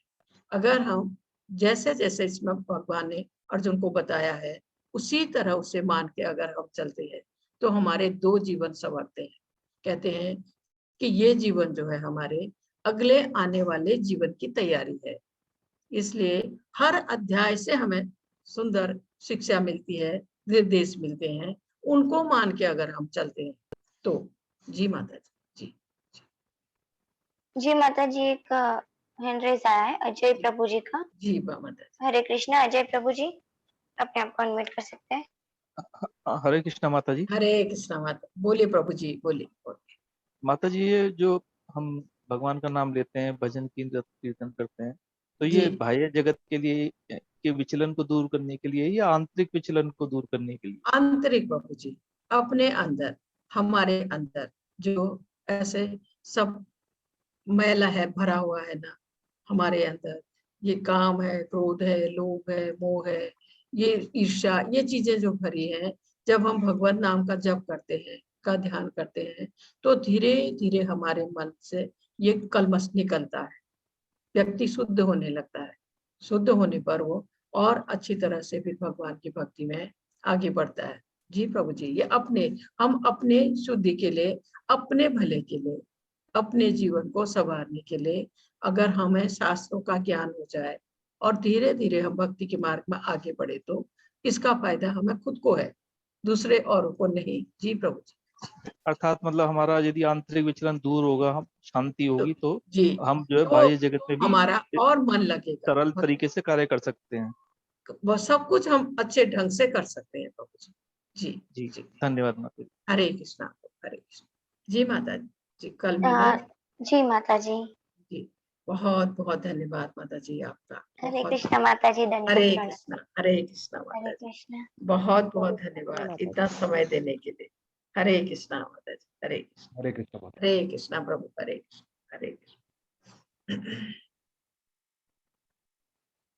अगर हम जैसे जैसे इसमें भगवान ने अर्जुन को बताया है उसी तरह उसे मान के अगर हम चलते हैं, तो हमारे 2 जीवन संवरते हैं। कहते हैं कि ये जीवन जो है हमारे अगले आने वाले जीवन की तैयारी है। इसलिए हर अध्याय से हमें सुंदर शिक्षा मिलती है, निर्देश मिलते हैं। उनको मान के अगर हम चलते हैं तो जी माता जी। जी माता जी, एक हैंड रेज आया है अजय प्रभु जी का। जी माता जी। हरे कृष्णा। अजय प्रभु जी, अपने आप को अनम्यूट कर सकते हैं। हरे कृष्णा माता जी। हरे कृष्णा माता, बोलिए प्रभु जी, बोलिए। माता जी, ये जो हम भगवान का नाम लेते हैं, भजन कीर्तन करते हैं, तो ये बाह्य जगत के लिए के विचलन को दूर करने के लिए या आंतरिक विचलन को दूर करने के लिए? आंतरिक प्रभु जी, अपने अंदर, हमारे अंदर जो ऐसे सब मैला है, भरा हुआ है ना हमारे अंदर, ये काम है, क्रोध है, लोभ है, मोह है, ये ईर्ष्या, ये चीजें जो भरी है, जब हम भगवत नाम का जप करते हैं, का ध्यान करते हैं, तो धीरे धीरे हमारे मन से ये कलमश निकलता है, व्यक्ति शुद्ध होने लगता है। शुद्ध होने पर वो और अच्छी तरह से भी भगवान की भक्ति में आगे बढ़ता है। जी प्रभु जी, ये हम अपने शुद्धि के लिए, अपने भले के लिए, अपने जीवन को संवारने के लिए अगर हमें शास्त्रों का ज्ञान हो जाए और धीरे धीरे हम भक्ति के मार्ग में आगे बढ़े, तो इसका फायदा हमें खुद को है, दूसरे औरों को नहीं। जी प्रभु जी। अर्थात मतलब हमारा यदि आंतरिक विचलन दूर होगा, हम शांति होगी, तो जी हम जो है तो बाह्य जगत में भी हमारा और मन लगेगा, सरल तरीके से कार्य कर सकते हैं। वह सब कुछ हम अच्छे ढंग से कर सकते हैं प्रभु जी। जी जी जी, धन्यवाद माता जी। हरे कृष्णा, हरे कृष्णा। जी माता जी, कल मिलेंगे। जी माता जी। जी, बहुत बहुत धन्यवाद माता जी आपका। हरे कृष्णा माता जी, हरे धन्यवाद। कृष्णा, हरे कृष्णा माता हरे जी, कृष्णा। बहुत बहुत धन्यवाद इतना समय देने के लिए। हरे कृष्णा माता जी, हरे कृष्णा। हरे कृष्ण माता। हरे कृष्णा प्रभु, हरे कृष्णा, हरे कृष्णा।